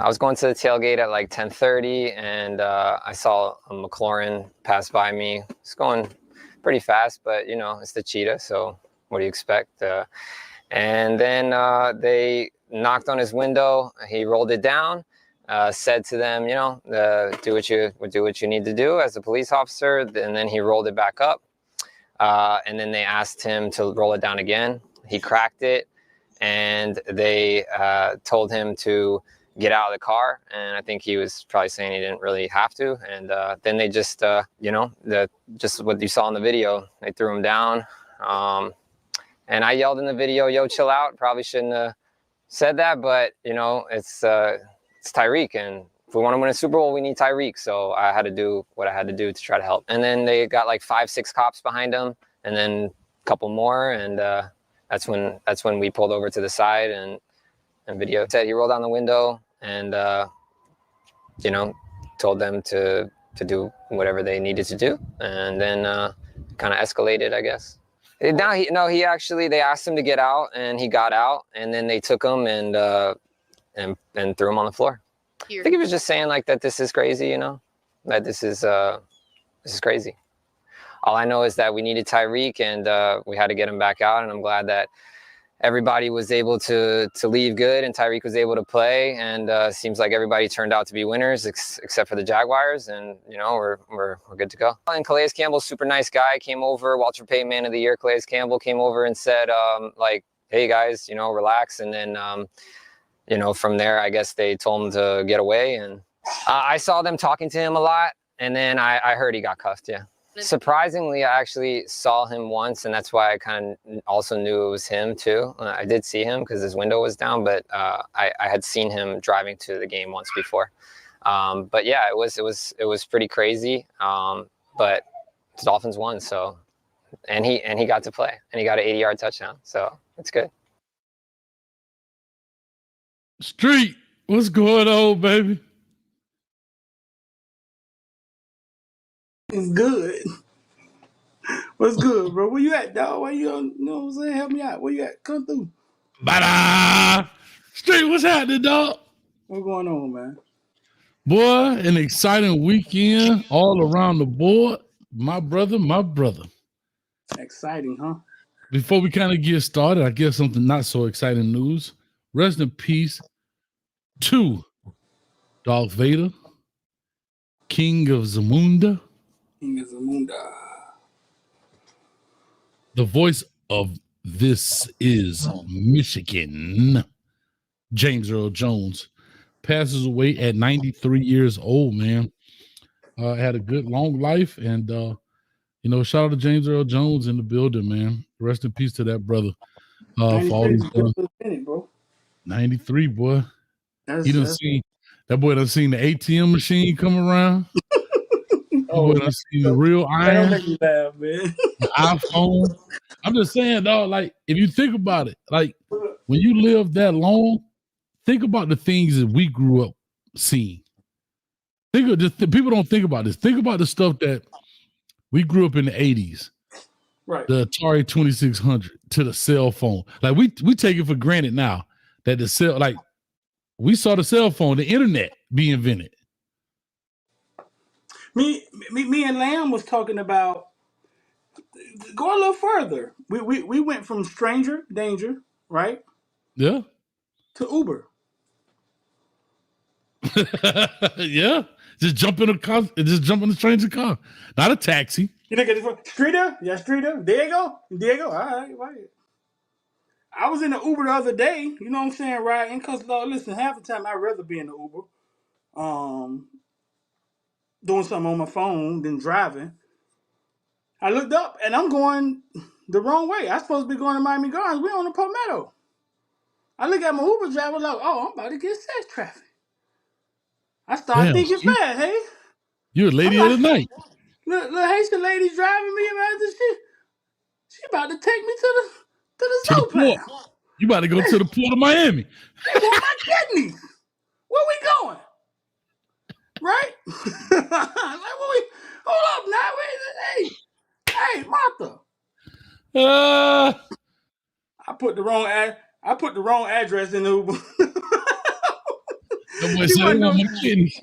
I was going to the tailgate at like 10:30, and I saw a McLaren pass by me. It's going pretty fast, but you know, it's the Cheetah, so what do you expect? And then they knocked on his window. He rolled it down, said to them, you know, do what you need to do as a police officer. And then he rolled it back up. And then they asked him to roll it down again. He cracked it, and they told him to get out of the car. And I think he was probably saying he didn't really have to. And then they just, you know, just what you saw in the video, they threw him down. And I yelled in the video, "Yo, chill out." Probably shouldn't have said that, but you know, it's Tyreek, and if we want to win a Super Bowl, we need Tyreek. So I had to do what I had to do to try to help. And then they got like 5-6 cops behind him, and then a couple more, and that's when we pulled over to the side and video said he rolled down the window and you know, told them to do whatever they needed to do, and then kind of escalated, I guess. He actually, they asked him to get out, and he got out, and then they took him and threw him on the floor. I think he was just saying like that this is crazy, you know, that this is crazy. All I know is that we needed Tyreek, and we had to get him back out, and I'm glad that everybody was able to leave good, and Tyreek was able to play, and seems like everybody turned out to be winners except for the Jaguars, and you know, we're good to go. And Calais Campbell, super nice guy, came over. Walter Payton Man of the Year, Calais Campbell came over and said like, "Hey guys, you know, relax." And then you know, from there, I guess they told him to get away, and I saw them talking to him a lot, and then I heard he got cuffed. Yeah. Surprisingly, I actually saw him once, and that's why I kind of also knew it was him too. I did see him because his window was down, but I had seen him driving to the game once before. But yeah, it was pretty crazy. But the Dolphins won, so and he got to play, and he got an 80-yard touchdown, so it's good. Street, what's going on, baby? It's good. What's good, bro? Where you at, dog? Where you know what I'm saying? Help me out. Where you at? Come through. Bada! Street, what's happening, dog? What's going on, man? Boy, an exciting weekend all around the board. My brother. Exciting, huh? Before we kind of get started, I guess something not so exciting news. Rest in peace to Darth Vader, King of Zamunda. The voice of This Is Michigan, James Earl Jones, passes away at 93 years old, man. Had a good long life, and you know, shout out to James Earl Jones in the building, man. Rest in peace to that brother. For all he's done. 93, boy. That boy done seen the ATM machine come around. Oh, boy done seen the real iron. Make me laugh, man. The iPhone. I'm just saying, dog, like, if you think about it, like, when you live that long, think about the things that we grew up seeing. Think of this, people don't think about this. Think about the stuff that we grew up in the 80s. Right. The Atari 2600 to the cell phone. Like, we take it for granted now that the cell, like, we saw the cell phone, the internet be invented. Me and Lamb was talking about go a little further. We went from stranger danger, right? Yeah. To Uber. Yeah. Just jump in a car, just jump in the stranger's car. Not a taxi. You think it's Streeter? Yeah, Streeter. Diego. All right. I was in the Uber the other day, you know what I'm saying, riding, because, listen, half the time I'd rather be in the Uber doing something on my phone than driving. I looked up, and I'm going the wrong way. I'm supposed to be going to Miami Gardens. We're on the Palmetto. I look at my Uber driver like, oh, I'm about to get sex traffic. I start thinking fast, hey? You're a lady of the night. Look, Haitian lady driving me, man. She about to take me to the zoo. You about to go to the port of Miami. They want my kidneys. Where we going? Right? Hold up now. Hey, Martha. I put the wrong address in the Uber. That boy She said, wasn't "Want doing. my kidneys."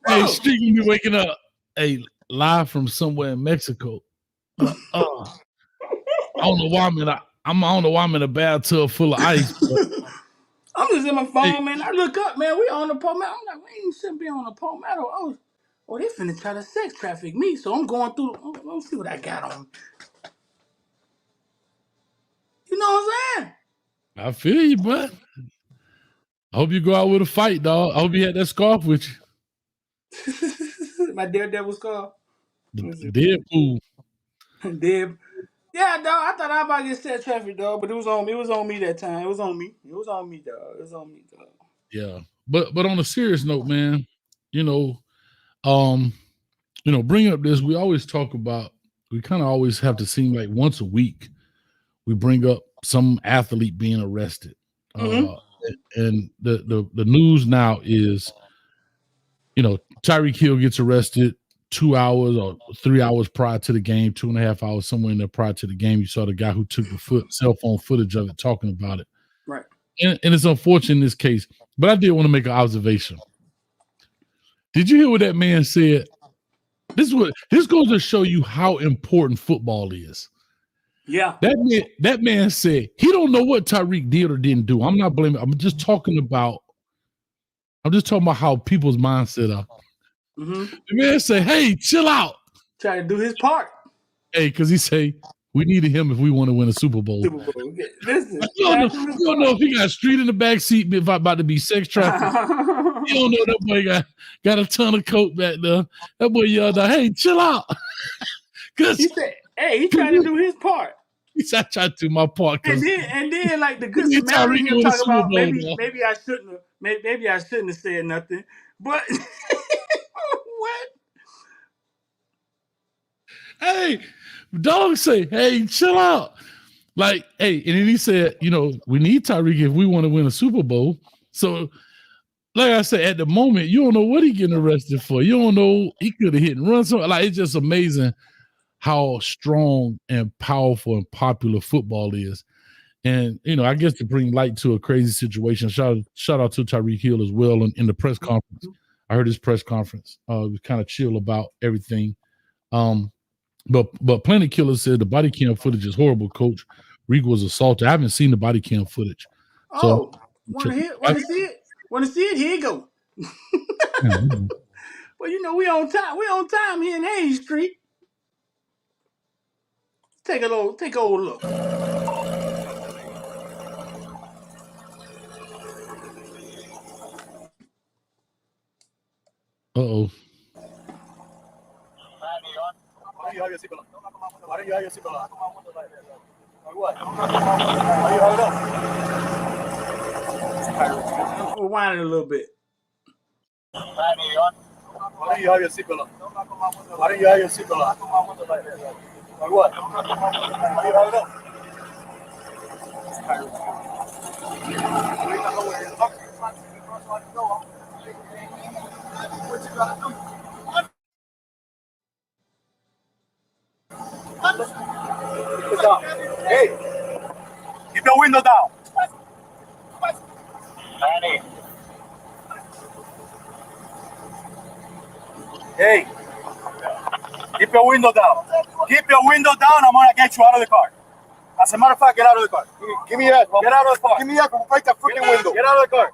Hey, Bro, Streaky be waking up. Hey, live from somewhere in Mexico. I don't know why I'm in a bathtub full of ice. But, I'm just in my phone, hey, man. I look up, man. We on the Palmetto. I'm like, we ain't shouldn't be on the Palmetto. Oh, they finna try to sex traffic me. So I'm going through. Let's see what I got on. You know what I'm I feel you, bud. I hope you go out with a fight, dog. I hope you had that scarf with you. saying? My daredevil scar. Deadpool. Deb. Yeah, dog. I thought I was about to get sex traffic, dog, but it was on me. It was on me that time. It was on me. It was on me, dog. It was on me, dog. Yeah. But on a serious note, man, bringing up this, we always talk about, we kind of always have to seem like once a week we bring up some athlete being arrested. Mm-hmm. And the news now is, Tyreek Hill gets arrested 2 hours or 3 hours prior to the game, 2.5 hours, somewhere in there prior to the game. You saw the guy who took the cell phone footage of it talking about it. Right. And it's unfortunate in this case, but I did want to make an observation. Did you hear what that man said? This goes to show you how important football is. Yeah. That man said he don't know what Tyreek did or didn't do. I'm not blaming. I'm just talking about how people's mindset are. Mm-hmm. The man said, "Hey, chill out." Try to do his part. Hey, because he say we needed him if we want to win a Super Bowl. Super Bowl. Listen. You don't know if he got street in the back seat about to be sex trafficked. You don't know that boy got a ton of coke back there. That boy yelled out, "Hey, chill out." He said, "Hey, he trying to do his part." He said, "I tried to do my part." And then, like the good Tyreek Samaritan, he'll won the talk Super about Bowl, maybe I shouldn't have maybe I shouldn't have said nothing. But what? Hey, dog say, "Hey, chill out." Like, hey, and then he said, we need Tyreek if we want to win a Super Bowl. So, like I said, at the moment, you don't know what he getting arrested for. You don't know, he could have hit and run. So, like, it's just amazing how strong and powerful and popular football is. And, I guess to bring light to a crazy situation, shout out to Tyreek Hill as well in the press conference. I heard his press conference. It was kind of chill about everything. But Planet Killer said the body cam footage is horrible, Coach. Reek was assaulted. I haven't seen the body cam footage. So, want to see it? Want to see it? Here you go. Well, we on time. We on time here in Hayes Street. Take a old look. Uh-oh. Rewind it a little bit. Why don't you have your seatbelt on? Why don't you have your seatbelt on? Like what? Why do you have it up? What you gotta do? Sit down. Hey, keep your window down. Manny. Hey, keep your window down. Keep your window down. I'm gonna get you out of the car. As a matter of fact, get out of the car. Give me that. Get out of the car. Give me that. Break that freaking window. Get out of the car.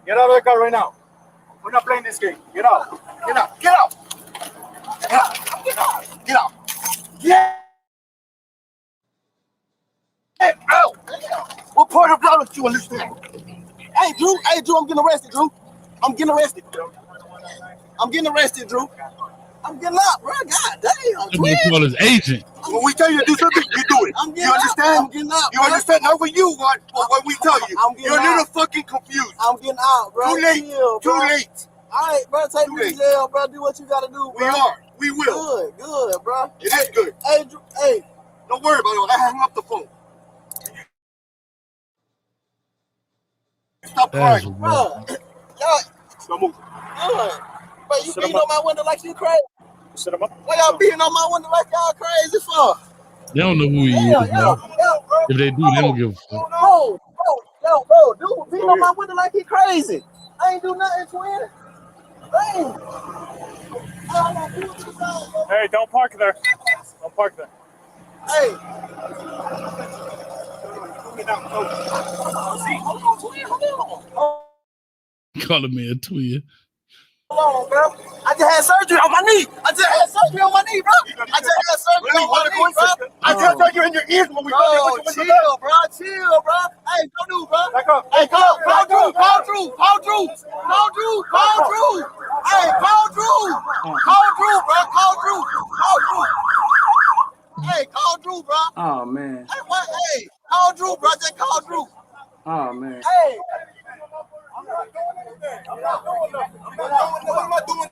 Get out of the car right now. We're not playing this game. Get out. Get out. Get out. Get out. Get out. Get out. Yeah. Hey, out. What part of that do you understand? Hey, Drew. Hey, Drew. I'm getting arrested, Drew. I'm getting arrested. I'm getting arrested, Drew. I'm getting up, bro. God damn. Somebody call his agent. When we tell you to do something, you do it. I'm getting you understand? Up. I'm getting out. You understand? Not what you want, but what we tell you. You're a little fucking confused. I'm getting out, bro. Too late. Chill, bro. Too late. All right, bro. Take me to jail, bro. Do what you gotta do, bro. We are. We will. Good, bro. It is good. Hey, Drew. Hey. Don't worry about it. I hung up the phone. Stop crying, bro. Stop moving. Good. But you beating on my window like you crazy. Set him up. Why y'all beating on my window like y'all crazy for? They don't know who he is, bro. If they do, they don't give a fuck. No. Yo, bro, dude beating on my window like he crazy. I ain't do nothing, twin. Dang. Hey, don't park there. Don't park there. Hey. Hold on, twin. Hold Call me a twin. on, bro. I just had surgery on my knee. bro. I just had surgery on my knee, bro. I just heard you in your ears when we Bro, chill, bro. Hey, don't do, bro. Hey, call Drew. Hey, call Drew, bro. Hey, call Drew, bro. Oh man. Hey, what? Hey, call Drew, bro. Just call Drew. Oh man. Hey. I'm not doing anything. I'm not doing nothing. What am I doing?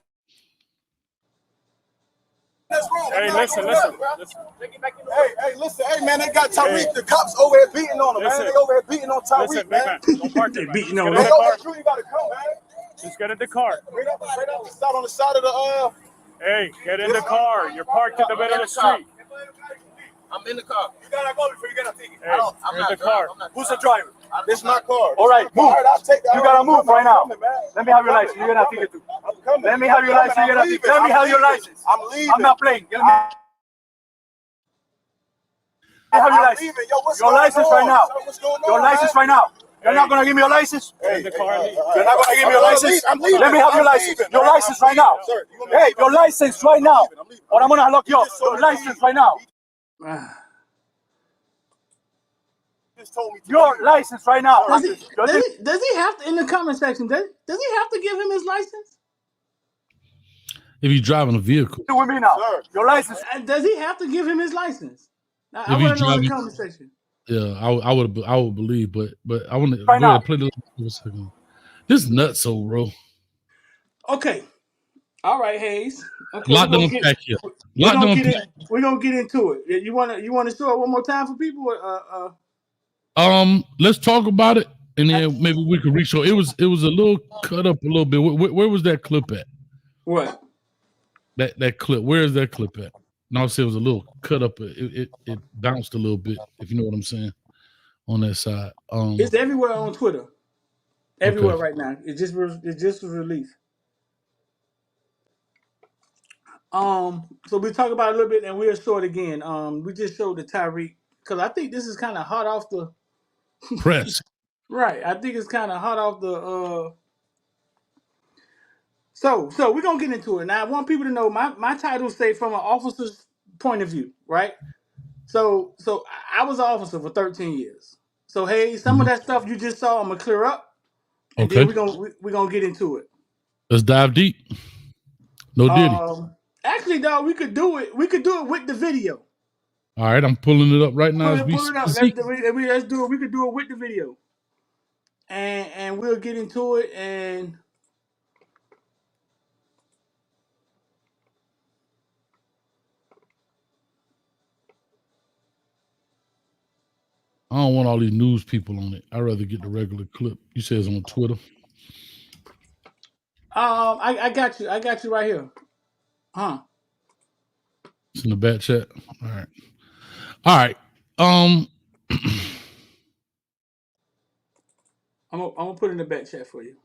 Hey, listen. Hey, listen. Hey, man, they got Tyreek. The cops over here beating on him, man. They over here beating on Tyreek, man. Don't park They there. beating on Hey, him. Drew, you gotta come, man. Just get in the car. Right on the side of the Hey, get in the car. You're parked in the middle of the street. I'm in the car. You gotta go before you get a ticket. Hey, I'm in not the car. driving. Who's the driver? This is my car. All right, move. I'll take that. You gotta move right now. Let me have your license. You're gonna take it too. Let me have your license. You're gonna take it. Let me have your license. I'm leaving. I'm not playing. Let me have your license. Your license right now. Your license right now. You're not gonna give me your license? You're not gonna give me your license? Let me have your license. Your license right now. Hey, your license right now. Or I'm gonna lock you up. Your license right now. Your license right now. Does he have to, in the comment section, does he have to give him his license? If he's driving a vehicle. With me now. Your license. Does he have to give him his license? I If want he's to know in the driving- comment section. Yeah, I would believe, but I want to Right go now. ahead, play the for a second. This nutso, bro. Okay. All right, Hayes. Okay, Lot to unpack here. We're gonna get into it. You wanna show it one more time for people? Let's talk about it, and then maybe we could reshow. It was a little cut up a little bit. Where was that clip at? What? That clip. Where is that clip at? No, I said it was a little cut up. It bounced a little bit, if you know what I'm saying, on that side. It's everywhere on Twitter. Everywhere right now. It just was released. So we talk about it a little bit, and we'll show it again. We just showed the Tyreek because I think this is kind of hot off the press. Right. I think it's kind of hot off the. So we're gonna get into it now. I want people to know my titles say from an officer's point of view, right? So I was an officer for 13 years. So hey, some of that stuff you just saw, I'm gonna clear up, and then we're gonna get into it. Let's dive deep. No Diddy. Actually, dog, we could do it. We could do it with the video. All right, I'm pulling it up right now. Pull it up. Let's do it. We could do it with the video, and we'll get into it. And I don't want all these news people on it. I'd rather get the regular clip. You say it's on Twitter. I got you. I got you right here. Huh? It's in the back chat. All right. All right. I'm gonna put it in the back chat for you.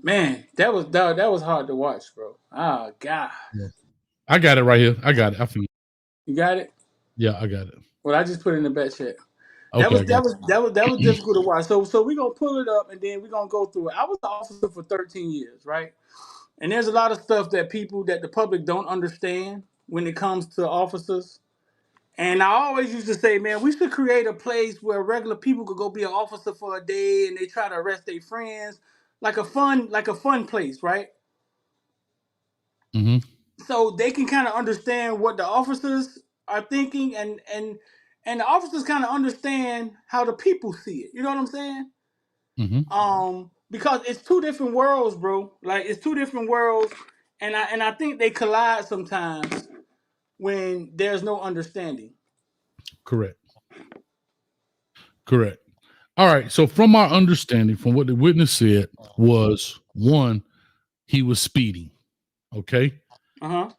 Man, that was hard to watch, bro. Oh God. Yeah. I got it right here. I got it. I feel. You got it? Yeah, I got it. Well, I just put it in the back chat. Okay, that was difficult to watch. So we're gonna pull it up and then we're gonna go through it. I was an officer for 13 years, right? And there's a lot of stuff that the public don't understand when it comes to officers. And I always used to say, man, we should create a place where regular people could go be an officer for a day and they try to arrest their friends, like a fun place, right? Mm-hmm. So they can kind of understand what the officers are thinking, and the officers kind of understand how the people see it. You know what I'm saying? Mm-hmm. Because it's two different worlds, bro. Like it's two different worlds, and I think they collide sometimes when there's no understanding. Correct. All right. So from our understanding, from what the witness said, was one, he was speeding. Okay. Uh-huh.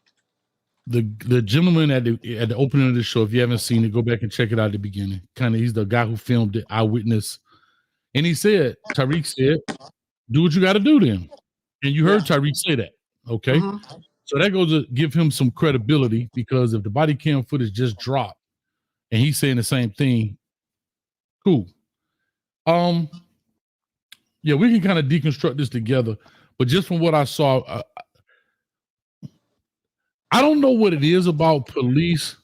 The gentleman at the opening of the show, if you haven't seen it, go back and check it out at the beginning. Kind of, he's the guy who filmed it, eyewitness. And he said, Tyreek said, do what you got to do then. And you heard Tyreek say that. Okay. Mm-hmm. So that goes to give him some credibility, because if the body cam footage just dropped and he's saying the same thing, cool. Yeah, we can kind of deconstruct this together. But just from what I saw, I don't know what it is about police,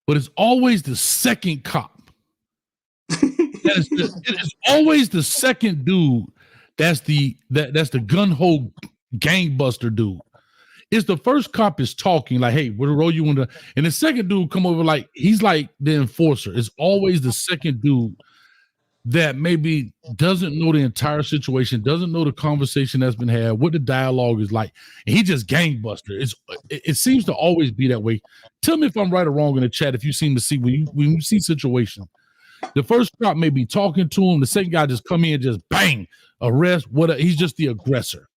but it's always the second cop. It is always the second dude that's the gun-ho gangbuster dude. It's the first cop is talking like, hey, we'll roll you into, and the second dude come over like he's like the enforcer. It's always the second dude that maybe doesn't know the entire situation, doesn't know the conversation that's been had, what the dialogue is like, and he just gangbuster. It seems to always be that way. Tell me if I'm right or wrong in the chat if you seem to see when you see situation. The first cop may be talking to him, the second guy just come in and just bang, arrest, he's just the aggressor.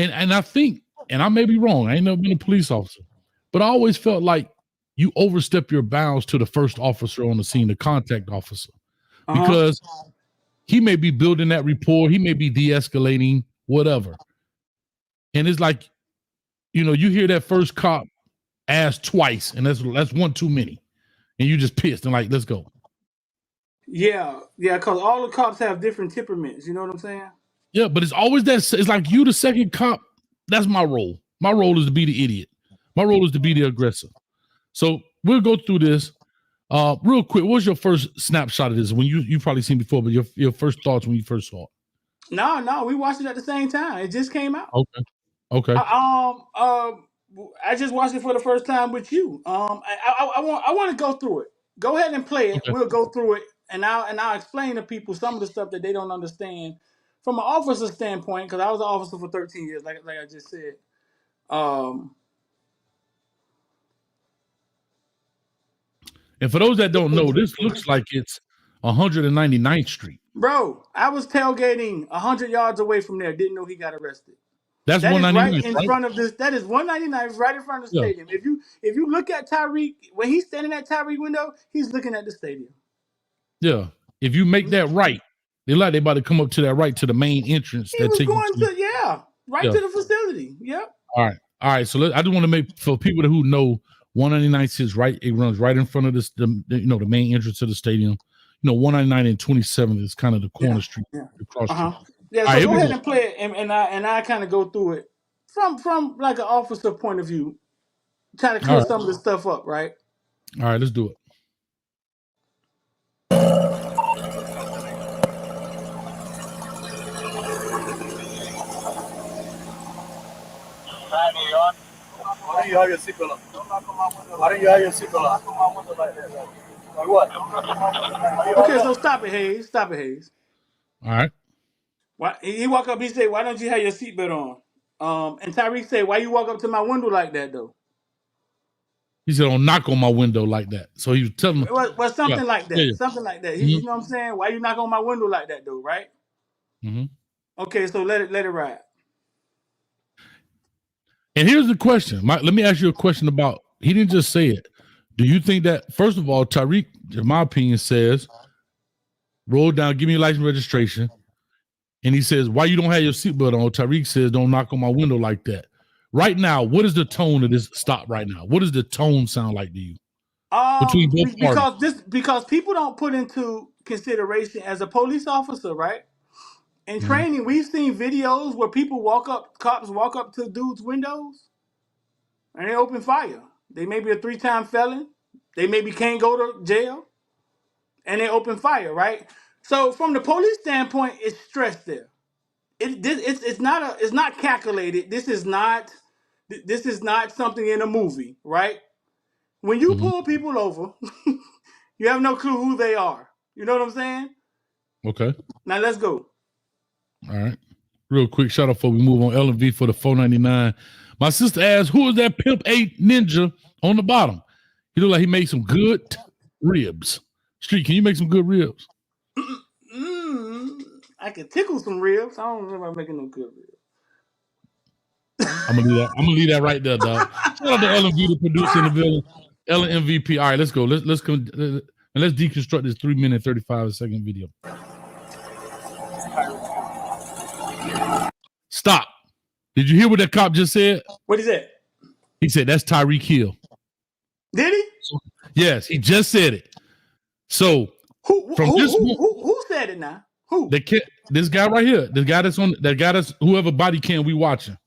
And I think, and I may be wrong, I ain't never been a police officer, but I always felt like you overstep your bounds to the first officer on the scene, the contact officer, because he may be building that rapport, he may be de-escalating, whatever. And it's like, you hear that first cop ask twice, and that's one too many. And you just pissed and like, let's go. Yeah, because all the cops have different temperaments. You know what I'm saying? Yeah, but it's always that. It's like you, the second cop. That's my role. My role is to be the idiot. My role is to be the aggressor. So we'll go through this real quick. What was your first snapshot of this? When you probably seen before, but your first thoughts when you first saw it? No, we watched it at the same time. It just came out. Okay. I just watched it for the first time with you. I want to go through it. Go ahead and play it. Okay. We'll go through it, and I'll explain to people some of the stuff that they don't understand from an officer standpoint. Because I was an officer for 13 years, like I just said. And for those that don't know, this looks like it's 199th Street. Bro, I was tailgating 100 yards away from there. Didn't know he got arrested. That's 199 right in front of this. That is 199, right in front of the stadium. If you look at Tyreek, when he's standing at Tyreek window, he's looking at the stadium. Yeah. If you make that right, they about to come up to that right to the main entrance. He was going to the facility. Yep. All right. So I just want to make, for people who know, 199 is right. It runs right in front of this, the main entrance to the stadium. 199 and 27 is kind of the corner street. Across street. Yeah, so go ahead and play it, and I kind of go through it from like an officer point of view, trying to clear some of this stuff up, right? All right, let's do it. Why don't you have your seatbelt on? Why don't you have your seatbelt on? Like what? Okay, so stop it, Hayes. All right. Why he walk up? He say, "Why don't you have your seatbelt on?" And Tyreek say, "Why you walk up to my window like that, though?" He said, "Don't knock on my window like that." So he was telling me, well, something like that. Yeah. Something like that. You know what I'm saying? Why you knock on my window like that, though? Right? Mm-hmm. Okay, so let it ride. And here's the question. Let me ask you a question about. He didn't just say it. Do you think that, first of all, Tyreek, in my opinion, says, "Roll down, give me your license registration," and he says, "Why you don't have your seatbelt on?" Tyreek says, "Don't knock on my window like that." Right now, what is the tone of this stop right now? What does the tone sound like to you? Between both parties? Because people don't put into consideration as a police officer, right? In training, we've seen videos where cops walk up to dudes' windows and they open fire. They may be a 3-time felon. They maybe can't go to jail. And they open fire, right? So from the police standpoint, it's stress there. It's not calculated. This is not something in a movie, right? When you pull people over, you have no clue who they are. You know what I'm saying? Okay. Now let's go. All right. Real quick, shout out before we move on. L&V for the $4.99. My sister asked, who is that Pimp 8 ninja on the bottom? He looked like he made some good ribs. Street, can you make some good ribs? I can tickle some ribs. I don't know about making no good ribs. I'm gonna leave that right there, dog. Shout out to Ellen V, the producer in the building. Ellen MVP. All right, let's go. Let's deconstruct this 3-minute 35-second video. Stop. Did you hear what that cop just said? What is that? He said that's Tyreek Hill. Did he? Yes, he just said it. So who said it now? Who? This guy right here. This guy that's whoever body cam we watching.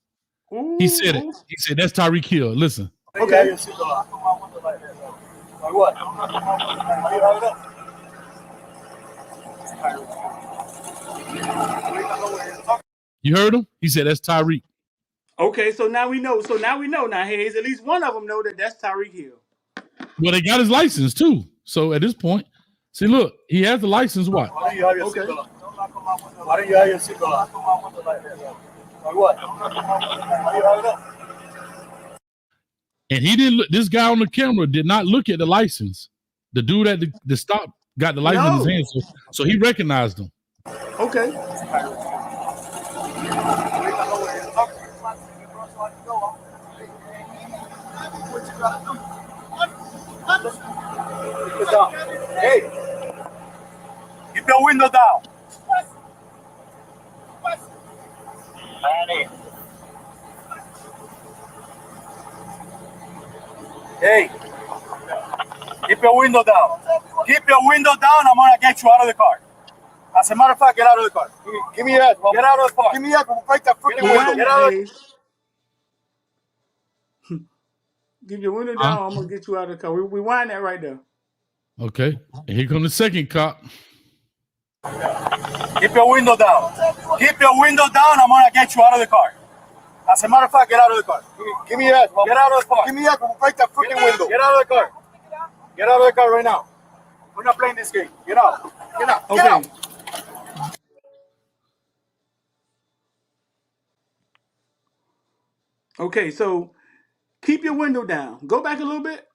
Ooh, he said it. He said that's Tyreek Hill. Listen. Okay. Like what? You heard him? He said that's Tyreek. Okay, so now we know. Now, Hayes, at least one of them know that that's Tyreek Hill. Well, they got his license too. So at this point, see, look, he has the license. What? Why do you have your seatbelt? Why do you have your seatbelt? Like what? Why do you have it up? And he didn't look. This guy on the camera did not look at the license. The dude at the stop got the license in his hand, so he recognized him. Okay. Hey, keep your window down. Hey, keep your window down. Keep your window down. I'm gonna get you out of the car. As a matter of fact, get out of the car. Give me that. Get out of the car. Give me that. Break that freaking window. Get out of the car. Give your window down. I'm gonna get you out of the car. We wind that right there. Okay. And here comes the second cop. Keep your window down. Keep your window down. I'm gonna get you out of the car. As a matter of fact, get out of the car. Give me that. Get out of the car. Give me that. Break that freaking window. Get out of the car. Get out of the car right now. We're not playing this game. Get out. Get out. Get out. Okay, so keep your window down. Go back a little bit.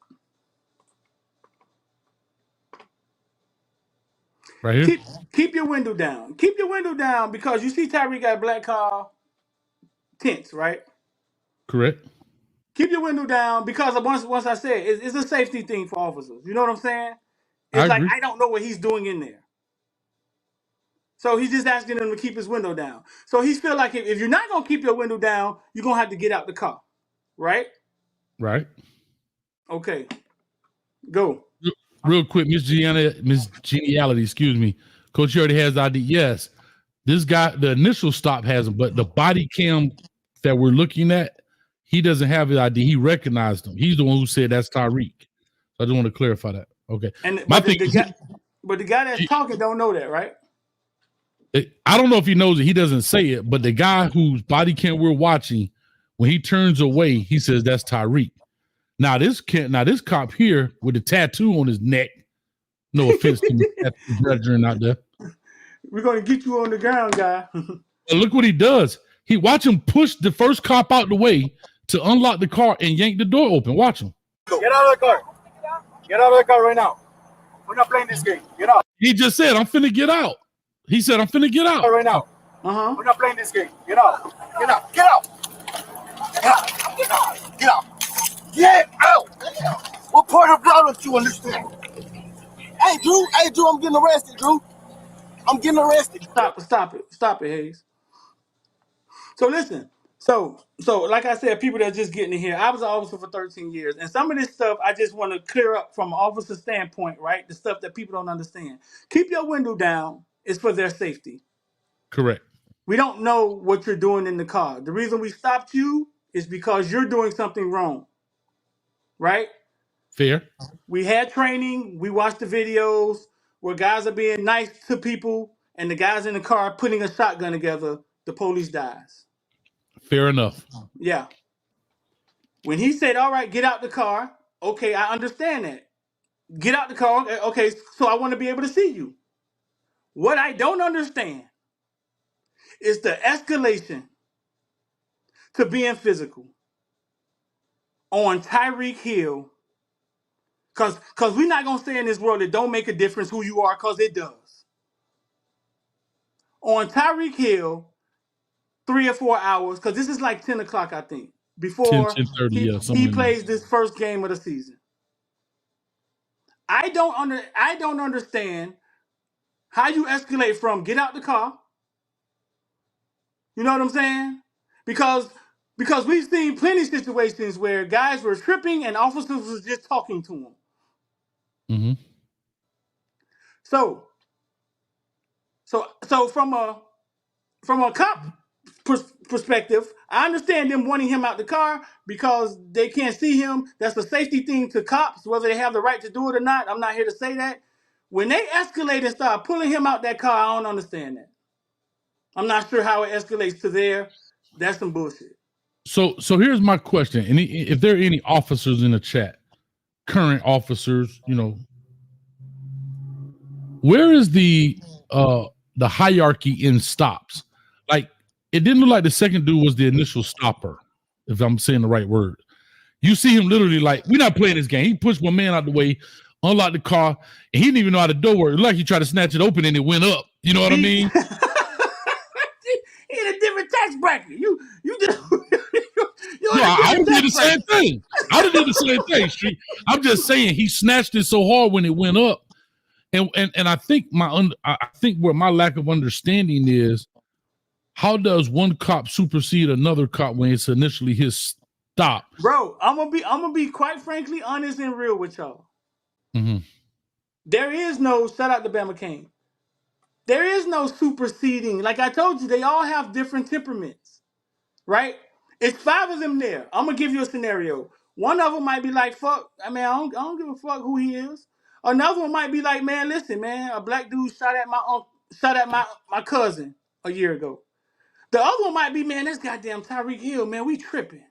Right here. Keep your window down. Keep your window down because you see Tyreek got a black car tints, right? Correct. Keep your window down because once I said it's a safety thing for officers. You know what I'm saying? It's like I don't know what he's doing in there. So he's just asking them to keep his window down. So he feel like if you're not gonna keep your window down, you're gonna have to get out the car, right? Right. Okay. Go. Real quick, Miss Geniality, excuse me. Coach, you already has ID. Yes. This guy, the initial stop has him, but the body cam that we're looking at, he doesn't have his ID. He recognized him. He's the one who said that's Tyreek. So I just want to clarify that. Okay. But the guy that's talking don't know that, right? I don't know if he knows it. He doesn't say it, but the guy whose body cam we're watching, when he turns away, he says that's Tyreek. Now this cop here with the tattoo on his neck. No offense to the tattoo brethren out there. We're gonna get you on the ground, guy. And look what he does. He watch him push the first cop out the way to unlock the car and yank the door open. Watch him. Get out of the car. Get out of the car right now. We're not playing this game. Get out. He just said, I'm finna get out. He said, I'm finna get out. Right now. We're not playing this game. Get out. Get out. Get out. Get out. Get out. Get out. Get out. What part of blood don't you understand? Hey, Drew, I'm getting arrested, Drew. I'm getting arrested. Stop it, Hayes. So listen, so like I said, people that are just getting in here, I was an officer for 13 years, and some of this stuff I just want to clear up from an officer standpoint, right? The stuff that people don't understand. Keep your window down is for their safety. Correct. We don't know what you're doing in the car. The reason we stopped you is because you're doing something wrong, right? Fair. We had training. We watched the videos where guys are being nice to people, and the guys in the car putting a shotgun together. The police dies. Fair enough. Yeah. When he said, all right, get out the car. Okay, I understand that. Get out the car. Okay, so I want to be able to see you. What I don't understand is the escalation to being physical on Tyreek Hill. Because we're not going to stay in this world that don't make a difference who you are, because it does. On Tyreek Hill, 3 or 4 hours, because this is like 10 o'clock, I think, 10, before 10:30, he, yeah, he somewhere in there. plays this first game of the season. I don't understand how you escalate from get out the car. You know what I'm saying? Because we've seen plenty of situations where guys were tripping and officers was just talking to them. Mm-hmm. So from a cop perspective, I understand them wanting him out the car because they can't see him. That's a safety thing to cops, whether they have the right to do it or not. I'm not here to say that. When they escalate and start pulling him out that car, I don't understand that. I'm not sure how it escalates to there. That's some bullshit. So here's my question. And if there are any officers in the chat, current officers, you know, where is the hierarchy in stops? Like, it didn't look like the second dude was the initial stopper, if I'm saying the right word. You see him literally like, we're not playing this game. He pushed one man out the way, unlocked the car, and he didn't even know how the door worked. It looked like he tried to snatch it open and it went up. You know what I mean? In a different tax bracket. You just I would do the same thing. I would do the same thing. I'm just saying he snatched it so hard when it went up. And I think I think where my lack of understanding is, how does one cop supersede another cop when it's initially his stop? Bro, I'm gonna be quite frankly honest and real with y'all. Mm-hmm. There is no shout out to Bama King. There is no superseding. Like I told you, they all have different temperaments, right? It's 5 of them there. I'm gonna give you a scenario. One of them might be like, "Fuck, I mean, I don't give a fuck who he is." Another one might be like, "Man, listen, man, a black dude shot at my cousin a year ago." The other one might be, "Man, that's goddamn Tyreek Hill, man, we tripping."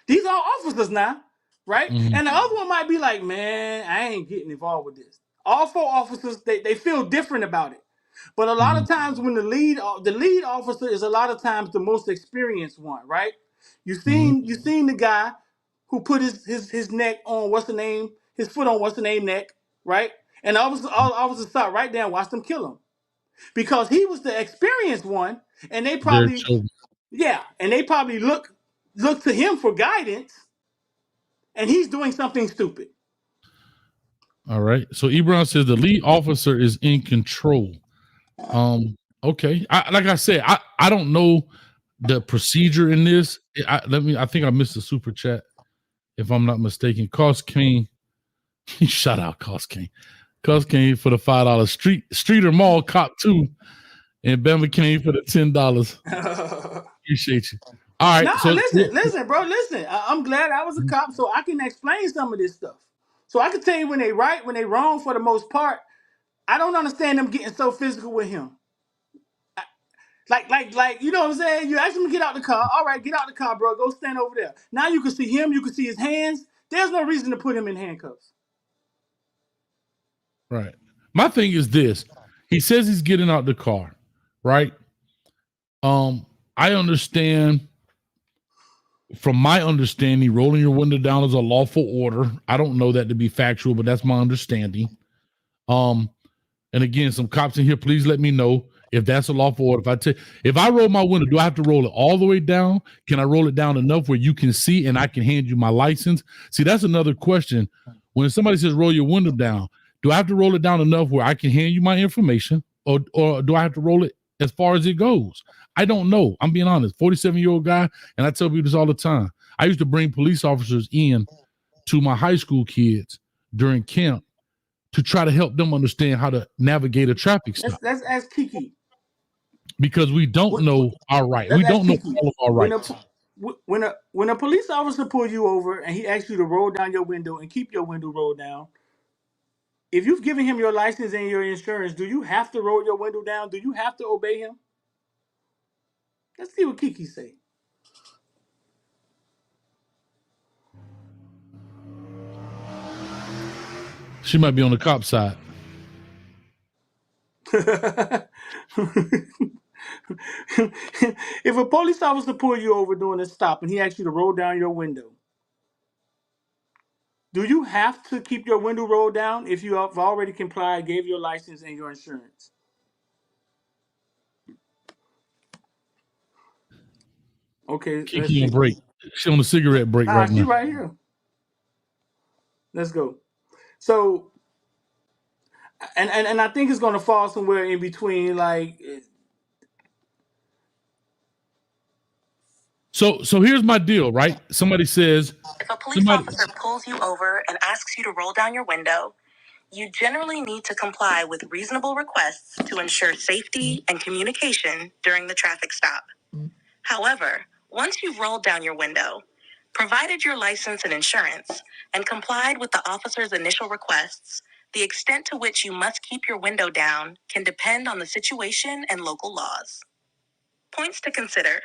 These are officers now, right? Mm-hmm. And the other one might be like, "Man, I ain't getting involved with this." All 4 officers, they feel different about it. But a lot of times when the lead officer is a lot of times the most experienced one, right? You seen the guy who put his neck on his foot on neck, right? And all officers sat right there and watched him kill him. Because he was the experienced one, and they probably look to him for guidance, and he's doing something stupid. All right. So Ebron says the lead officer is in control. Okay. Like I said, I don't know the procedure in this. I think I missed the super chat, if I'm not mistaken. Cost King. Shout out Cost King. Cost King for the $5 streeter mall cop 2. And Bama King for the $10. Appreciate you. All right. No, listen, bro. I'm glad I was a cop, so I can explain some of this stuff. So I can tell you when they right, when they wrong for the most part. I don't understand them getting so physical with him. Like, you know what I'm saying? You ask him to get out the car. All right, get out the car, bro. Go stand over there. Now you can see him. You can see his hands. There's no reason to put him in handcuffs. Right. My thing is this. He says he's getting out the car, right? I understand, from my understanding, rolling your window down is a lawful order. I don't know that to be factual, but that's my understanding. And again, some cops in here, please let me know if that's a lawful order. If I roll my window, do I have to roll it all the way down? Can I roll it down enough where you can see and I can hand you my license? See, that's another question. When somebody says roll your window down, do I have to roll it down enough where I can hand you my information, or do I have to roll it as far as it goes? I don't know. I'm being honest. 47-year-old guy, and I tell people this all the time. I used to bring police officers in to my high school kids during camp to try to help them understand how to navigate a traffic stop. Let's ask Kiki. Because we don't know our right. We don't know all of our rights. When a police officer pulls you over and he asks you to roll down your window and keep your window rolled down, if you've given him your license and your insurance, do you have to roll your window down? Do you have to obey him? Let's see what Kiki say. She might be on the cop side. If a police officer pulls you over doing a stop and he asks you to roll down your window, do you have to keep your window rolled down if you have already complied, gave your license and your insurance? Okay, let's Kiki on see. break. She on the cigarette break Nah, right she now. right here. Let's go. So, and I think it's gonna fall somewhere in between, like. So here's my deal, right? Somebody says, if a police officer pulls you over and asks you to roll down your window, you generally need to comply with reasonable requests to ensure safety and communication during the traffic stop. However, once you've rolled down your window, provided your license and insurance, and complied with the officer's initial requests, the extent to which you must keep your window down can depend on the situation and local laws. Points to consider.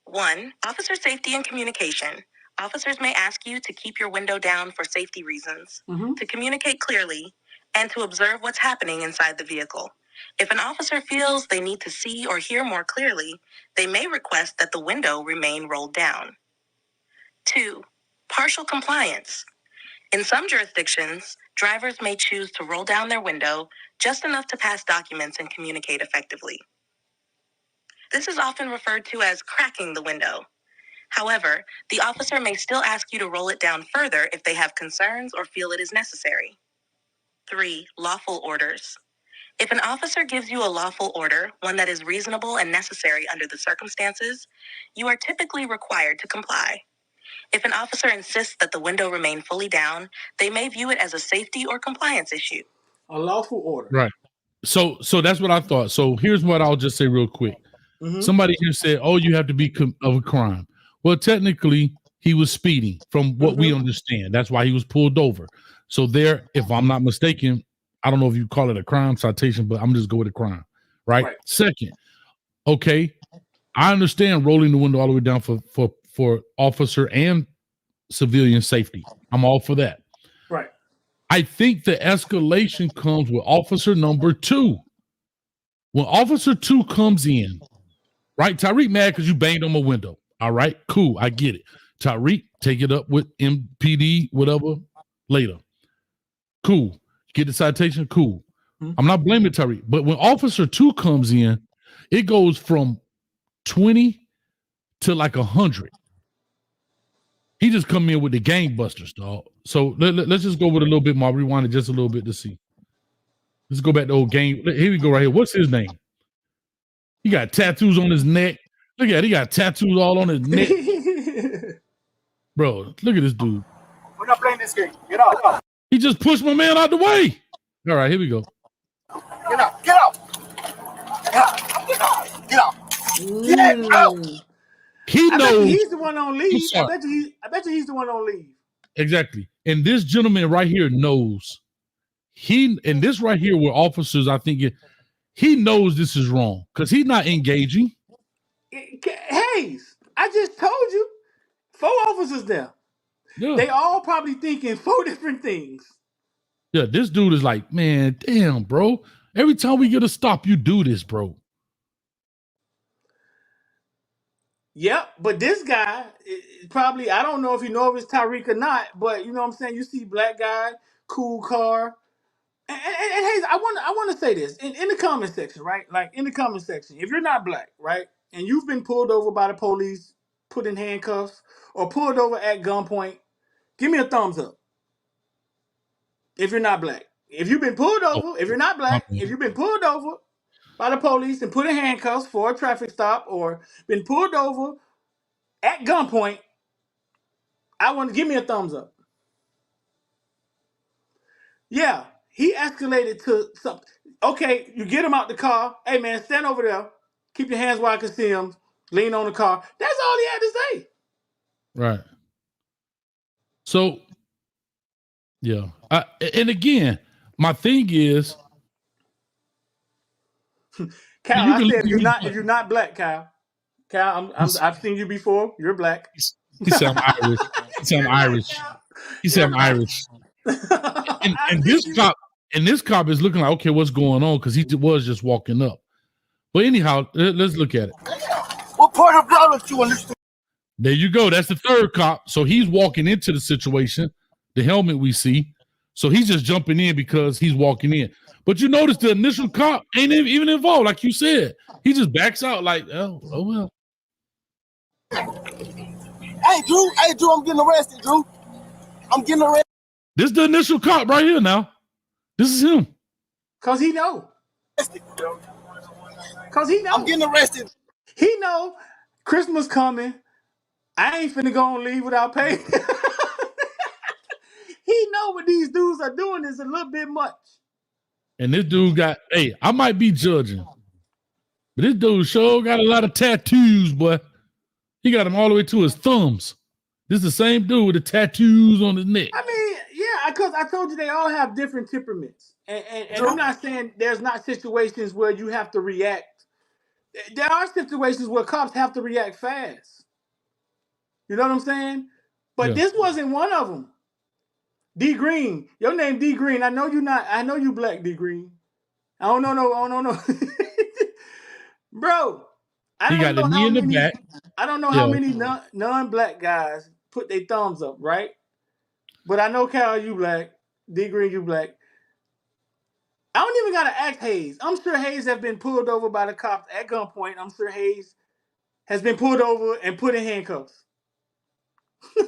1. Officer safety and communication. Officers may ask you to keep your window down for safety reasons, to communicate clearly, and to observe what's happening inside the vehicle. If an officer feels they need to see or hear more clearly, they may request that the window remain rolled down. 2. Partial compliance. In some jurisdictions, drivers may choose to roll down their window just enough to pass documents and communicate effectively. This is often referred to as cracking the window. However, the officer may still ask you to roll it down further if they have concerns or feel it is necessary. 3. Lawful orders. If an officer gives you a lawful order, one that is reasonable and necessary under the circumstances, you are typically required to comply. If an officer insists that the window remain fully down, they may view it as a safety or compliance issue. A lawful order. right. So that's what I thought. So here's what I'll just say real quick. Somebody here said, "Oh, you have to be of a crime." Well, technically, he was speeding, from what we understand. That's why he was pulled over. So there, if I'm not mistaken, I don't know if you call it a crime citation, but I'm just go with a crime, right? Second, okay, I understand rolling the window all the way down for officer and civilian safety. I'm all for that. Right. I think the escalation comes with officer number 2. When officer 2 comes in, right? Tyreek mad because you banged on my window. All right, cool. I get it. Tyreek, take it up with MPD, whatever, later. Cool. Get the citation, cool. I'm not blaming Tyreek, but when officer 2 comes in, it goes from 20 to like 100. He just come in with the gangbusters, dog. So let's just go with a little bit more. Rewind it just a little bit to see. Let's go back to old game. Here we go right here. What's his name? He got tattoos on his neck. Look at it. He got tattoos all on his neck. Bro, look at this dude. We're not playing this game. Get out. He just pushed my man out the way. All right, here we go. Get out. Get out. Get out. Get out. Get out. Get out. He knows. I bet he's the one on leave. I bet you he's the one on leave. Exactly. And this gentleman right here knows. And this right here where officers, I think, he knows this is wrong because he's not engaging. Hayes, I just told you, 4 officers there. Yeah. They all probably thinking 4 different things. Yeah, this dude is like, man, damn, bro. Every time we get a stop, you do this, bro. Yep, but this guy probably, I don't know if it's Tyreek or not, but you know what I'm saying? You see black guy, cool car. And Hayes, I want to say this in the comment section, right? Like in the comment section, if you're not black, right, and you've been pulled over by the police, put in handcuffs, or pulled over at gunpoint, give me a thumbs up. If you're not black, if you've been pulled over, if you're not black, if you've been pulled over by the police and put in handcuffs for a traffic stop, or been pulled over at gunpoint, I want to give me a thumbs up. Yeah. He escalated to something. Okay, you get him out the car. Hey, man, stand over there. Keep your hands where I can see him. Lean on the car. That's all he had to say. Right. So, yeah. And again, my thing is, Kyle, I said if you're not black, Kyle, I've seen you before. You're black. He said I'm Irish. He said I'm Irish. He said I'm Irish. And this cop is looking like, okay, what's going on? Because he was just walking up. But anyhow, let's look at it. What part of that you understand? There you go. That's the third cop. So he's walking into the situation, the helmet we see. So he's just jumping in because he's walking in. But you notice the initial cop ain't even involved, like you said. He just backs out like, oh well. Hey, Drew, I'm getting arrested, Drew. I'm getting arrested. This is the initial cop right here now. This is him. Cause he know. Cause he know. I'm getting arrested. He know Christmas coming. I ain't finna go and leave without paying. He know what these dudes are doing is a little bit much. And this dude got, hey, I might be judging, but this dude sure got a lot of tattoos, boy. He got them all the way to his thumbs. This is the same dude with the tattoos on his neck. I mean, yeah, because I told you they all have different temperaments. And I'm not saying there's not situations where you have to react. There are situations where cops have to react fast. You know what I'm saying? But this wasn't one of them. D Green, your name D Green. I know you not. I know you black D Green. I don't know. Bro, I don't know how many. I don't know how many non-black guys put their thumbs up, right? But I know Cal, you black. D Green, you black. I don't even gotta ask Hayes. I'm sure Hayes have been pulled over by the cops at gunpoint. I'm sure Hayes has been pulled over and put in handcuffs.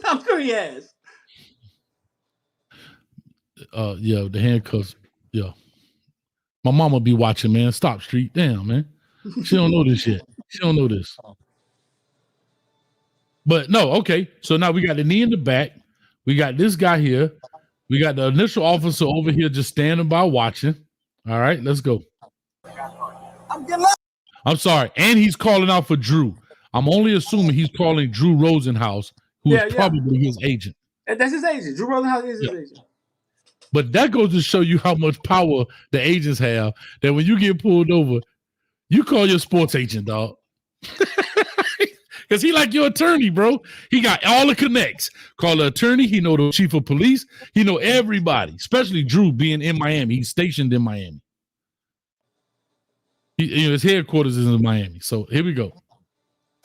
I'm sure he has. Yeah, the handcuffs. Yeah. My mama be watching, man. Stop Street. Damn, man. She don't know this yet. She don't know this. But no, okay. So now we got the knee in the back. We got this guy here. We got the initial officer over here just standing by watching. All right, let's go. I'm sorry. And he's calling out for Drew. I'm only assuming he's calling Drew Rosenhaus, who is probably his agent. That's his agent. Drew Rosenhaus is his agent. But that goes to show you how much power the agents have, that when you get pulled over, you call your sports agent, dog. Because he like your attorney, bro. He got all the connects. Call the attorney. He know the chief of police. He know everybody, especially Drew being in Miami. He's stationed in Miami. His headquarters is in Miami. So here we go.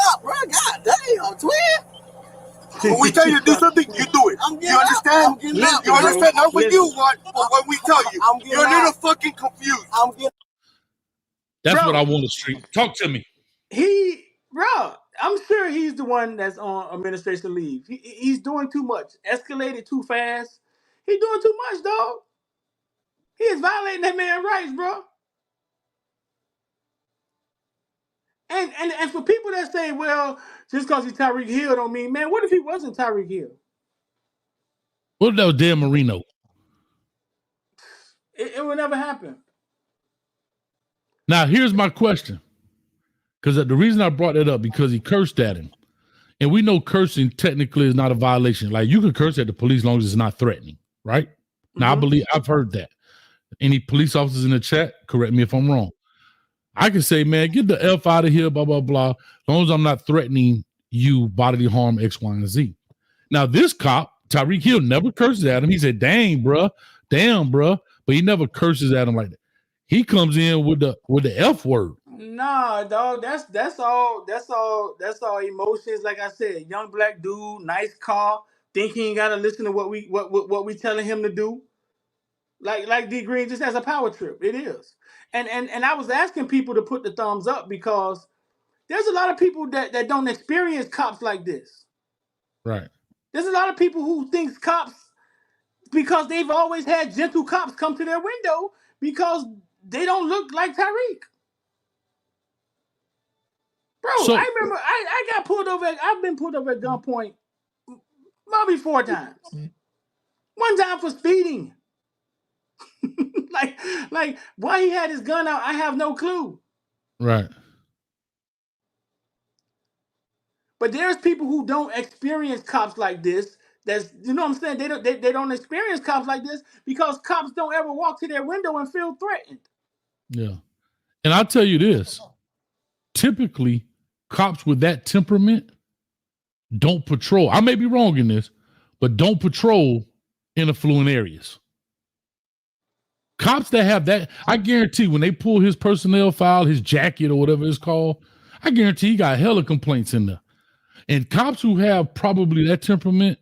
Oh, bro, God damn, twin. When we tell you to do something, you do it. You understand? You understand? Not what you want, but what we tell you. You're a little fucking confused. That's what I want to street. Talk to me. I'm sure he's the one that's on administration leave. He's doing too much. Escalated too fast. He's doing too much, dog. He is violating that man's rights, bro. And for people that say, well, just because he's Tyreek Hill don't mean, man, what if he wasn't Tyreek Hill? What if that was Dan Marino? It would never happen. Now, here's my question. Because the reason I brought that up, because he cursed at him. And we know cursing technically is not a violation. Like, you can curse at the police as long as it's not threatening, right? Mm-hmm. Now, I've heard that. Any police officers in the chat, correct me if I'm wrong. I can say, man, get the F out of here, blah, blah, blah. As long as I'm not threatening you, bodily harm, X, Y, and Z. Now, this cop, Tyreek Hill, never curses at him. He said, dang, bruh, damn, bruh. But he never curses at him like that. He comes in with the F word. Nah, dog, that's all emotions. Like I said, young black dude, nice car, think he ain't gotta listen to what we telling him to do. Like D Green just has a power trip. It is. And I was asking people to put the thumbs up because there's a lot of people that don't experience cops like this. Right. There's a lot of people who think cops, because they've always had gentle cops come to their window because they don't look like Tyreek. Bro, so, I remember I got pulled over. I've been pulled over at gunpoint maybe 4 times. One time for speeding. like why he had his gun out, I have no clue. Right. But there's people who don't experience cops like this. That's, you know what I'm saying? They don't experience cops like this because cops don't ever walk to their window and feel threatened. Yeah. And I'll tell you this. Typically, cops with that temperament don't patrol. I may be wrong in this, but don't patrol in affluent areas. Cops that have that, I guarantee when they pull his personnel file, his jacket or whatever it's called, I guarantee he got hella complaints in there. And cops who have probably that temperament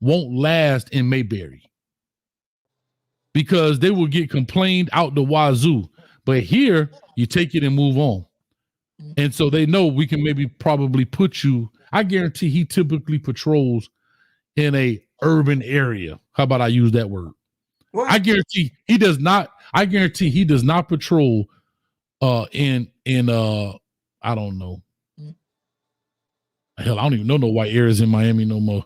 won't last in Mayberry because they will get complained out the wazoo. But here, you take it and move on. And so they know we can maybe probably put you I guarantee he typically patrols in a urban area. How about I use that word? What? I guarantee he does not. I guarantee he does not patrol in I don't know. Hell, I don't even know no white areas in Miami no more.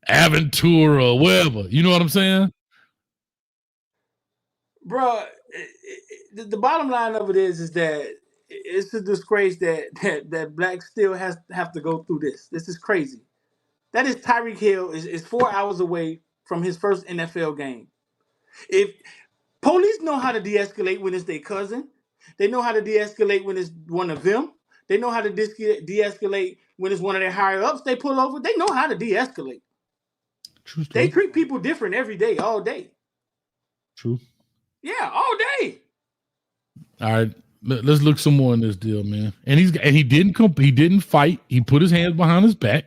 Aventura or wherever. You know what I'm saying? Bro, the bottom line of it is that it's a disgrace that blacks still have to go through this. This is crazy. That is Tyreek Hill is 4 hours away from his first NFL game. If police know how to de-escalate when it's their cousin, they know how to de-escalate when it's one of them. They know how to de-escalate when it's one of their higher ups. They pull over. They know how to de-escalate. True. They treat people different every day, all day. True. Yeah, all day. All right, let's look some more in this deal, man. And he didn't fight. He put his hands behind his back,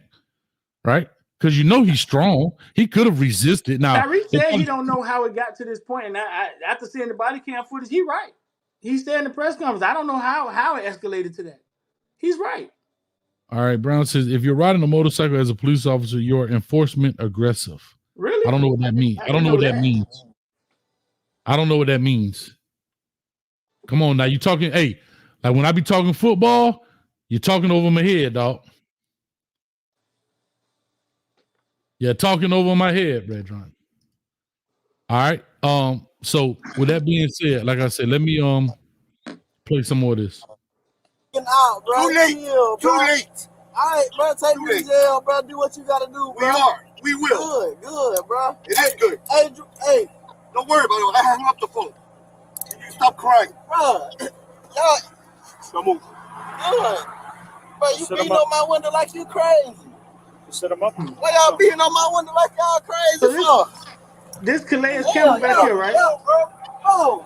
right? Because he's strong. He could have resisted. Now Tyreek said he don't know how it got to this point, and after seeing the body cam footage, he right. He said in the press conference, I don't know how it escalated to that. He's right. All right, Brown says, if you're riding a motorcycle as a police officer, you're enforcement aggressive. Really? I don't know what that means. I don't know what that means. I don't know what that means. Come on now, you talking, hey, like when I be talking football, you're talking over my head, dog. Yeah, talking over my head, Redron. All right. So with that being said, like I said, let me play some more of this. Out, bro. Too late. Chill, Too late. All right, bro. Take me to jail, bro. Do what you gotta do, bro. We will. Good, bro. It is good. Hey. Don't worry about it. I hung up the phone. You stop crying. Bro. Y'all. Come on. Good. Bro, you beating on my window like you crazy. Set them up. Why y'all beating on my window like y'all crazy for? This Calais Campbell back here, right? Bro,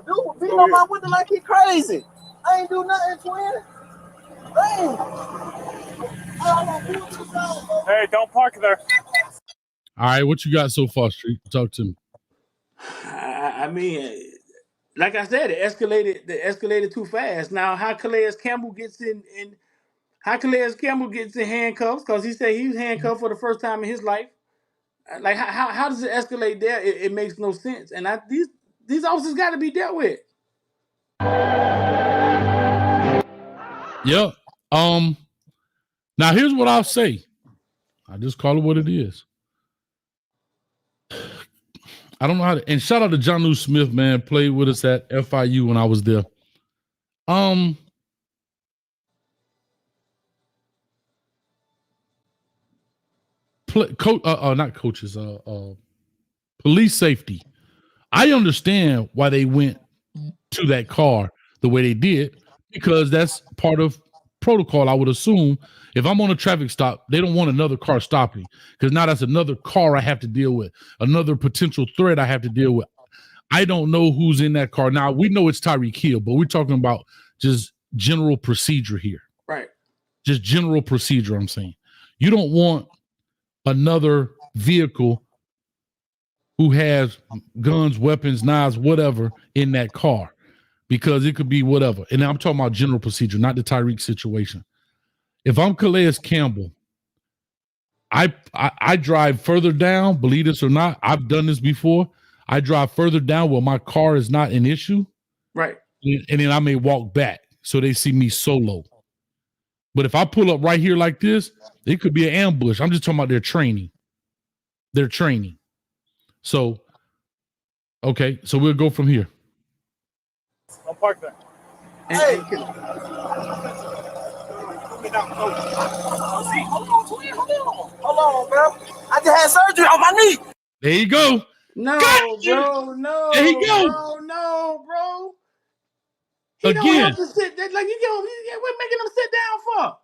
dude, beating on my window like he crazy. I ain't do nothing, twin. Hey, don't park there. All right, what you got so far, Street? Talk to me. I mean, like I said, it escalated too fast. Now, how Calais Campbell gets in handcuffs, because he said he was handcuffed for the first time in his life. Like, how does it escalate there? It makes no sense. And these officers got to be dealt with. Yeah. Now here's what I'll say. I just call it what it is. I don't know how to, and shout out to John Lou Smith, man, played with us at FIU when I was there. Not coaches, police safety. I understand why they went to that car the way they did, because that's part of protocol. I would assume if I'm on a traffic stop, they don't want another car stopping, because now that's another car I have to deal with, another potential threat I have to deal with. I don't know who's in that car. Now, we know it's Tyreek Hill, but we're talking about just general procedure here. Right. Just general procedure, I'm saying. You don't want another vehicle who has guns, weapons, knives, whatever in that car, because it could be whatever. And I'm talking about general procedure, not the Tyreek situation. If I'm Calais Campbell, I drive further down, believe this or not. I've done this before. I drive further down where my car is not an issue. Right. And then I may walk back so they see me solo. But if I pull up right here like this, it could be an ambush. I'm just talking about their training. Their training. So, okay, so we'll go from here. Don't park there. Hey. Hold on, bro. I just had surgery on my knee. There you go. No, bro. No. There you go. Bro. He Again. don't have to sit there. Like, we're making him sit down for.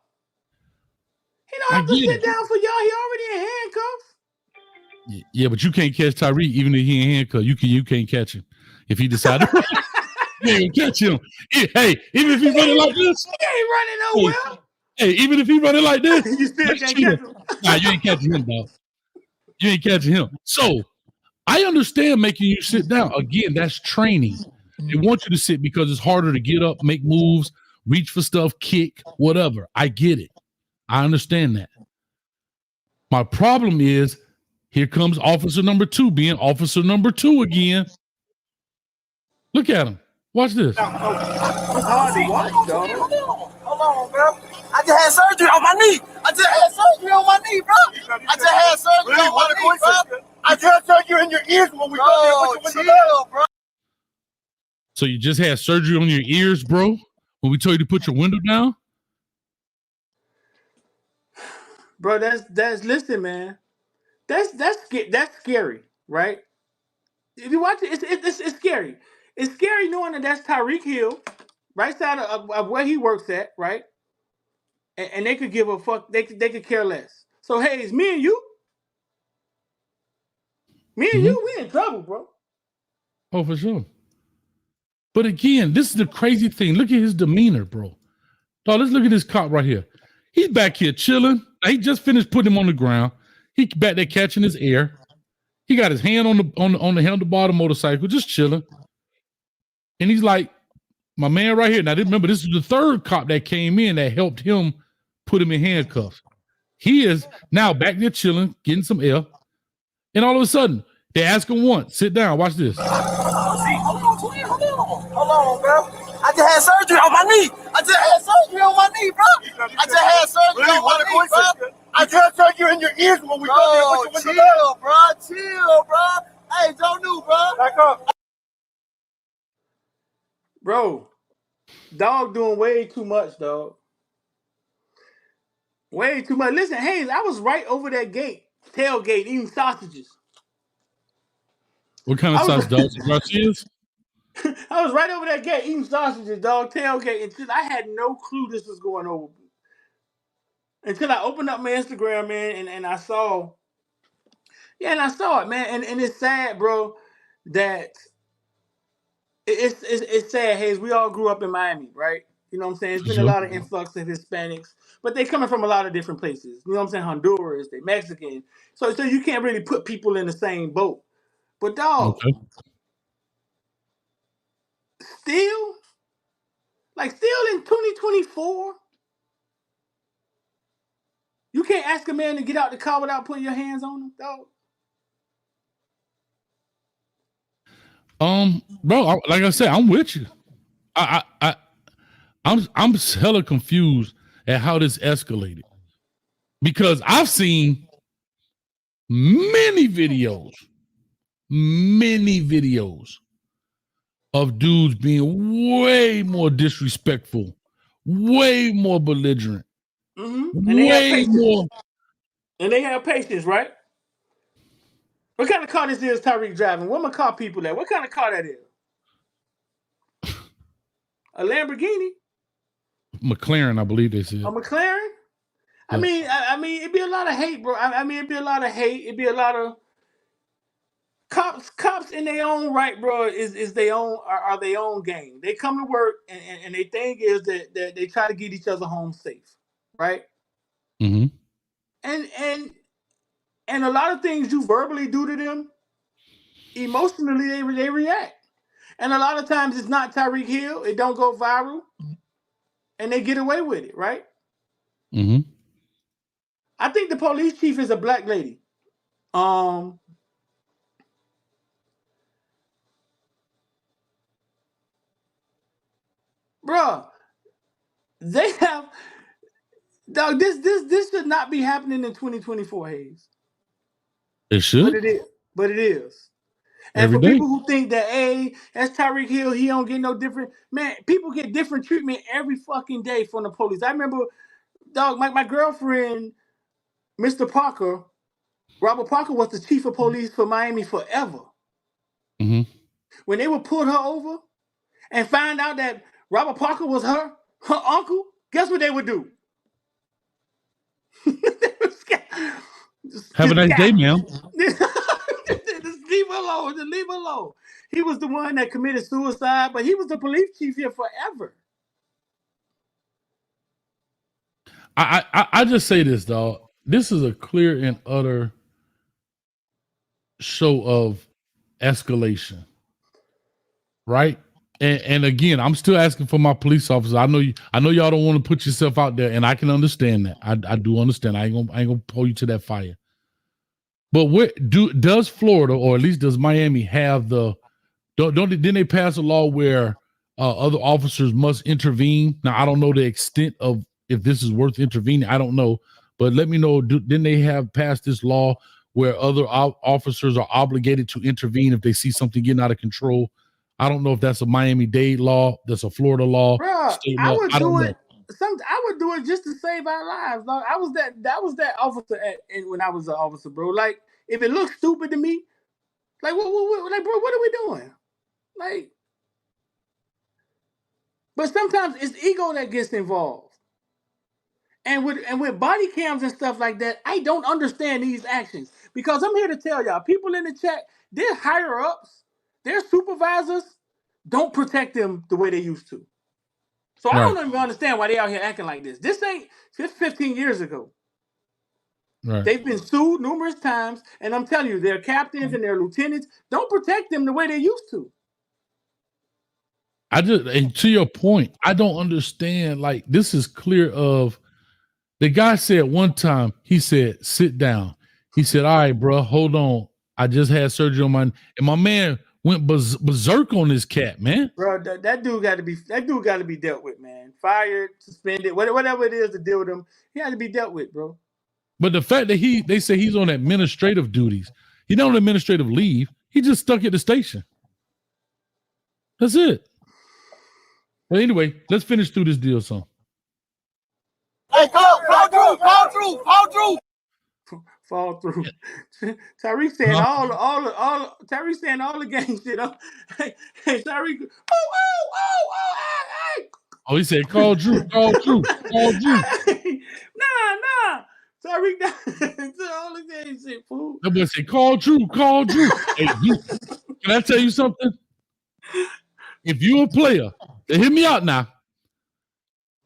He don't have to sit down for y'all. He already in handcuffs. Yeah, but you can't catch Tyreek even if he in handcuffs. You can't catch him if he decided. You ain't catch him. Hey, even if he's running like this, he ain't running nowhere. Hey, even if he's running like this, you still can't catch him. Nah, you ain't catching him, dog. You ain't catching him. So I understand making you sit down. Again, that's training. They want you to sit because it's harder to get up, make moves, reach for stuff, kick, whatever. I get it. I understand that. My problem is here comes officer number 2 being officer number 2 again. Look at him. Watch this. It's hard to watch, dog. Hold on, bro. I just had surgery on my knee. I just had surgery on my knee, bro. I just had surgery on my knee, bro. I just had surgery in your ears when we Bro, chill, bro. So you just had surgery on your ears, bro? When we told you to put your window down? Bro, that's listen, man. That's scary, right? If you watch it, it's scary. It's scary knowing that that's Tyreek Hill, right side of where he works at, right? And they could give a fuck. They could care less. So hey, it's me and you. Me and you, we in trouble, bro. Oh, for sure. But again, this is the crazy thing. Look at his demeanor, bro. Dog, let's look at this cop right here. He's back here chilling. He just finished putting him on the ground. He back there catching his air. He got his hand on the handlebar of the motorcycle, just chilling. And he's like, my man right here. Now, remember, this is the third cop that came in that helped him put him in handcuffs. He is now back there chilling, getting some air. And all of a sudden, they ask him once, sit down, watch this. Hold on, bro. I just had surgery on my knee. I just had surgery on my knee, bro. I just had surgery on my knee, bro. I just had surgery in your ears when we Bro, chill, bro. Chill, bro. Hey, don't do, bro. Back up. Bro, dog doing way too much, dog. Way too much. Listen, Hayes, I was right over that gate, tailgate, eating sausages. What kind of sauce, dog? Garcia's? I was right over that gate eating sausages, dog, tailgate, until I had no clue this was going over. Until I opened up my Instagram, man, and I saw, and I saw it, man, and it's sad, bro, that it's sad, Hayes. We all grew up in Miami, right? You know what I'm saying? It's been a lot of influx of Hispanics, but they coming from a lot of different places. You know what I'm saying? Honduras, they Mexican. So you can't really put people in the same boat. But dog, still in 2024, you can't ask a man to get out the car without putting your hands on him, dog. Bro, like I said, I'm with you. I'm hella confused at how this escalated, because I've seen many videos of dudes being way more disrespectful, way more belligerent, And way more. And they have patience, right? What kind of car this is Tyreek driving? Where my car people at? What kind of car that is? A Lamborghini? McLaren, I believe they said. A McLaren? I mean, it'd be a lot of hate, bro. I mean, it'd be a lot of hate. It'd be a lot of cops in their own right, bro. Is their own are their own game. They come to work and their thing is that they try to get each other home safe, right? Mm-hmm. And a lot of things you verbally do to them, emotionally they react. And a lot of times it's not Tyreek Hill. It don't go viral. And they get away with it, right? Mm-hmm. I think the police chief is a black lady. Bruh, they have, dog, this should not be happening in 2024, Hayes. It should. But it is. And Every for day. people who think that, hey, that's Tyreek Hill, he don't get no different. Man, people get different treatment every fucking day from the police. I remember, dog, my girlfriend, Mr. Parker, Robert Parker was the chief of police for Miami forever. Mm-hmm. When they would pull her over and find out that Robert Parker was her uncle, guess what they would do? Have a nice day, ma'am. Just leave her alone. Just leave her alone. He was the one that committed suicide, but he was the police chief here forever. I just say this, dog. This is a clear and utter show of escalation, right? And again, I'm still asking for my police officers. I know y'all don't want to put yourself out there, and I can understand that. I do understand. I ain't gonna pull you to that fire. But does Florida, or at least does Miami, have didn't they pass a law where other officers must intervene? Now I don't know the extent of if this is worth intervening. I don't know, but let me know. Didn't they have passed this law where other officers are obligated to intervene if they see something getting out of control? I don't know if that's a Miami-Dade law, that's a Florida law. Bro, I would do it. I would do it just to save our lives. Like, that was that officer when I was an officer, bro. Like, if it looks stupid to me, like what like, bro, what are we doing? Like, but sometimes it's ego that gets involved. And with body cams and stuff like that, I don't understand these actions. Because I'm here to tell y'all, people in the chat, their higher ups, their supervisors don't protect them the way they used to. So I don't even understand why they out here acting like this. This 15 years ago. Right. They've been sued numerous times, and I'm telling you, their captains and their lieutenants don't protect them the way they used to. And to your point, I don't understand. Like, this is clear of the guy said one time, he said, sit down. He said, all right, bro, hold on. I just had surgery on and my man went berserk on this cat, man. Bro, that dude got to be dealt with, man. Fired, suspended, whatever it is to deal with him, he had to be dealt with, bro. But the fact that they say he's on administrative duties, he's not on administrative leave. He just stuck at the station. That's it. But anyway, let's finish through this deal, son. Hey, fall through. Fall through. Tyreek saying Tyreek saying all the gang shit. Hey, Tyreek. Oh, he said, call Drew. Nah. Tyreek all the gang shit, fool. That boy said, call Drew. Hey, can I tell you something? If you're a player, hear me out now.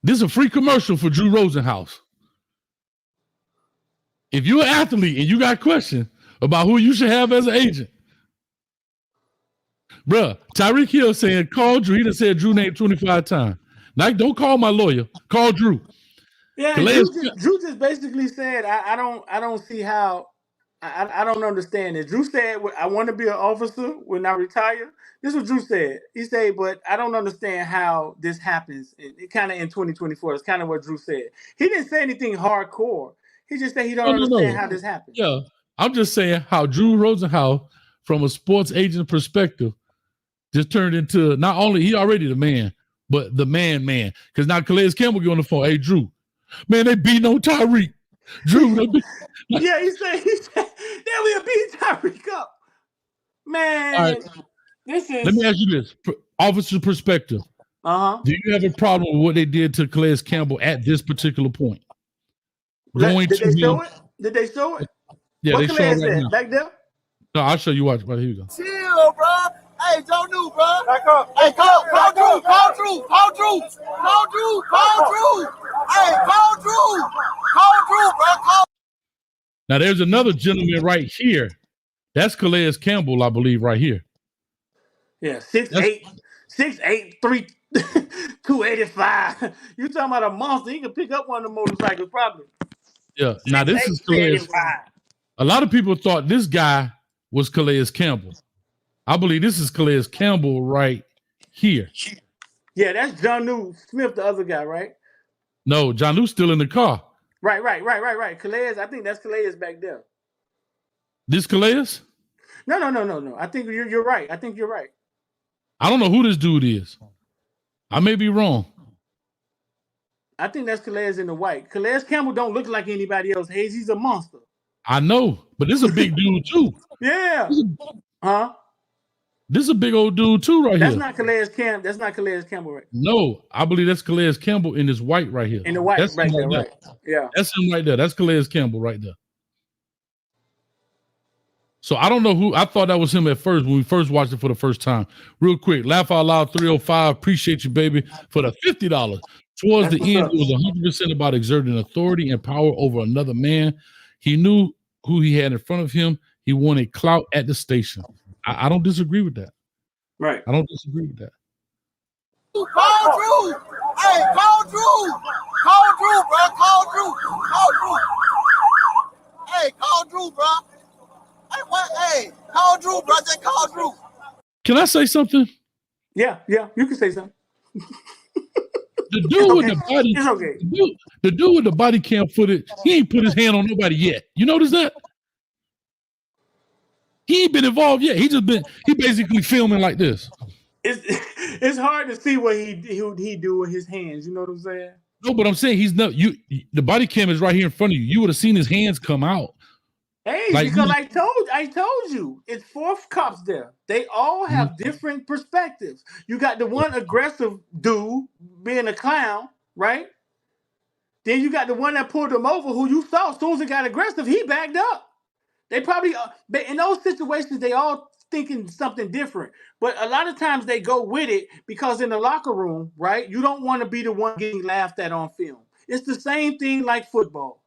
This is a free commercial for Drew Rosenhaus. If you're an athlete and you got questions about who you should have as an agent, bruh, Tyreek Hill saying, call Drew. He done said Drew name 25 times. Now, don't call my lawyer. Call Drew. Yeah, Drew just basically said, I don't see how, I don't understand it. Drew said, I want to be an officer when I retire. This is what Drew said. He said, but I don't understand how this happens. It kind of in 2024. It's kind of what Drew said. He didn't say anything hardcore. He just said he don't understand how this happens. Yeah, I'm just saying how Drew Rosenhaus, from a sports agent perspective, just turned into not only he already the man, but the man. Because now Calais Campbell get on the phone. Hey, Drew, man, they beating on Tyreek. Drew, yeah, he said they will beat Tyreek up. Man, all right. Let me ask you this: officer perspective. Do you have a problem with what they did to Calais Campbell at this particular point? Did they show it? Yeah, what they show it right now. Back there? No, I'll show you. Watch. Right, here you go. Chill, bro. Hey, don't do, bro. Back up. Hey, call Drew. Hey, call Drew, bro. Now, there's another gentleman right here. That's Calais Campbell, I believe, right here. Yeah, 6'8", 285. You talking about a monster? He can pick up one of the motorcycles, probably. Yeah. Now, this is Calais. A lot of people thought this guy was Calais Campbell. I believe this is Calais Campbell right here. Yeah, that's John New Smith, the other guy, right? No, John New's still in the car. Right. Calais, I think that's Calais back there. This Calais? No. I think you're right. I think you're right. I don't know who this dude is. I may be wrong. I think that's Calais in the white. Calais Campbell don't look like anybody else. Hayes, he's a monster. I know, but this is a big dude too. Yeah. This is a big old dude too, right here. That's not Calais Campbell. That's not Calais Campbell, right? No, I believe that's Calais Campbell in this white right here. In the white, that's right there, right? Yeah. That's him right there. That's Calais Campbell right there. So I don't know who. I thought that was him at first when we first watched it for the first time. Real quick, Laugh Out Loud 305. Appreciate you, baby, for the $50. Towards the end, it was 100% about exerting authority and power over another man. He knew who he had in front of him. He wanted clout at the station. I don't disagree with that. Right. I don't disagree with that. Call Drew. Hey, call Drew. Call Drew, bro. Call Drew. Call Drew. Hey, call Drew, bro. Hey, what? Hey, call Drew, bro. Just call Drew. Can I say something? Yeah, you can say something. The dude with the body, it's okay. The dude with the body cam footage, he ain't put his hand on nobody yet. You notice that? He ain't been involved yet. He basically filming like this. It's hard to see what he do with his hands. You know what I'm saying? No, but I'm saying he's not. The body cam is right here in front of you. You would have seen his hands come out. Hey, like, because I told you, it's 4 cops there. They all have different perspectives. You got the one aggressive dude being a clown, right? Then you got the one that pulled him over, who you saw as soon as it got aggressive, he backed up. They probably in those situations they all thinking something different, but a lot of times they go with it because in the locker room, right? You don't want to be the one getting laughed at on film. It's the same thing like football.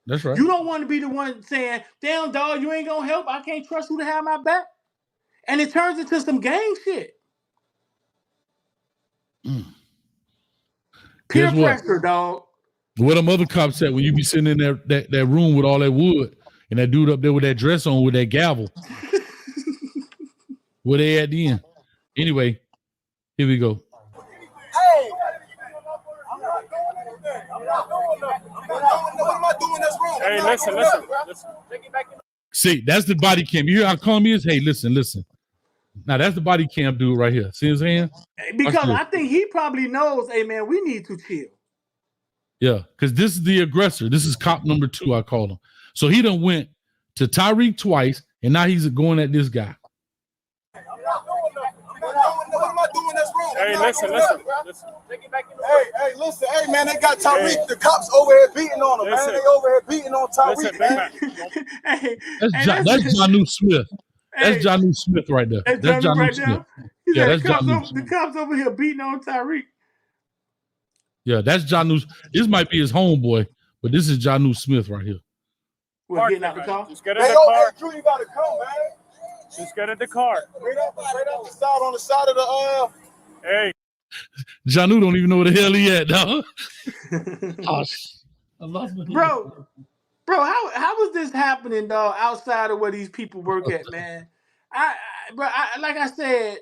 That's right. You don't want to be the one saying, damn, dog, you ain't going to help. I can't trust you to have my back. And it turns into some gang shit. Peer pressure, dog. What them other cops said when you be sitting in that room with all that wood and that dude up there with that dress on with that gavel. Where they at the end? Anyway, here we go. Hey! I'm not doing anything. I'm not doing nothing. What am I doing in this room? Hey, listen. Take it back in. See, that's the body cam. You hear how calm he is? Hey, listen. Now that's the body cam dude right here. See his hand? Because I think he probably knows, hey man, we need to chill. Yeah, because this is the aggressor. This is cop number 2, I call him. So he done went to Tyreek twice, and now he's going at this guy. What am I doing in this room? Hey, listen. Take it back in. Hey, listen. Hey, man, they got Tyreek. Hey. The cops over here beating on him, man. They over here beating on Tyreek, man. That's Jonnu Smith. That's Jonnu Smith right there. That's Jonnu Smith. Yeah, that's Jonnu. The cops over here beating on Tyreek. Yeah, that's Jonnu. This might be his homeboy, but this is Jonnu Smith right here. We're getting out the car. Just get in the car. Drew, you gotta come, man. Just get in the car. Right up the side, on the side of the Hey. Jonnu don't even know where the hell he at, dog. I love him. Bro, how was this happening, dog? Outside of where these people work at, man. Like I said,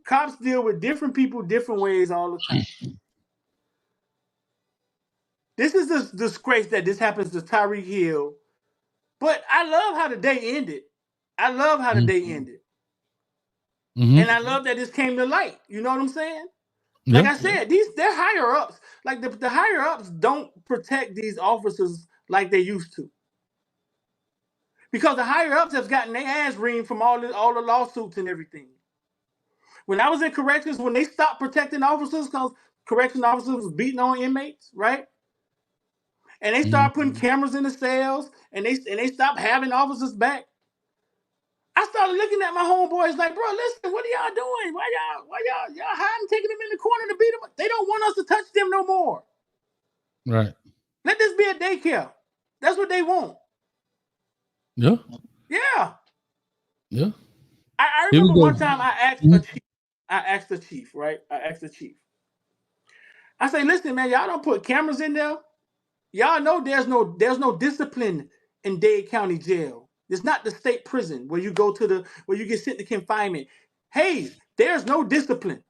cops deal with different people different ways all the time. This is a disgrace that this happens to Tyreek Hill, but I love how the day ended. And I love that this came to light. You know what I'm saying? Like I said, they're higher ups. Like the higher ups don't protect these officers like they used to. Because the higher ups have gotten their ass reamed from all the lawsuits and everything. When I was in corrections, when they stopped protecting officers because correction officers was beating on inmates, right? And they started putting cameras in the cells, and they stopped having officers back. I started looking at my homeboys like, bro, listen, what are y'all doing? Why y'all hiding, taking them in the corner to beat them? They don't want us to touch them no more. Right. Let this be a daycare. That's what they want. Yeah. I remember one time I asked the chief, right? I say, listen, man, y'all don't put cameras in there. Y'all know there's no discipline in Dade County Jail. It's not the state prison where you get sent to confinement. Hey, there's no discipline.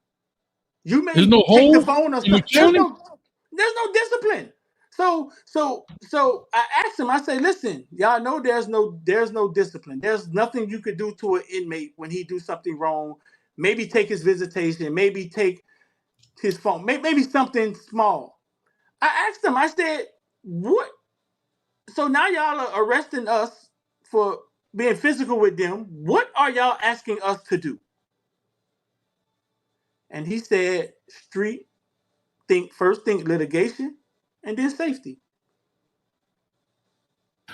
You may take the phone or stuff. There's no discipline. So I asked him, I say, listen, y'all know there's no discipline. There's nothing you could do to an inmate when he do something wrong. Maybe take his visitation, maybe take his phone, maybe something small. I asked him, I said, what? So now y'all are arresting us for being physical with them. What are y'all asking us to do? And he said, first think litigation and then safety.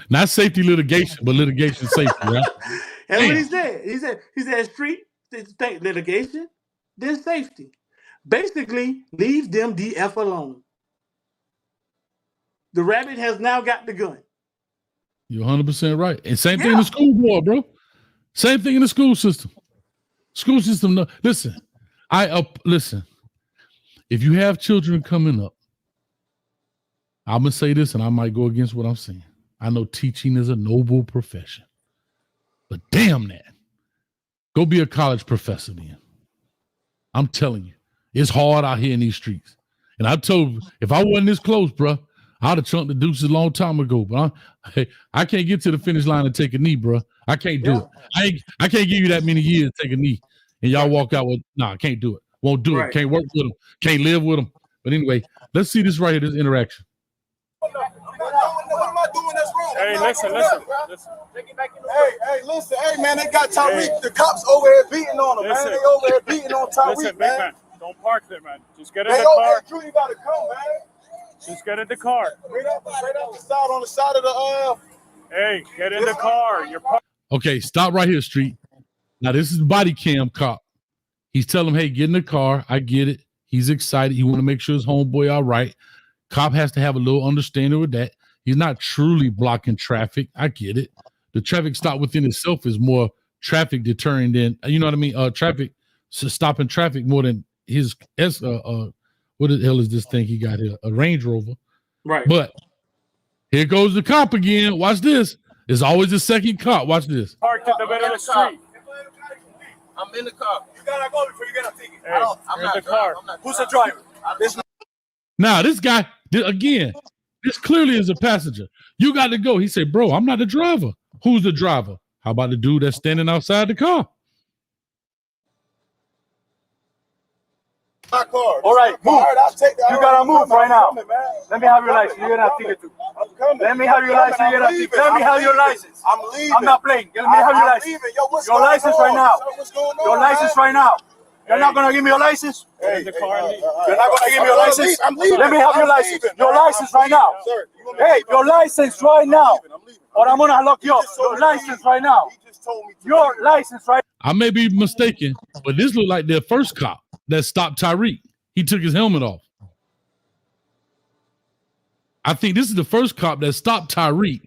Not safety litigation, but litigation safety, right? That's what he said. He said street think litigation, then safety. Basically, leave them the F alone. The rabbit has now got the gun. You're 100% right. And same thing in the school board, bro. Same thing in the school system. School system. No, listen. if you have children coming up, I'm going to say this and I might go against what I'm saying. I know teaching is a noble profession, but damn that. Go be a college professor then. I'm telling you, it's hard out here in these streets. And I told you, if I wasn't this close, bro, I'd have chunked the deuces a long time ago. But I can't get to the finish line and take a knee, bro. I can't do it. I can't give you that many years to take a knee. And y'all walk out with, I can't do it. Won't do it. Can't work with them. Can't live with them. But anyway, let's see this right here, this interaction. What am I doing that's wrong? Hey, listen. Hey, listen. Hey, man, they got Tyreek. The cops over here beating on him, man. They over here beating on Tyreek, man. Don't park there, man. Just get in the car. Drew, you gotta come, man. Just get in the car. Right out the side, on the side of the Hey, get in the car. You're Okay, stop right here, Street. Now, this is body cam cop. He's telling him, hey, get in the car. I get it. He's excited. He want to make sure his homeboy all right. Cop has to have a little understanding with that. He's not truly blocking traffic. I get it. The traffic stop within itself is more traffic deterring than, you know what I mean? Traffic, stopping traffic more than his, what the hell is this thing he got here? A Range Rover. Right. But here goes the cop again. Watch this. There's always a second cop. Watch this. parked in the middle of the street. I'm in the car. You gotta go before you get a ticket. Hey, I'm not in the car. Who's the driver? Now, this guy, again, this clearly is a passenger. You got to go. He said, bro, I'm not the driver. Who's the driver? How about the dude that's standing outside the car? My car. All right, move. I'll take that. You gotta move right now. Let me have your license. You're You're gonna have to ticket too. I'm coming. Let me have your license. You're gonna have to ticket. Let me have your license. I'm leaving. I'm not playing. Let me have your license. Your license right now. Your license right now. You're not gonna give me your license? Hey, the car and leave. You're not gonna give me your license? I'm leaving. Let me have your license. Your license right now. Sir, Hey, your license right now. Or I'm gonna lock you up. Your license right now. Your license right I may be mistaken, but this looked like their first cop that stopped Tyreek. He took his helmet off. I think this is the first cop that stopped Tyreek.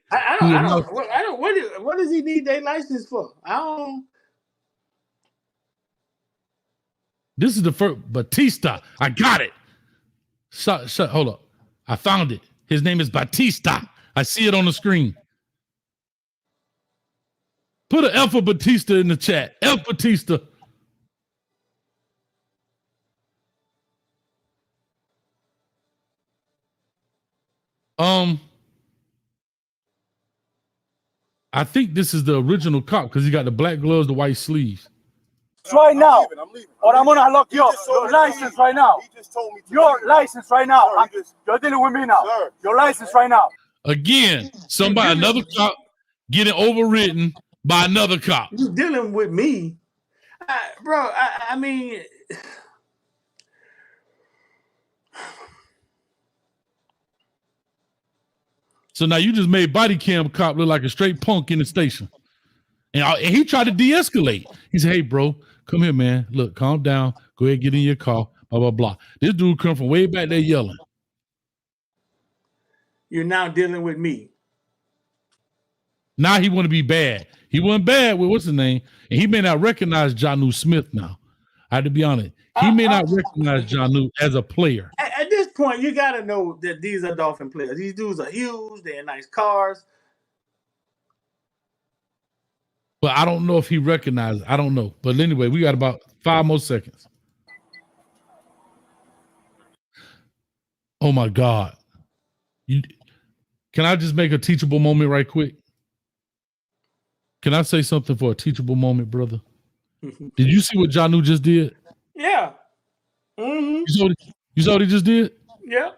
What does he need their license for? I don't. This is the first Batista. I got it. Hold up. I found it. His name is Batista. I see it on the screen. Put an F for Batista in the chat. F Batista. I think this is the original cop because he got the black gloves, the white sleeves. right now. Or I'm gonna lock you up. Your license right now. Your license right now. You're dealing with me now. Your license right now. Again, another cop getting overridden by another cop. You dealing with me, bro? I mean, so now you just made body cam cop look like a straight punk in the station, and he tried to de-escalate. He said, "Hey, bro, come here, man. Look, calm down. Go ahead, get in your car. Blah blah blah." This dude come from way back there yelling. You're now dealing with me. Now he want to be bad. He wasn't bad with what's his name, and he may not recognize Jonnu Smith now. I had to be honest. He may not recognize Jonnu as a player. At this point, you got to know that these are Dolphin players. These dudes are huge. They're in nice cars. But I don't know if he recognized. I don't know. But anyway, we got about 5 more seconds. Oh my God. Can I just make a teachable moment right quick? Can I say something for a teachable moment, brother? Did you see what Jonnu just did? Yeah. Mm-hmm. You saw what he just did? Yeah.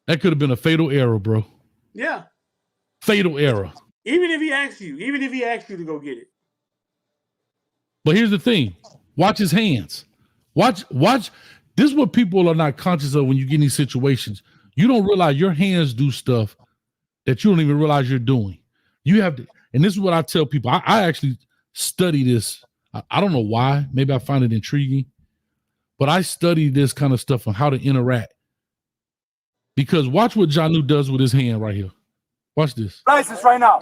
That could have been a fatal error, bro. Yeah. Fatal error. Even if he asks you to go get it. But here's the thing. Watch his hands. Watch. This is what people are not conscious of when you get in these situations. You don't realize your hands do stuff that you don't even realize you're doing. You have to, and this is what I tell people. I actually study this. I don't know why. Maybe I find it intriguing. But I study this kind of stuff on how to interact. Because watch what Jonnu does with his hand right here. Watch this. License right now.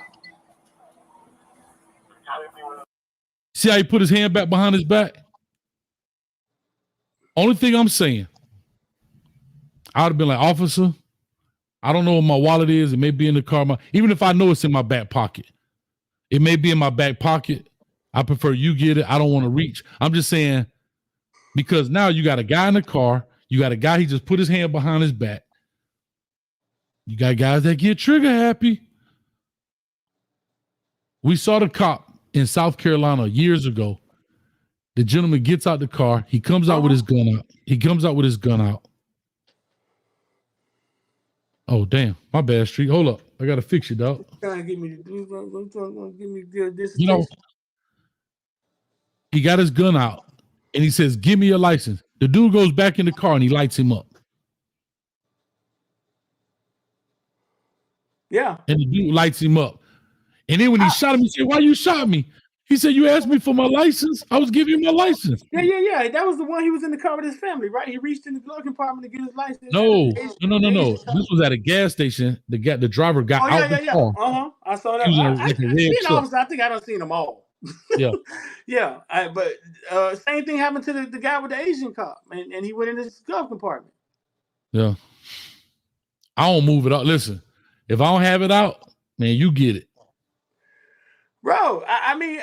See how he put his hand back behind his back? Only thing I'm saying, I would have been like, officer, I don't know what my wallet is. It may be in the car. Even if I know it's in my back pocket, it may be in my back pocket. I prefer you get it. I don't want to reach. I'm just saying, because now you got a guy in the car. You got a guy, he just put his hand behind his back. You got guys that get trigger happy. We saw the cop in South Carolina years ago. The gentleman gets out the car. He comes out with his gun out. He comes out with his gun out. Oh, damn. My bad, Street. Hold up. I got to fix you, dog. Trying to give me this. You know, he got his gun out and he says, give me your license. The dude goes back in the car and he lights him up. Yeah. And the dude lights him up. And then when he shot him, he said, why you shot me? He said, you asked me for my license. I was giving you my license. Yeah. That was the one. He was in the car with his family, right? He reached in the glove compartment to get his license. No. This was at a gas station. The driver got out the car. I saw that. I think I done seen them all. Yeah. Yeah. But same thing happened to the guy with the Asian cop, and he went in his glove compartment. Yeah. I don't move it out. Listen, if I don't have it out, man, you get it. Bro, I mean,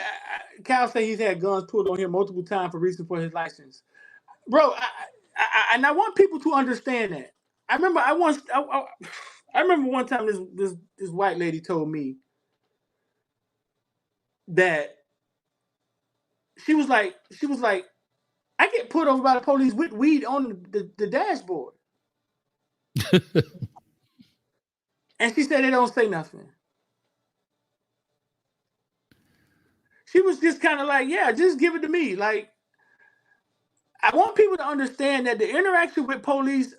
Cal said he's had guns pulled on him multiple times for reason for his license. Bro, and I want people to understand that. I remember one time this white lady told me that she was like, I get pulled over by the police with weed on the dashboard. And she said they don't say nothing. She was just kind of like, yeah, just give it to me. Like, I want people to understand that the interaction with police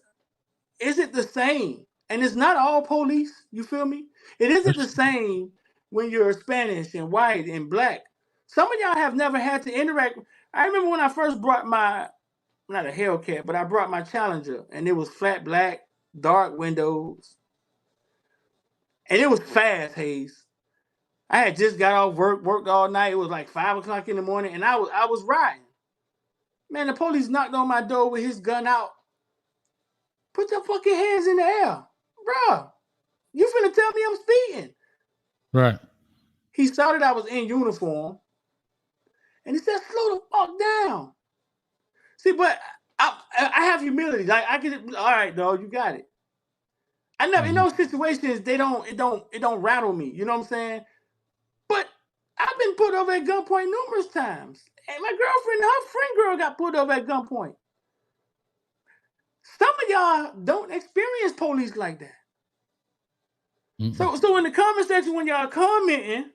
isn't the same. And it's not all police, you feel me? It isn't the same when you're Spanish and white and black. Some of y'all have never had to interact. I remember when I first brought not a Hellcat, but I brought my Challenger, and it was flat black, dark windows. And it was fast, Hayes. I had just got off work, worked all night. It was like 5 o'clock in the morning, and I was riding. Man, the police knocked on my door with his gun out. Put your fucking hands in the air. Bruh, you finna tell me I'm speeding. Right. He saw that I was in uniform, and he said, slow the fuck down. See, but I have humility. Like, I can, all right, dog, you got it. I never, in those situations, it don't rattle me. You know what I'm saying? But I've been put over at gunpoint numerous times. And my girlfriend, her friend girl got put over at gunpoint. Some of y'all don't experience police like that. Mm-hmm. So in the comment section, when y'all commenting,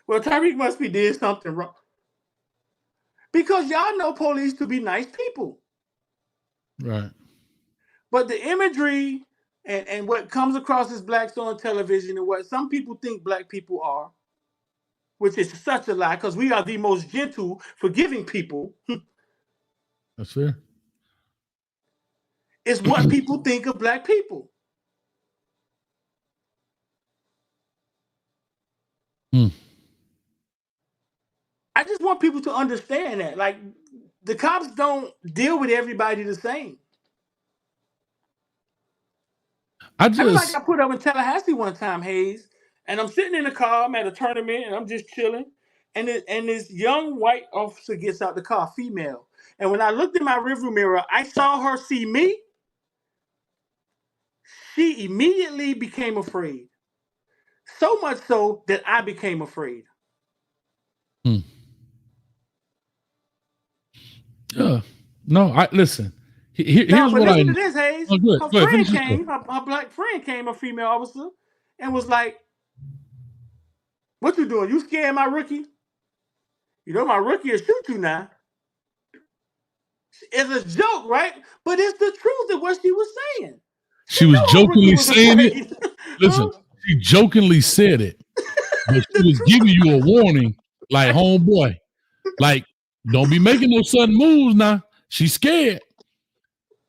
well, Tyreek must be did something wrong. Because y'all know police to be nice people. Right. But the imagery and what comes across as blacks on television and what some people think black people are, which is such a lie, because we are the most gentle, forgiving people. That's fair. It's what people think of black people. I just want people to understand that. Like, the cops don't deal with everybody the same. I got put up in Tallahassee one time, Hayes, and I'm sitting in the car. I'm at a tournament, and I'm just chilling. And this young white officer gets out the car, female. And when I looked in my rearview mirror, I saw her see me. She immediately became afraid. So much so that I became afraid. No, listen. Here's what listen to this, Hayes. Oh, her black friend came, a female officer, and was like, what you doing? You scared my rookie? You know my rookie will shoot you now. It's a joke, right? But it's the truth of what she was saying. She was jokingly saying it. Listen, she jokingly said it. But she was giving you a warning, like, homeboy, like, don't be making no sudden moves now. She's scared.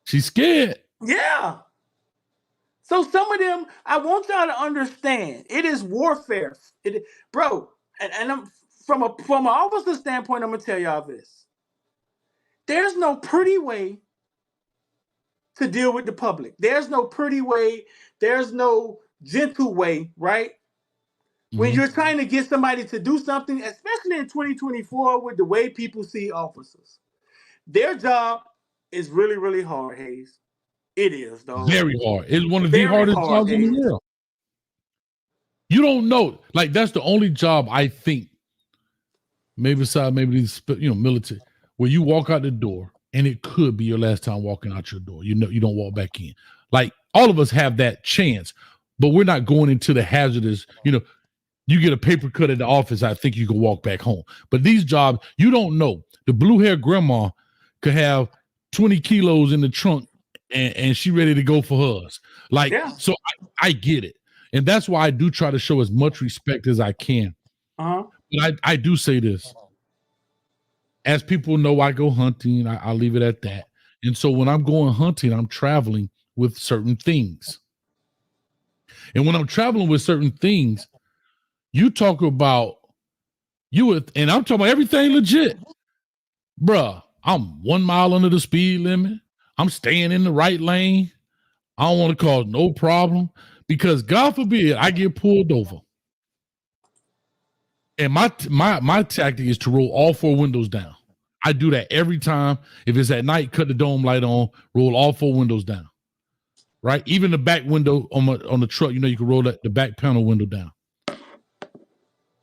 She's scared. Yeah. So some of them, I want y'all to understand, it is warfare. Bro, and I'm from an officer standpoint, I'm gonna tell y'all this. There's no pretty way to deal with the public. There's no pretty way. There's no gentle way, right? When you're trying to get somebody to do something, especially in 2024 with the way people see officers. Their job is really, really hard, Hayes. It is, dog. Very hard. It's one of the hardest jobs in the world. You don't know. Like, that's the only job I think, maybe besides these, military, where you walk out the door and it could be your last time walking out your door. You don't walk back in. Like, all of us have that chance, but we're not going into the hazardous, you get a paper cut at the office, I think you can walk back home. But these jobs, you don't know. The blue-haired grandma could have 20 kilos in the trunk and she ready to go for hers. Like, so I get it. And that's why I do try to show as much respect as I can. But I do say this. As people know, I go hunting. I'll leave it at that. And so when I'm going hunting, I'm traveling with certain things. And when I'm traveling with certain things, you talk about and I'm talking about everything legit. Bruh, I'm 1 mile under the speed limit. I'm staying in the right lane. I don't want to cause no problem because God forbid I get pulled over. And my tactic is to roll all 4 windows down. I do that every time. If it's at night, cut the dome light on, roll all 4 windows down. Right? Even the back window on the truck, you can roll the back panel window down.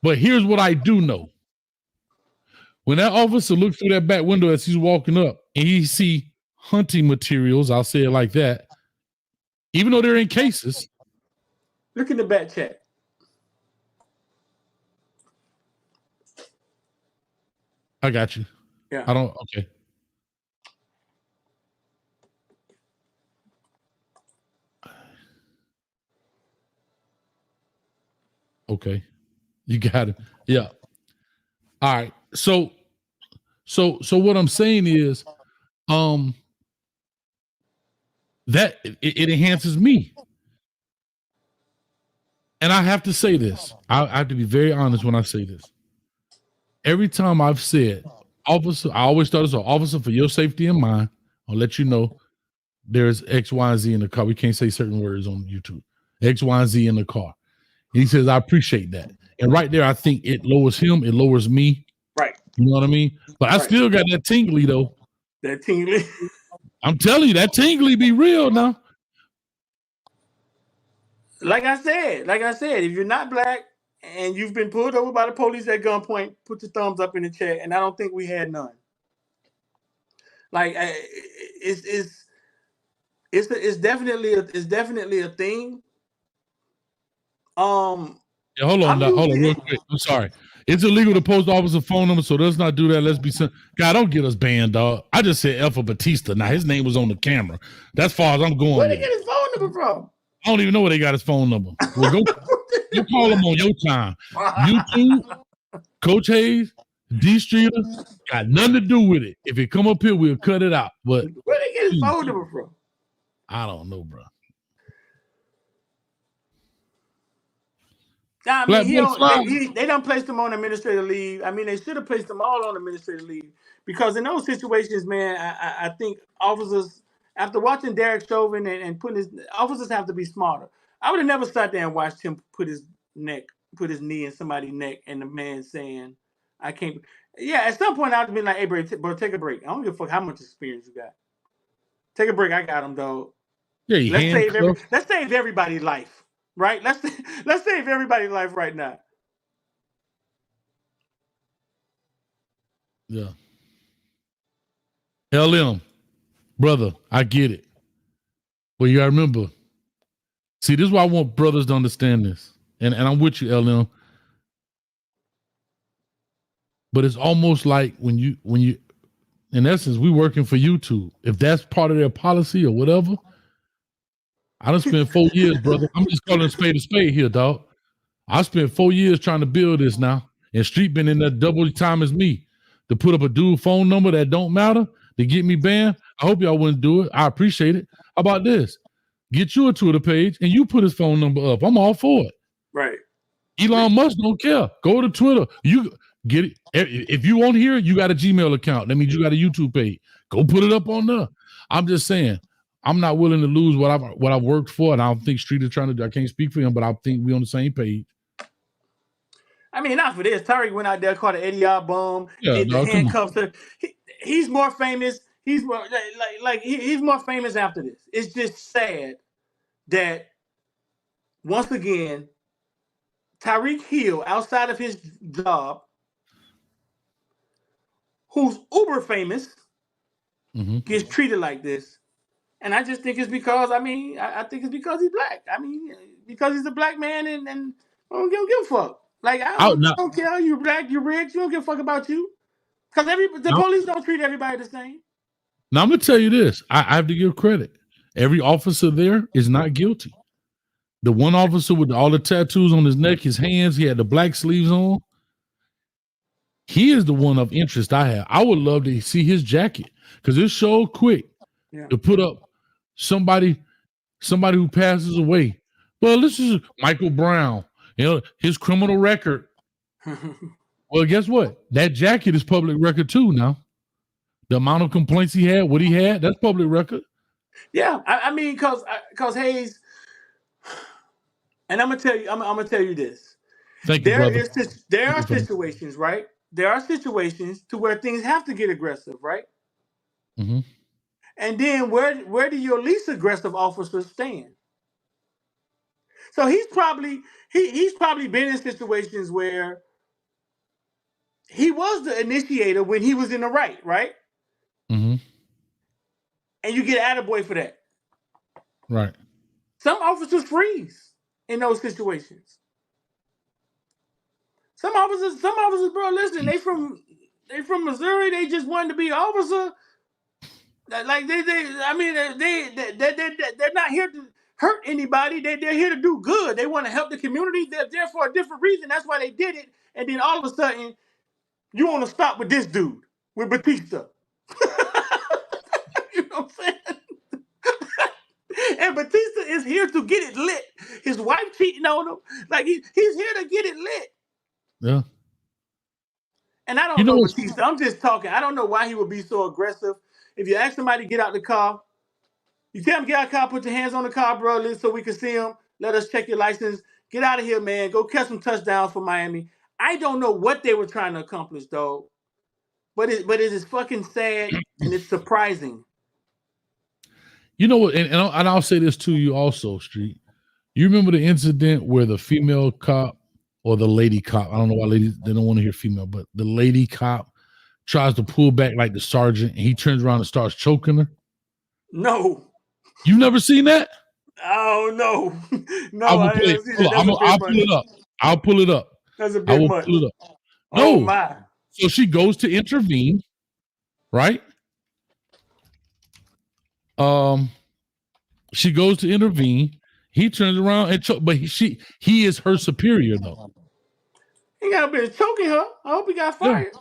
But here's what I do know. When that officer looks through that back window as he's walking up and he see hunting materials, I'll say it like that, even though they're in cases. Look in the back chat. I got you. Yeah. Okay. Okay. You got it. Yeah. All right. So what I'm saying is, that it enhances me. And I have to say this. I have to be very honest when I say this. Every time I've said, officer, I always start as an officer for your safety and mine. I'll let you know there's X, Y, and Z in the car. We can't say certain words on YouTube. X, Y, and Z in the car. And he says, I appreciate that. And right there, I think it lowers him. It lowers me. Right. You know what I mean? But I still got that tingly, though. That tingly. I'm telling you, that tingly be real now. Like I said, if you're not black and you've been pulled over by the police at gunpoint, put your thumbs up in the chat. And I don't think we had none. Like, it's definitely a thing. Yeah, hold on, real quick. I'm sorry. It's illegal to post officer phone number, so let's not do that. Let's be God, don't get us banned, dog. I just said F for Batista. Now his name was on the camera. That's far as I'm going. Where did he get his phone number from? I don't even know where they got his phone number. Well, go call him on your time. YouTube, Coach Hayes, D Streeter, got nothing to do with it. If it come up here, we'll cut it out. But where did he get his phone number from? I don't know, bro. I mean, they don't place them on administrative leave. I mean, they should have placed them all on administrative leave because in those situations, man, I think officers, after watching Derek Chauvin and putting officers have to be smarter. I would have never sat there and watched him put his knee in somebody's neck and the man saying, I can't. Yeah, at some point, I'd have been like, hey, bro, take a break. I don't give a fuck how much experience you got. Take a break. I got him, dog. Yeah, let's save everybody's life. Right? Let's save everybody's life right now. Yeah. LM, brother, I get it. But you gotta remember. See, this is why I want brothers to understand this. And I'm with you, LM. But it's almost like when you in essence, we working for YouTube. If that's part of their policy or whatever. I done spent 4 years, brother. I'm just calling a spade here, dog. I spent 4 years trying to build this now. And Street been in that double time as me to put up a dual phone number that don't matter to get me banned. I hope y'all wouldn't do it. I appreciate it. How about this? Get you a Twitter page and you put his phone number up. I'm all for it. Right. Elon Musk don't care. Go to Twitter. You get it. If you won't hear it, you got a Gmail account. That means you got a YouTube page. Go put it up on there. I'm just saying, I'm not willing to lose what I've worked for, and I don't think Street is trying to do. I can't speak for him, but I think we're on the same page. I mean, not for this. Tyreek went out there, caught an 80-yard bomb, Yeah, did the dog, come on. handcuffs. He's more famous. He's more he's more famous after this. It's just sad that once again, Tyreek Hill, outside of his job, who's uber famous, gets treated like this. And I just think it's because, I think it's because he's black. I mean, because he's a black man and I don't give a fuck. Like, I don't care. You black, you rich, you don't give a fuck about you. Because the police don't treat everybody the same. Now, I'm going to tell you this. I have to give credit. Every officer there is not guilty. The one officer with all the tattoos on his neck, his hands, he had the black sleeves on. He is the one of interest I have. I would love to see his jacket because it's so quick to put up somebody who passes away. Well, this is Michael Brown, his criminal record. Well, guess what? That jacket is public record too now. The amount of complaints he had, what he had, that's public record. Yeah, I mean, because Hayes, and I'm gonna tell you this. Thank you, brother. There are situations, right? There are situations to where things have to get aggressive, right? Mm-hmm. And then where do your least aggressive officers stand? So he's probably been in situations where he was the initiator when he was in the right? Mm-hmm. And you get attaboy for that. Right. Some officers freeze in those situations. Some officers, bro, listen, they from Missouri, they just wanted to be an officer. Like they're not here to hurt anybody. They're here to do good. They want to help the community. They're there for a different reason. That's why they did it. And then all of a sudden, you want to stop with this dude, with Batista. You know what I'm saying? And Batista is here to get it lit. His wife cheating on him. Like he's here to get it lit. Yeah. And I don't know Batista. I'm just talking. I don't know why he would be so aggressive. If you ask somebody to get out the car, you tell him get out the car, put your hands on the car, bro, so we can see him. Let us check your license. Get out of here, man. Go catch some touchdowns for Miami. I don't know what they were trying to accomplish, though. But it is fucking sad and it's surprising. You know what? And I'll say this to you also, Street. You remember the incident where the female cop or the lady cop, I don't know why ladies, they don't want to hear female, but the lady cop tries to pull back like the sergeant and he turns around and starts choking her? No. You've never seen that? Oh, no. No, I'll pull it up. I'll pull it up. That's a bit much. Pull it up. Oh, no. my. So she goes to intervene, right? She goes to intervene. He turns around and but he is her superior though. He got been choking her. I hope he got fired.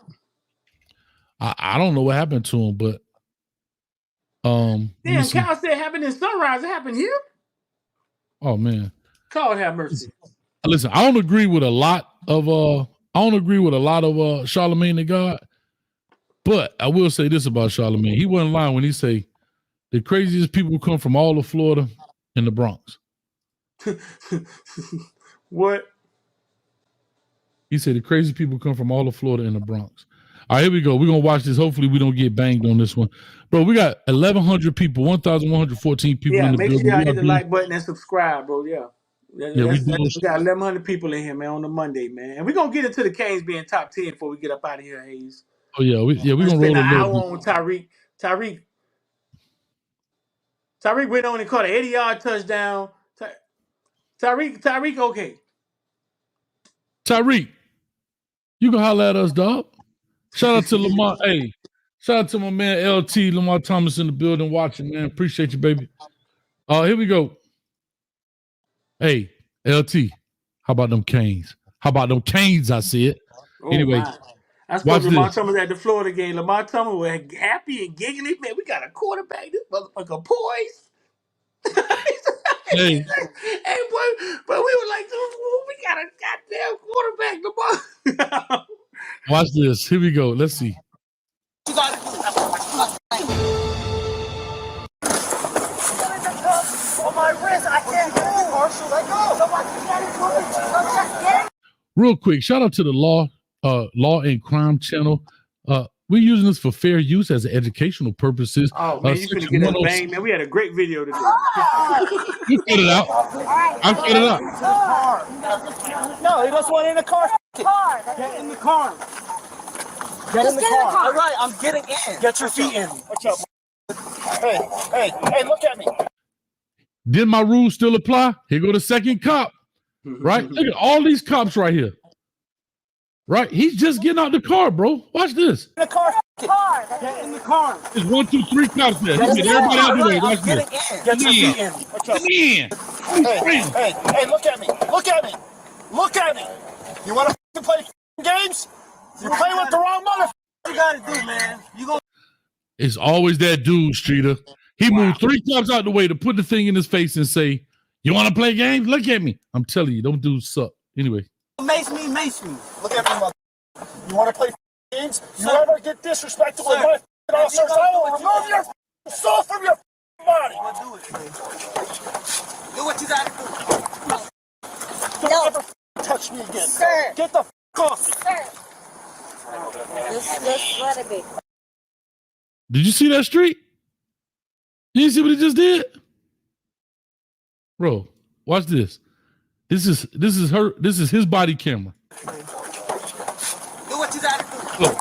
Yeah. I don't know what happened to him, but damn, Cal said it happened in Sunrise. It happened here. Oh man, God have mercy. Listen, I don't agree with a lot of Charlemagne the God, but I will say this about Charlemagne: he wasn't lying when he say the craziest people come from all of Florida and the Bronx. What? He said the crazy people come from all of Florida and the Bronx. All right, here we go. We're going to watch this. Hopefully we don't get banged on this one. Bro, we got 1,100 people, 1,114 people in the building. Yeah, make sure y'all hit the like button and subscribe, bro. Yeah. We got 1,100 people in here, man, on the Monday, man. And we're going to get into the Canes being top 10 before we get up out of here, Hayes. Oh, yeah. We're going to roll an hour on Tyreek. Tyreek went on and caught an 80-yard touchdown. Tyreek, okay. Tyreek, you can holler at us, dog. Shout out to Lamar. Hey, shout out to my man LT, Lamar Thomas in the building watching, man. Appreciate you, baby. Here we go. Hey, LT, how about them Canes? I said. Anyway, I spoke to Lamar Thomas at the Florida game. Lamar Thomas was happy and giggly. Man, we got a quarterback. This motherfucker poised. Hey, boy, but we were like, we got a goddamn quarterback, Lamar. Watch this. Here we go. Let's see. Real quick, shout out to the Law and Crime channel. We're using this for fair use as educational purposes. Oh man, you finna get us banged, man. We had a great video today. You cut it out. I cut it out. No, he just went in the car. Get in the car. Get in the car. All right, I'm getting in. Get your feet in. What's up? Hey, look at me. Did my rules still apply? Here go the second cop. Right? Look at all these cops right here. Right? He's just getting out the car, bro. Watch this. In the car. Get in the car. There's 1, 2, 3 cops there. He's getting everybody out the way. Watch this. Get your feet in. What's up? Come in. Hey, look at me. Look at me. Look at me. You want to play games? You play with the wrong motherfucker. You gotta do, man. You go. It's always that dude, Streeter. He moved 3 cops out the way to put the thing in his face and say, "You want to play games? Look at me." I'm telling you, don't do suck. Anyway. Mace me. Look at me, mother. You want to play games? You ever get disrespectful with my officers? I will remove your soul from your body. Do it. Do what you gotta do. Don't ever touch me again. Sir. Get the off me. Sir. Just let it be. Did you see that street? You didn't see what he just did? Bro, watch this. This is his body camera. Do what you gotta do. Look.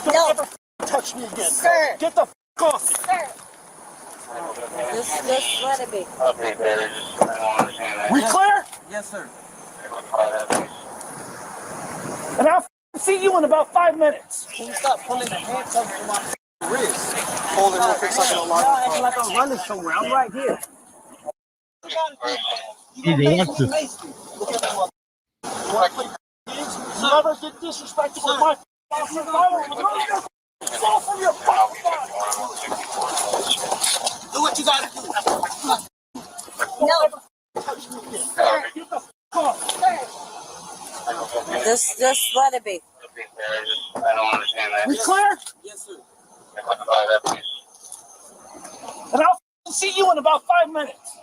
Don't ever touch me again. Sir. Get the off me. Sir. Just let it be. We clear? Yes, sir. And I'll see you in about 5 minutes. Can you stop pulling the handcuffs from my wrist? Hold it real quick so I can unlock the car. Like I'm running somewhere. I'm right here. You go watch this. You ever get disrespectful with my officers? I will remove your soul from your body. Do what you gotta do. No. Touch me again. Get the off. Just let it be. I don't understand that. We clear? Yes, sir. And I'll see you in about 5 minutes.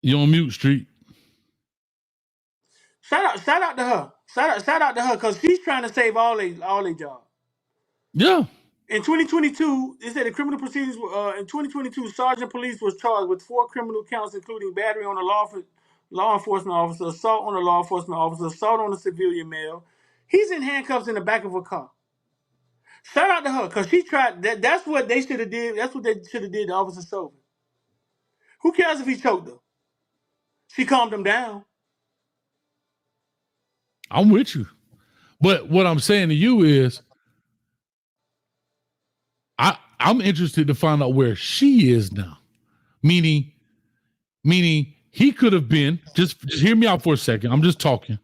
You on mute, Street. Shout out to her. Shout out to her because she's trying to save all they jobs. Yeah. In 2022, they said the criminal proceedings in 2022, Sergeant Police was charged with 4 criminal counts, including battery on a law enforcement officer, assault on a law enforcement officer, assault on a civilian male. He's in handcuffs in the back of a car. Shout out to her because she tried. That's what they should have did. That's what they should have did to Officer Chauvin. Who cares if he choked her? She calmed him down. I'm with you. But what I'm saying to you is, I'm interested to find out where she is now. Meaning he could have been, just hear me out for a second. I'm just talking.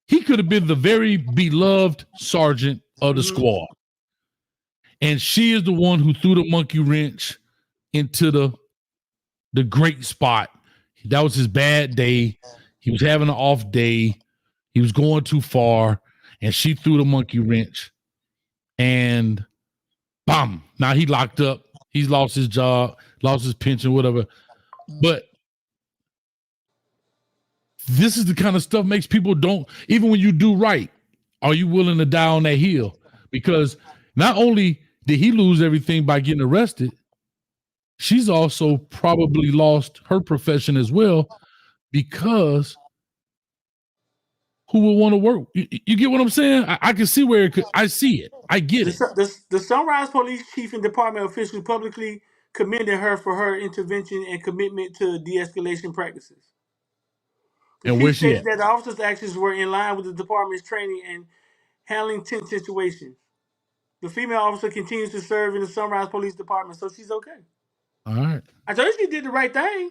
He could have been the very beloved sergeant of the squad. And she is the one who threw the monkey wrench into the great spot. That was his bad day. He was having an off day. He was going too far. And she threw the monkey wrench. And bam, now he locked up. He's lost his job, lost his pension, whatever. But this is the kind of stuff makes people don't, even when you do right, are you willing to die on that hill? Because not only did he lose everything by getting arrested, she's also probably lost her profession as well, because who would want to work? You get what I'm saying? I can see where it could. I see it. I get it. The Sunrise Police Chief and Department officials publicly commended her for her intervention and commitment to de-escalation practices. And where she at? That the officers' actions were in line with the department's training and handling tense situations. The female officer continues to serve in the Sunrise Police Department, so she's okay. All right. I told you she did the right thing.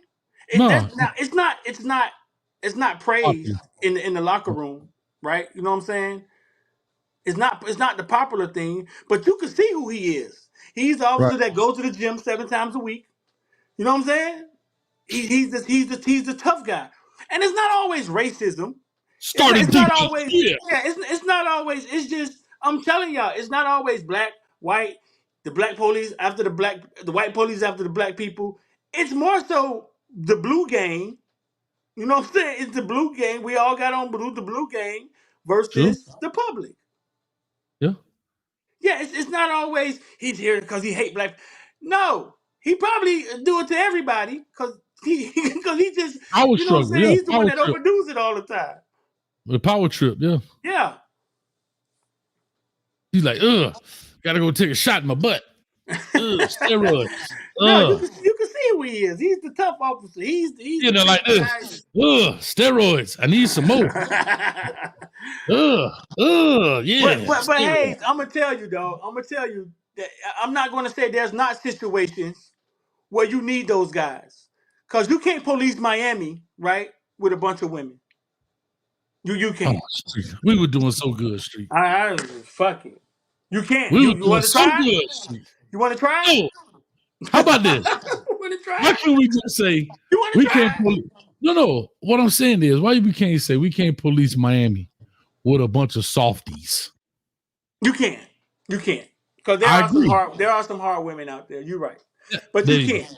It's not praised in the locker room, right? You know what I'm saying? It's not the popular thing, but you can see who he is. He's the officer that goes to the gym 7 times a week. You know what I'm saying? He's the tough guy, and it's not always racism. It's not always. Yeah, it's not always. It's just I'm telling y'all, it's not always black, white. the black police after the white police after the black people. It's more so the blue gang. You know what I'm saying? It's the blue gang. We all got on the blue gang versus the public. Yeah. Yeah, it's not always he's here because he hate black. No, he probably do it to everybody because he just Power you know what I'm struggle. saying. Yeah. He's the one Power that trip. overdoes it all the time. The power trip. Yeah. Yeah. He's like, gotta go take a shot in my butt. Steroids. No, you can see who he is. He's the tough officer. He's You know, like this. Steroids. I need some more. Yeah. But hey, I'm gonna tell you though. I'm gonna tell you that I'm not gonna say there's not situations where you need those guys, because you can't police Miami, right, with a bunch of women. You can't. We were doing so good, Street. I fuck it. You can't. We were you doing want to so try? good, Street. You want to try? Oh, how about this? You want to try? Why can't we just say we can't police? No. What I'm saying is, why we can't say we can't police Miami with a bunch of softies? You can't. You can't. Because there are some hard women out there. You're right. But you can't.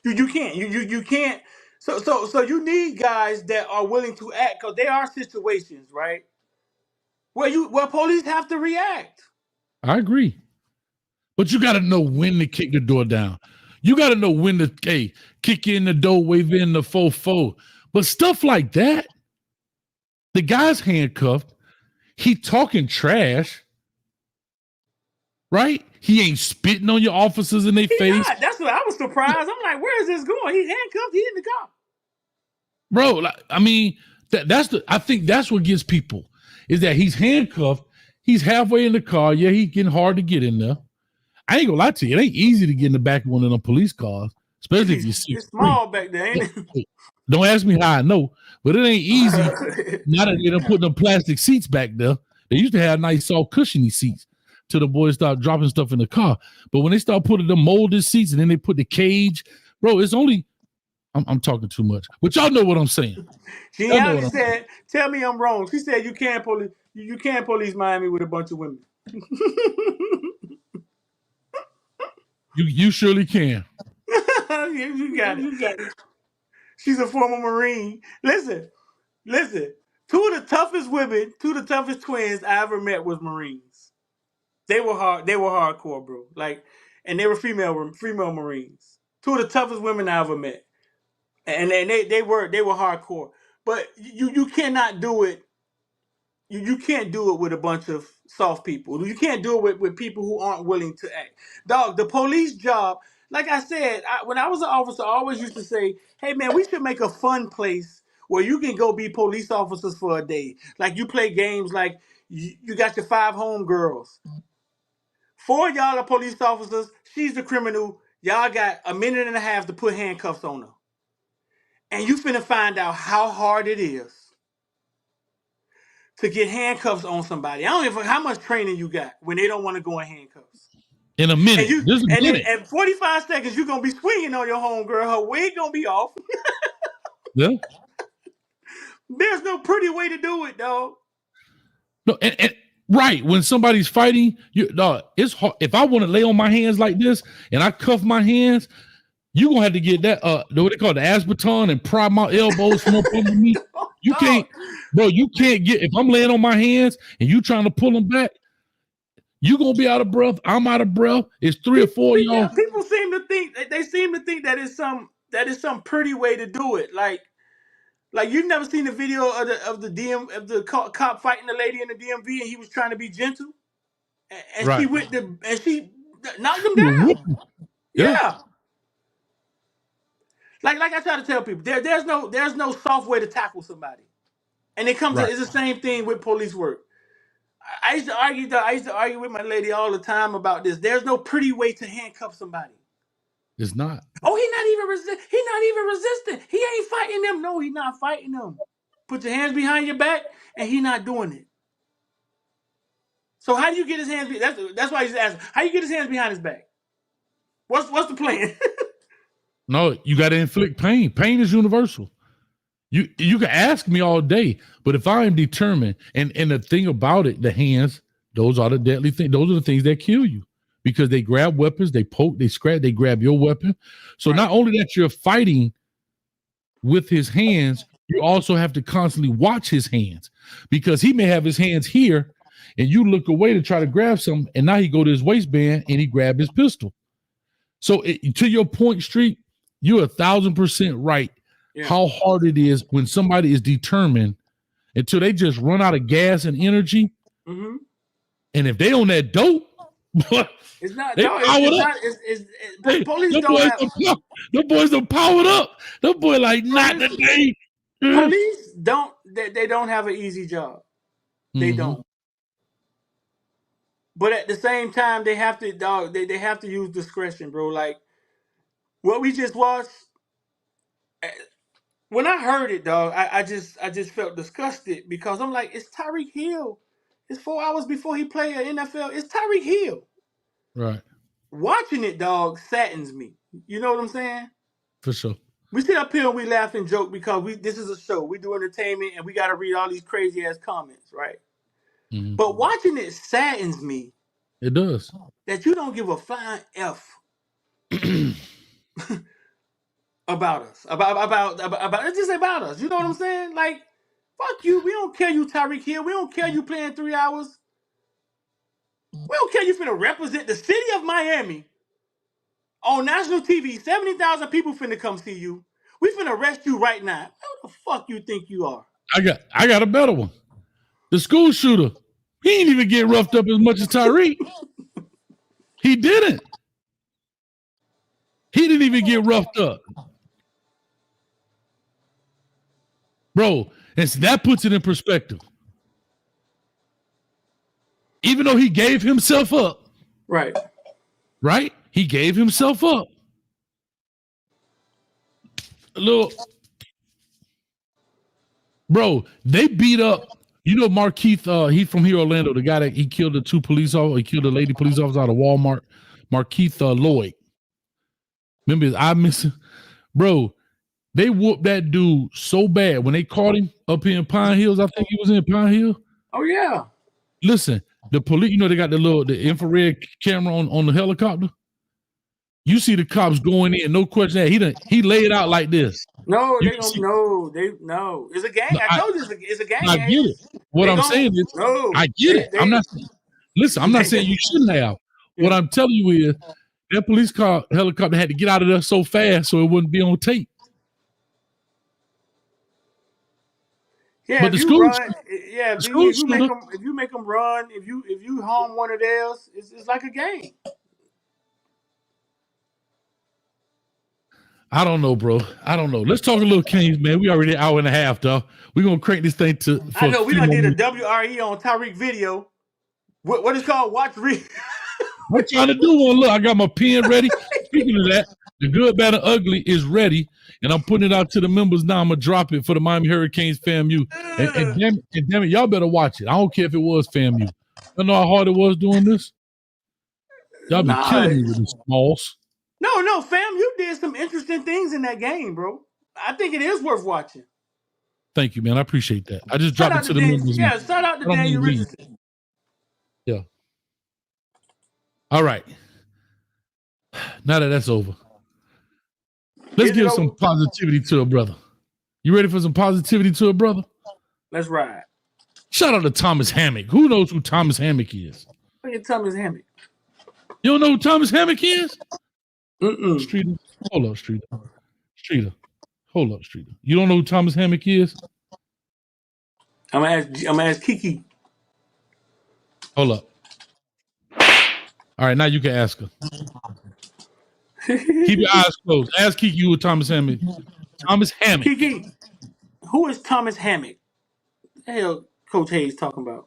You can't. You can't. So you need guys that are willing to act, because there are situations, right, where police have to react. I agree. But you got to know when to kick the door down. You got to know when to kick in the door, wave in the fofo. But stuff like that, the guy's handcuffed. He talking trash, right? He ain't spitting on your officers in their face. Not. That's what I was surprised. I'm like, where is this going? He's handcuffed. He's in the car. Bro, I mean, I think that's what gets people, is that he's handcuffed. He's halfway in the car. Yeah, he's getting hard to get in there. I ain't gonna lie to you. It ain't easy to get in the back of one of them police cars, especially if you see it's small back there, ain't it? Don't ask me how I know, but it ain't easy. Now that they're putting them plastic seats back there, they used to have nice soft cushiony seats till the boys start dropping stuff in the car. But when they start putting the molded seats and then they put the cage, bro, it's only I'm talking too much, but y'all know what I'm saying. She said, "Tell me I'm wrong." She said, "You can't police Miami with a bunch of women." You surely can. You got it. She's a former Marine. Listen. Two of the toughest women, two of the toughest twins I ever met was Marines. They were hard. They were hardcore, bro. Like, and they were female Marines. Two of the toughest women I ever met, and they were hardcore. But you cannot do it. You can't do it with a bunch of soft people. You can't do it with people who aren't willing to act. Dog, the police job, like I said, when I was an officer, I always used to say, hey, man, we should make a fun place where you can go be police officers for a day. Like, you play games like you got your 5 homegirls. 4 of y'all are police officers. She's the criminal. Y'all got a minute and a half to put handcuffs on her. And you finna find out how hard it is to get handcuffs on somebody. I don't even know how much training you got when they don't want to go in handcuffs. In a minute. In 45 seconds, you're going to be swinging on your homegirl. Her wig going to be off. Yeah. There's no pretty way to do it, dog. No, and right, when somebody's fighting, it's hard. If I want to lay on my hands like this and I cuff my hands, you're going to have to get that, what they call the asbaton, and pry my elbows from up under me. You can't, bro, if I'm laying on my hands and you trying to pull them back, you're going to be out of breath. I'm out of breath. It's 3 or 4 of y'all. People seem to think that is some pretty way to do it. Like you've never seen the video of the cop fighting the lady in the DMV, and he was trying to be gentle, and right. she knocked him down. Yeah. Like I try to tell people, there's no soft way to tackle somebody, and it's the same thing with police work. I used to argue with my lady all the time about this. There's no pretty way to handcuff somebody. It's not. Oh, he's not even resisting. He ain't fighting them. No, he's not fighting them. Put your hands behind your back, and he's not doing it. So how do you get his hands? That's why he's asking. How you get his hands behind his back? What's the plan? No, you got to inflict pain. Pain is universal. You can ask me all day, but if I am determined, and the thing about it, the hands, those are the deadly things. Those are the things that kill you, because they grab weapons, they poke, they scratch, they grab your weapon. So not only that you're fighting with his hands, you also have to constantly watch his hands, because he may have his hands here and you look away to try to grab something, and now he go to his waistband and he grab his pistol. So to your point, Street, you're 1,000% right. Yeah. How hard it is when somebody is determined until they just run out of gas and energy. Mm-hmm. And if they on that dope, it's not. No, it's not. Police don't have. The boys don't powered up. The boy like not today. Police don't. They don't have an easy job. They don't. But at the same time, they have to. Dog. They have to use discretion, bro. Like what we just watched. When I heard it, dog, I just felt disgusted, because I'm like, it's Tyreek Hill. It's 4 hours before he played an NFL. It's Tyreek Hill. Right. Watching it, dog, saddens me. You know what I'm saying? For sure. We sit up here and we laugh and joke because this is a show. We do entertainment and we got to read all these crazy ass comments, right? Mm-hmm. But watching it saddens me. It does. That you don't give a flying F about us. About just about us. You know what I'm saying? Like, fuck you. We don't care you, Tyreek Hill. We don't care you playing 3 hours. We don't care you finna represent the city of Miami on national TV. 70,000 people finna come see you. We finna arrest you right now. Who the fuck you think you are? I got a better one. The school shooter. He didn't even get roughed up as much as Tyreek. He didn't. He didn't even get roughed up. Bro, and so that puts it in perspective. Even though he gave himself up. Right. Right? He gave himself up. A little. Bro, they beat up, you know, Markeith, he's from here, Orlando, the guy that he killed the two police officers, he killed the lady police officer out of Walmart, Markeith Lloyd. Remember his eye missing? Bro, they whooped that dude so bad when they caught him up here in Pine Hills. I think he was in Pine Hill. Oh, yeah. Listen, the police, you know, they got the infrared camera on the helicopter. You see the cops going in, no question. He laid it out like this. No, they don't. No. It's a gang. I told you it's a gang. I get it. What I'm saying is, I get it. I'm not. Listen, I'm not saying you shouldn't have. What I'm telling you is, that police car helicopter had to get out of there so fast so it wouldn't be on tape. Yeah, but if you make them run, if you harm one of theirs, it's like a game. I don't know, bro. I don't know. Let's talk a little Kings, man. We already an hour and a half, dog. We're gonna crank this thing to. I know we done did a WRE on Tyreek video. What is called watch read. I'm trying to do one. Look, I got my pen ready. Speaking of that, the good, bad, and ugly is ready, and I'm putting it out to the members now. I'm gonna drop it for the Miami Hurricanes FAMU. And damn it, y'all better watch it. I don't care if it was FAMU. I know how hard it was doing this. Y'all be killing me with these smalls. No, fam, you did some interesting things in that game, bro. I think it is worth watching. Thank you, man. I appreciate that. I just dropped it to the members. Yeah, shout out to Daniel Richardson. Yeah. All right. Now that that's over, let's give some positivity to a brother. You ready for some positivity to a brother? Let's ride. Shout out to Thomas Hammock. Who knows who Thomas Hammock is? Look at Thomas Hammock. You don't know who Thomas Hammock is? Streeter. Hold up, Streeter. Hold up, Streeter. You don't know who Thomas Hammock is? I'm gonna ask Kiki. Hold up. All right, now you can ask her. Keep your eyes closed. Ask Kiki who Thomas Hammock. Thomas Hammock. Kiki, who is Thomas Hammock? What the hell Coach Hayes talking about?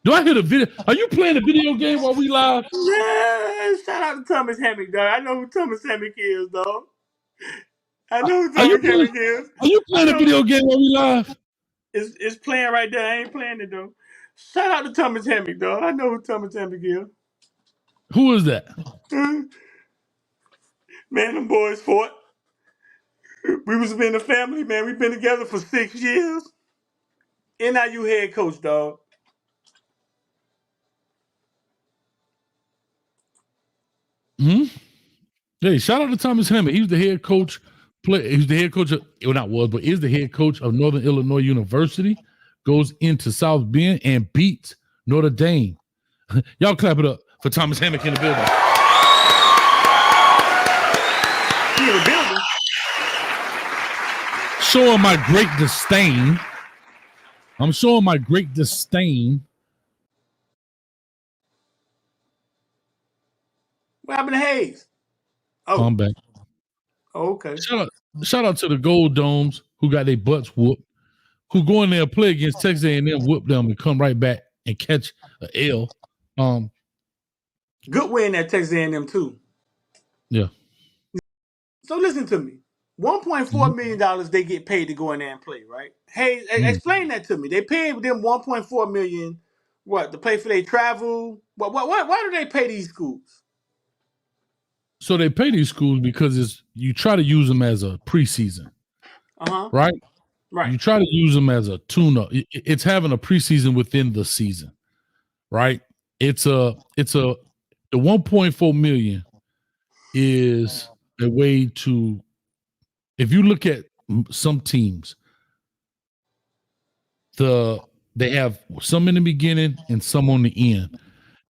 Do I hear the video? Are you playing a video game while we live? Yeah, shout out to Thomas Hammock, dog. I know who Thomas Hammock is, dog. I know who Thomas Hammock is. Are you playing a video game while we live? It's playing right there. I ain't playing it, though. Shout out to Thomas Hammock, dog. I know who Thomas Hammock is. Who is that? Man, them boys fought. We was been a family, man. We've been together for 6 years. NIU head coach, dog. Hmm. Hey, shout out to Thomas Hammond. He was the head coach. He's the head coach of, well, not was, but is the head coach of Northern Illinois University. Goes into South Bend and beats Notre Dame. Y'all clap it up for Thomas Hammond in the building. He in the building. Showing my great disdain. I'm showing my great disdain. What happened to Hayes? Oh, I'm back. Oh, okay. Shout out to the Gold Domes who got their butts whooped, who go in there and play against Texas A&M, whoop them, and come right back and catch an L. Good win at Texas A&M too. Yeah. So listen to me. $1.4 million they get paid to go in there and play, right? Hey, explain that to me. They paid them $1.4 million, what, to pay for their travel? Why do they pay these schools? So they pay these schools because you try to use them as a preseason, right? Right. You try to use them as a tune-up. It's having a preseason within the season, right? The 1.4 million is a way to, if you look at some teams, they have some in the beginning and some on the end.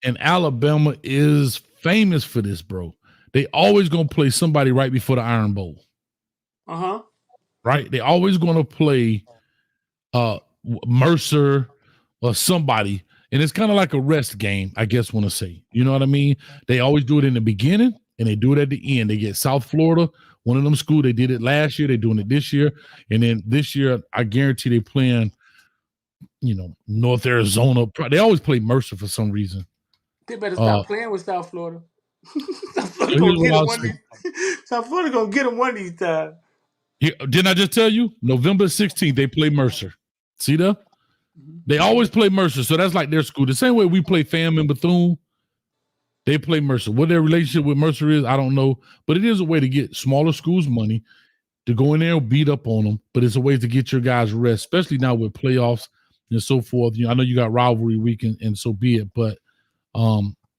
And Alabama is famous for this, bro. They always gonna play somebody right before the Iron Bowl. Right? They always gonna play Mercer or somebody, and it's kind of like a rest game, I guess. Want to say, you know what I mean? They always do it in the beginning and they do it at the end. They get South Florida, one of them schools. They did it last year. They're doing it this year, and then this year, I guarantee they playing, North Arizona. They always play Mercer for some reason. They better stop playing with South Florida. South Florida gonna get them one of these times. Yeah, didn't I just tell you? November 16th, they play Mercer. See that? They always play Mercer, so that's like their school. The same way we play FAM and Bethune, they play Mercer. What their relationship with Mercer is, I don't know, but it is a way to get smaller schools money to go in there and beat up on them. But it's a way to get your guys rest, especially now with playoffs and so forth. I know you got rivalry week and so be it, but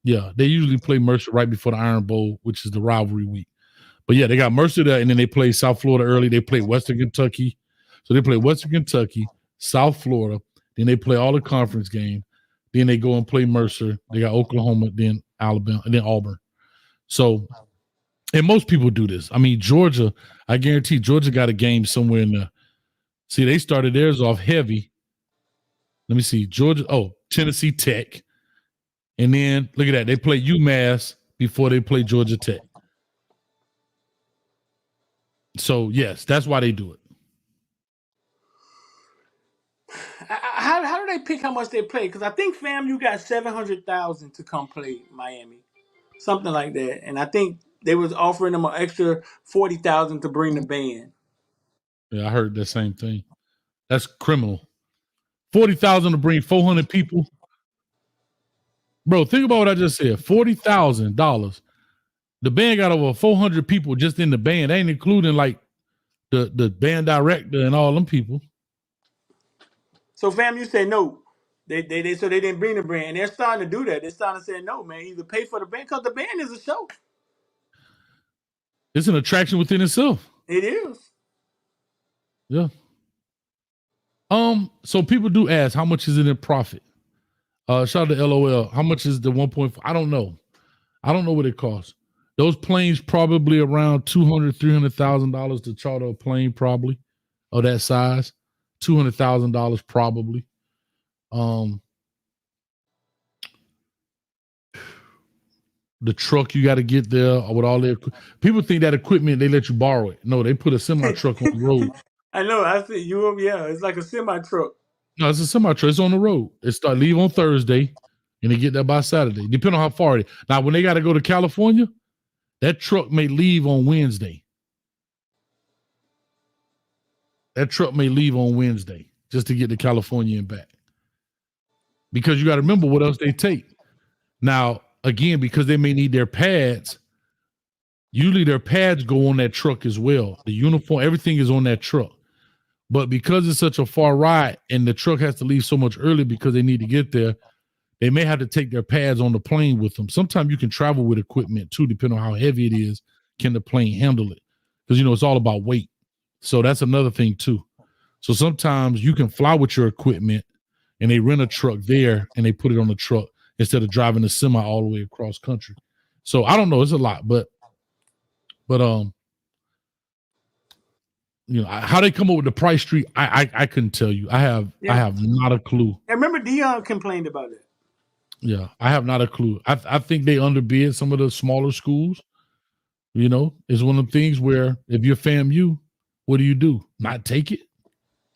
yeah, they usually play Mercer right before the Iron Bowl, which is the rivalry week. But yeah, they got Mercer there, and then they play South Florida early. They play Western Kentucky. So they play Western Kentucky, South Florida. Then they play all the conference games. Then they go and play Mercer. They got Oklahoma, then Alabama, and then Auburn. So, and most people do this. I mean, Georgia, I guarantee Georgia got a game somewhere in there. See, they started theirs off heavy. Let me see. Tennessee Tech. And then, look at that. They play UMass before they play Georgia Tech. So, yes, that's why they do it. How do they pick how much they play? Because I think FAMU got $700,000 to come play Miami, something like that. And I think they was offering them an extra $40,000 to bring the band. Yeah, I heard that same thing. That's criminal. $40,000 to bring 400 people. Bro, think about what I just said. $40,000. The band got over 400 people just in the band. They ain't including like the band director and all them people. So FAMU said no. They didn't bring the band. And they're starting to do that. They're starting to say no, man. Either pay for the band because the band is a show. It's an attraction within itself. It is. Yeah. So people do ask, how much is it in profit? Shout out to LOL. How much is the 1.4? I don't know. I don't know what it costs. Those planes probably around $200,000, $300,000 to charter a plane, probably of that size. $200,000 probably. The truck you got to get there with all their people think that equipment they let you borrow it. No, they put a semi truck on the road. I know. I see you. Yeah, it's like a semi truck. No, it's a semi truck. It's on the road. It leave on Thursday, and they get there by Saturday, depending on how far it is. Now, when they got to go to California, that truck may leave on Wednesday. That truck may leave on Wednesday just to get to California and back. Because you got to remember what else they take. Now, again, because they may need their pads, Usually their pads go on that truck as well. The uniform, everything is on that truck. But because it's such a far ride and the truck has to leave so much early because they need to get there, they may have to take their pads on the plane with them. Sometimes you can travel with equipment too, depending on how heavy it is. Can the plane handle it? Because, it's all about weight. So that's another thing too. So sometimes you can fly with your equipment and they rent a truck there and they put it on the truck instead of driving a semi all the way across country. So I don't know. It's a lot, but how they come up with the price street, I couldn't tell you. I have not a clue. I remember Dion complained about it. Yeah, I have not a clue. I think they underbid some of the smaller schools. It's one of the things where if you're FAMU, what do? Not take it?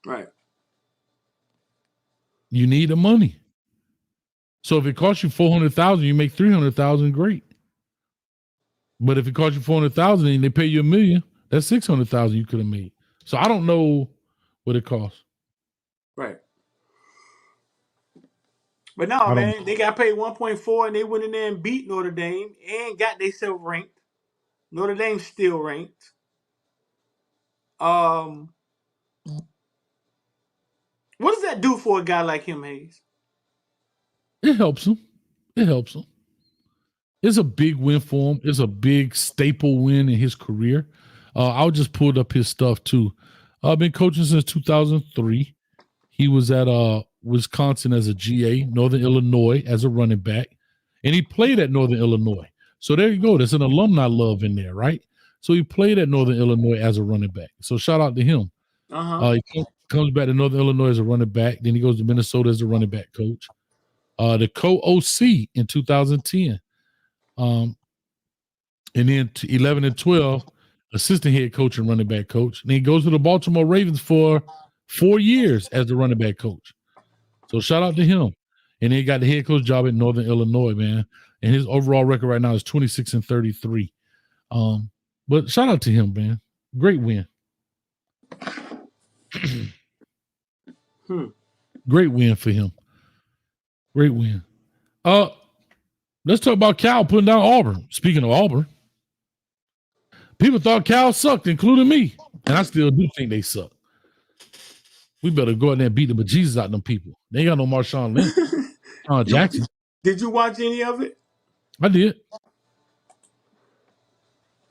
Right. You need the money. So if it costs you $400,000, you make $300,000. Great. But if it costs you $400,000 and they pay you $1 million, that's $600,000 you could have made. So I don't know what it costs. Right. But no, man, they got paid 1.4 and they went in there and beat Notre Dame and got themselves ranked. Notre Dame still ranked. What does that do for a guy like him, Hayes? It helps him. It's a big win for him. It's a big staple win in his career. I'll just pull up his stuff too. I've been coaching since 2003. He was at Wisconsin as a GA, Northern Illinois as a running back, and he played at Northern Illinois. So there you go. There's an alumni love in there, right? So he played at Northern Illinois as a running back. So shout out to him. He comes back to Northern Illinois as a running back. Then he goes to Minnesota as a running back coach. The co-OC in 2010. And then 11 and 12, assistant head coach and running back coach. And he goes to the Baltimore Ravens for 4 years as the running back coach. So shout out to him. And then he got the head coach job at Northern Illinois, man. And his overall record right now is 26 and 33. But shout out to him, man. Great win. Great win for him. Great win. Let's talk about Cal putting down Auburn. Speaking of Auburn, people thought Cal sucked, including me. And I still do think they suck. We better go out there and beat the bejesus out of them people. They ain't got no Marshawn Lynch. Jackson. Did you watch any of it? I did.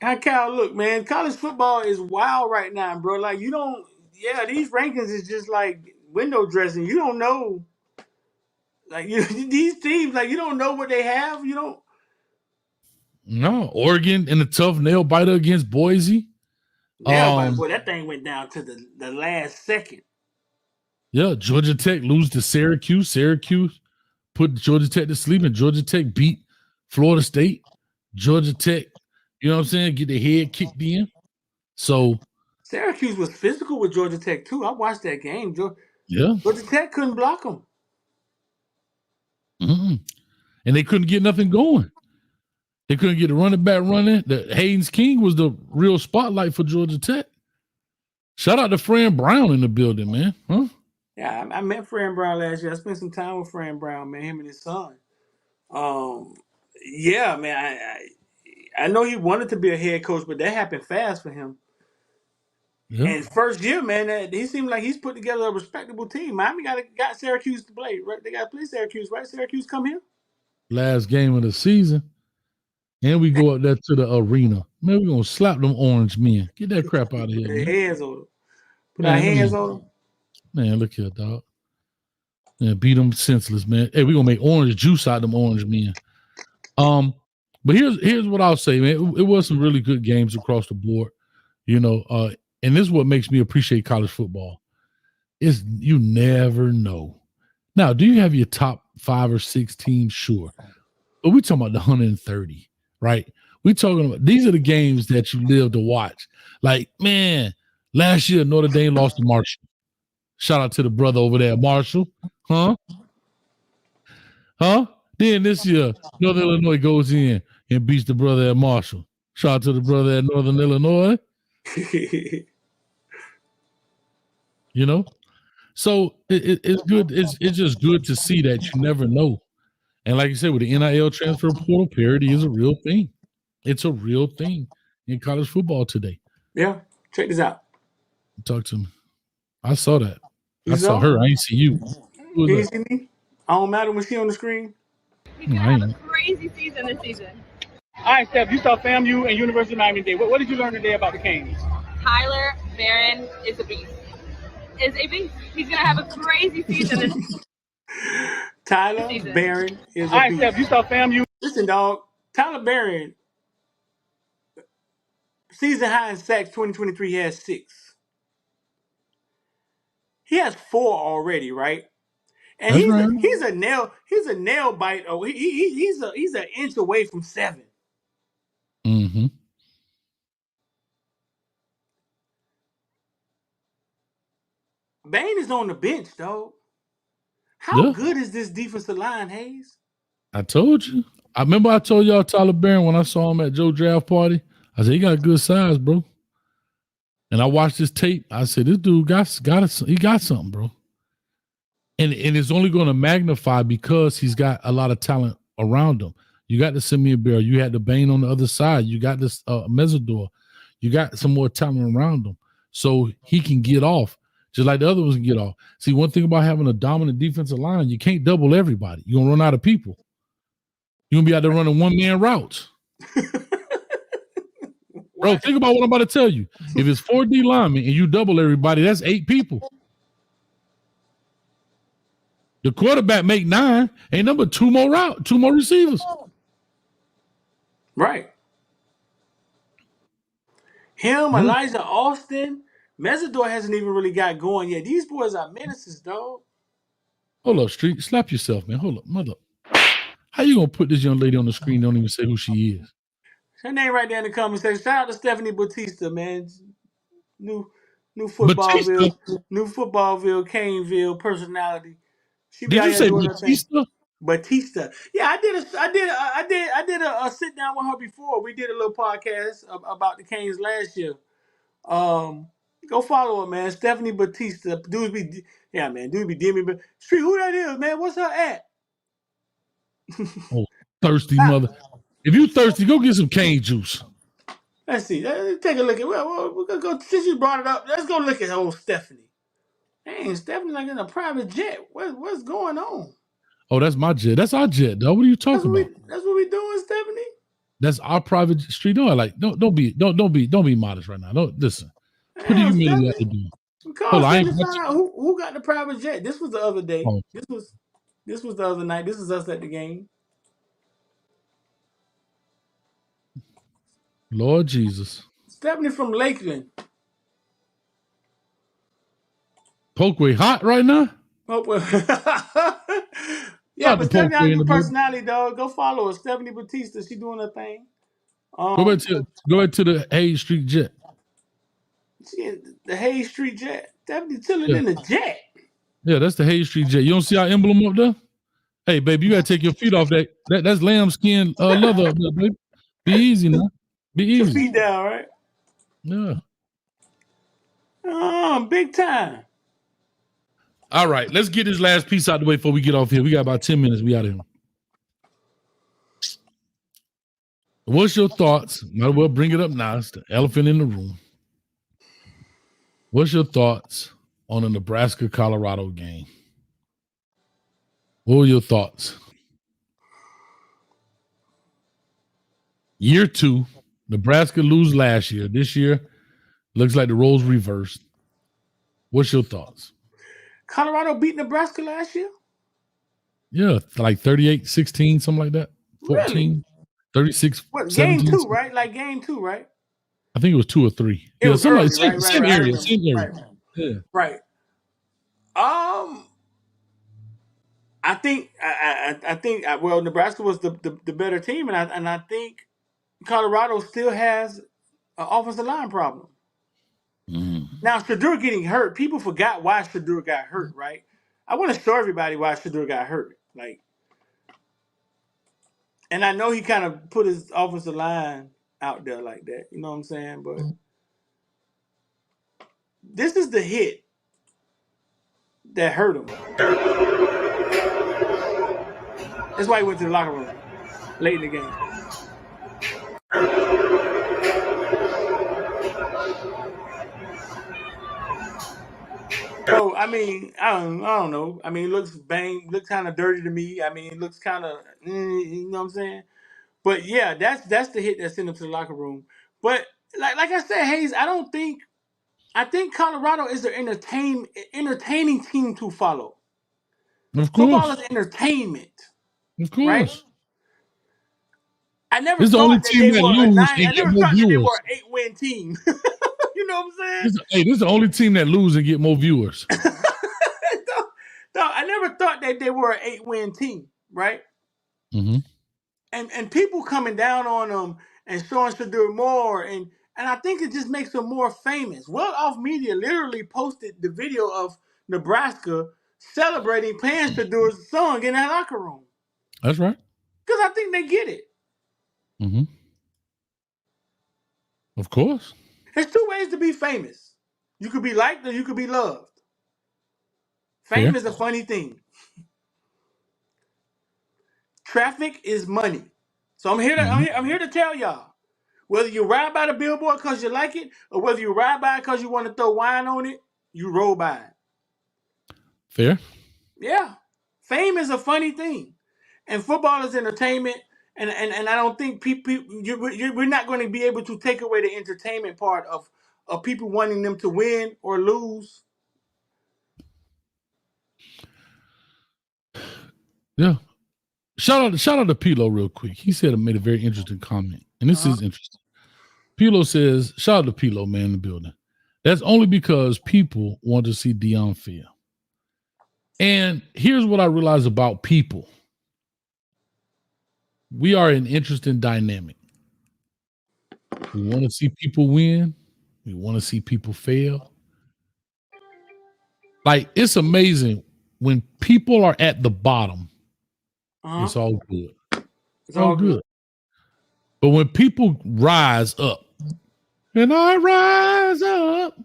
How Cal look, man? College football is wild right now, bro. Like these rankings is just like window dressing. You don't know. Like these teams, like you don't know what they have. You don't. No, Oregon in a tough nail biter against Boise. Yeah, boy, that thing went down to the last second. Yeah, Georgia Tech lose to Syracuse. Syracuse put Georgia Tech to sleep, and Georgia Tech beat Florida State. Georgia Tech, you know what I'm saying, get their head kicked in. So Syracuse was physical with Georgia Tech too. I watched that game. Georgia Tech couldn't block them. And they couldn't get nothing going. They couldn't get the running back running. The Haynes King was the real spotlight for Georgia Tech. Shout out to Fran Brown in the building, man. Huh? Yeah, I met Fran Brown last year. I spent some time with Fran Brown, man, him and his son. Yeah, man, I know he wanted to be a head coach, but that happened fast for him. Yeah. And first year, man, he seemed like he's put together a respectable team. Miami got Syracuse to play, right? They got to play Syracuse, right? Syracuse come here. Last game of the season. And we go up there to the arena. Man, we're going to slap them orange men. Get that crap out of here, man. Hands on them. Put our hands on them. Man, look here, dog. Man, beat them senseless, man. Hey, we're going to make orange juice out of them orange men. But here's what I'll say, man. It was some really good games across the board, and this is what makes me appreciate college football. Is you never know. Now, do you have your top 5 or 6 teams? Sure. But we're talking about the 130, right? We're talking about these are the games that you live to watch. Like, man, last year Notre Dame lost to Marshall. Shout out to the brother over there, Marshall. Huh? Then this year, Northern Illinois goes in and beats the brother at Marshall. Shout out to the brother at Northern Illinois. So it's good. It's just good to see that you never know. And like you said, with the NIL transfer portal, parity is a real thing. It's a real thing. in college football today. Yeah, check this out. Talk to me. I saw that. You I saw her. I ain't see you. Who Can you was see me? I don't matter when she on the screen. He's gonna have a crazy season this season. All right, Steph, you saw FAMU and University of Miami today. What did you learn today about the Canes? Tyler Barron is a beast. He's gonna have a crazy season this Tyler season. Barron is a All right, beast. Steph, you saw FAMU. Listen, dog. Tyler Barron, season high in sacks 2023, he has 6. He has 4 already, right? And That's right. he's a nail bite. Oh, he's an inch away from 7. Mm-hmm. Bain is on the bench, dog. How good is this defensive line, Hayes? I told you. I remember I told y'all Tyler Barron when I saw him at Joe draft party. I said, he got good size, bro. And I watched this tape. I said, this dude got something, bro. And it's only going to magnify because he's got a lot of talent around him. You got the Simeon Barrow. You had the Bain on the other side. You got this Mesidor. You got some more talent around him. So he can get off, just like the other ones can get off. See, one thing about having a dominant defensive line, you can't double everybody. You're going to run out of people. You're going to be out there running one-man routes. Bro, think about what I'm about to tell you. If it's 4D linemen and you double everybody, that's 8 people. The quarterback make 9. Ain't number 2 more receivers. Right. Him, Elijah Austin, Mesidor hasn't even really got going yet. These boys are menaces, dog. Hold up, Street. Slap yourself, man. Hold up, mother. How you gonna put this young lady on the screen? Don't even say who she is. Her name right there in the comment section. Shout out to Stephanie Batista, man. New Footballville, Caneville personality. She Did you say Batista? Batista. Yeah, I did a sit down with her before. We did a little podcast about the Canes last year. Go follow her, man. Stephanie Batista. Dudes be DMing, but Street, who that is, man? What's her at? Oh, thirsty mother. If you thirsty, go get some cane juice. Let's see. Let's take a look at. We're gonna go. Since you brought it up, let's go look at old Stephanie. Dang, Stephanie like in a private jet. What's going on? Oh, that's my jet. That's our jet, though. What are you talking about? That's what we doing, Stephanie. That's our private street. No, like don't be modest right now. Don't listen. What do you mean you have to do? Hold on, who got the private jet? This was the other day. Oh. This was the other night. This is us at the game. Lord Jesus. Stephanie from Lakeland. Pokeway hot right now? Yeah, but Stephanie has a personality, dog. Go follow her. Stephanie Batista. She doing her thing. Go back to the Hayes Street jet. The Hayes Street jet. Stephanie chilling in the jet. Yeah, that's the Hayes Street jet. You don't see our emblem up there? Hey, baby, you gotta take your feet off that. That's lambskin leather up there, baby. Be easy now. Be easy. Your feet down, right? Yeah. Big time. All right, let's get this last piece out the way before we get off here. We got about 10 minutes. We out of here. What's your thoughts? Might as well bring it up now. It's the elephant in the room. What's your thoughts on the Nebraska-Colorado game? What were your thoughts? Year 2, Nebraska lose last year. This year, looks like the roles reversed. What's your thoughts? Colorado beat Nebraska last year? Yeah, like 38-16, something like that. 14, really? 36, what, 17, game 2, right? Like game 2, right? I think it was 2 or 3. It was something early, like same area. Yeah. Right. I think well, Nebraska was the better team, and I think Colorado still has an offensive line problem. Now, Shedeur getting hurt, people forgot why Shedeur got hurt, right? I want to show everybody why Shedeur got hurt. And I know he kind of put his offensive line out there like that. You know what I'm saying? But this is the hit that hurt him. That's why he went to the locker room late in the game. So I mean, I don't know. I mean, it looks kind of dirty to me. I mean, it looks kind of, you know what I'm saying? But yeah, that's the hit that sent him to the locker room. But like I said, Hayes, I think Colorado is an entertaining team to follow. Of Football course. is entertainment, Of right? course. I never It's the only thought that team they that were a lose nine. and I get never more thought that they viewers. were an 8-win team. You know what I'm saying? This is the only team that lose and get more viewers. No, I never thought that they were an 8-win team, right? Mm-hmm. And people coming down on them and showing Shadur more, and I think it just makes them more famous. Well Off Media literally posted the video of Nebraska celebrating playing Shadur's song in that locker room. That's right. Because I think they get it. Mm-hmm. Of course. There's two ways to be famous. You could be liked or you could be loved. Fame Fair. is a funny thing. Traffic is money. So I'm here to I'm here to tell y'all. Whether you ride by the billboard because you like it, or whether you ride by it because you want to throw wine on it, you roll by it. Fair. Yeah. Fame is a funny thing. And football is entertainment. And I don't think we're not going to be able to take away the entertainment part of people wanting them to win or lose. Yeah. Shout out to Pilo real quick. He made a very interesting comment. And this is interesting. Pilo says, shout out to Pilo, man, in the building. That's only because people want to see Deion fail. And here's what I realize about people. We are an interesting dynamic. We want to see people win. We want to see people fail. Like, it's amazing when people are at the bottom, it's all good. It's all good. But when people rise up, and I rise up.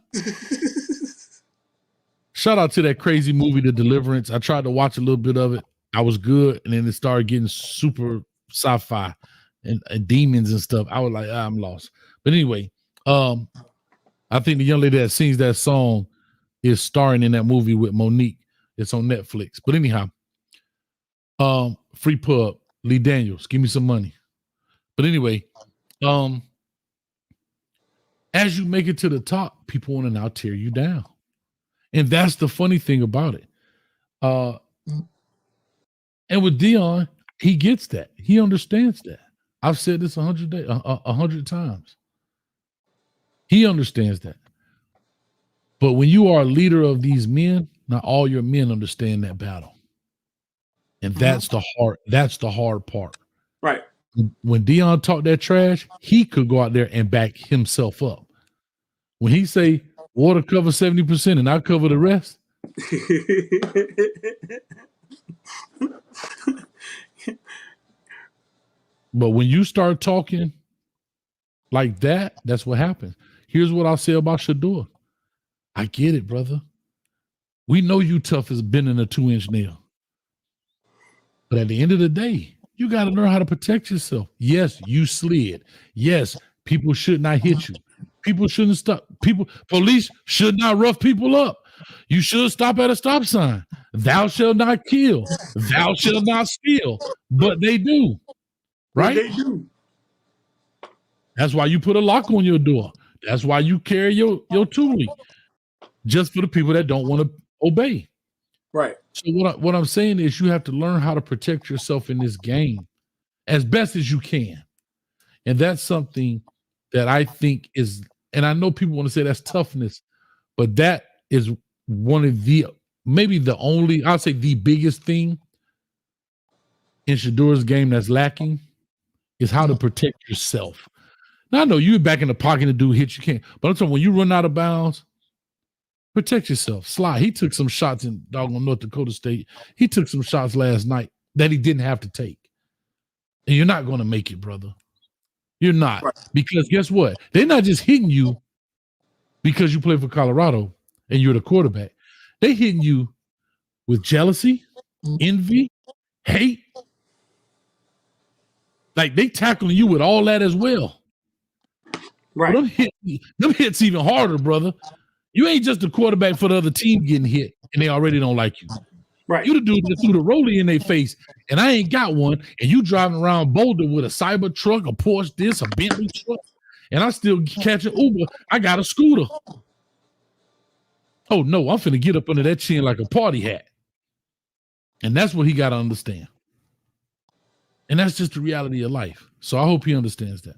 Shout out to that crazy movie, The Deliverance. I tried to watch a little bit of it. I was good. And then it started getting super sci-fi and demons and stuff. I was like, I'm lost. But anyway, I think the young lady that sings that song is starring in that movie with Monique. It's on Netflix. But anyhow, free pub, Lee Daniels, give me some money. But anyway, as you make it to the top, people want to now tear you down. And that's the funny thing about it. And with Deion, he gets that. He understands that. I've said this 100 times. He understands that. But when you are a leader of these men, not all your men understand that battle. And that's the hard part. Right. When Deion talked that trash, he could go out there and back himself up. When he say water cover 70% and I cover the rest. But when you start talking like that, that's what happens. Here's what I'll say about Shador. I get it, brother. We know you tough as bending a 2-inch nail. But at the end of the day, you got to learn how to protect yourself. Yes, you slid. Yes, people should not hit you. People shouldn't stop. Police should not rough people up. You should stop at a stop sign. Thou shalt not kill. Thou shalt not steal. But they do. Right? They do. That's why you put a lock on your door. That's why you carry your tooling. Just for the people that don't want to obey. Right. So what I'm saying is you have to learn how to protect yourself in this game as best as you can. And that's something that I think is, and I know people want to say that's toughness, but that is one of maybe the only, I'll say the biggest thing in Shador's game that's lacking is how to protect yourself. Now I know you're back in the pocket to do hits you can't, but I'm talking when you run out of bounds, protect yourself. Slide. He took some shots in doggone North Dakota State. He took some shots last night that he didn't have to take. And you're not going to make it, brother. You're not. Right. Because guess what? They're not just hitting you because you play for Colorado and you're the quarterback. They're hitting you with jealousy, envy, hate. Like they tackling you with all that as well. Right. Well, them hits even harder, brother. You ain't just a quarterback for the other team getting hit, and they already don't like you. Right. You the dude that threw the rollie in their face, and I ain't got one, and you driving around Boulder with a Cyber truck, a Porsche this, a Bentley truck, and I still catch an Uber. I got a scooter. Oh, no, I'm finna get up under that chin like a party hat. And that's what he got to understand. And that's just the reality of life. So I hope he understands that.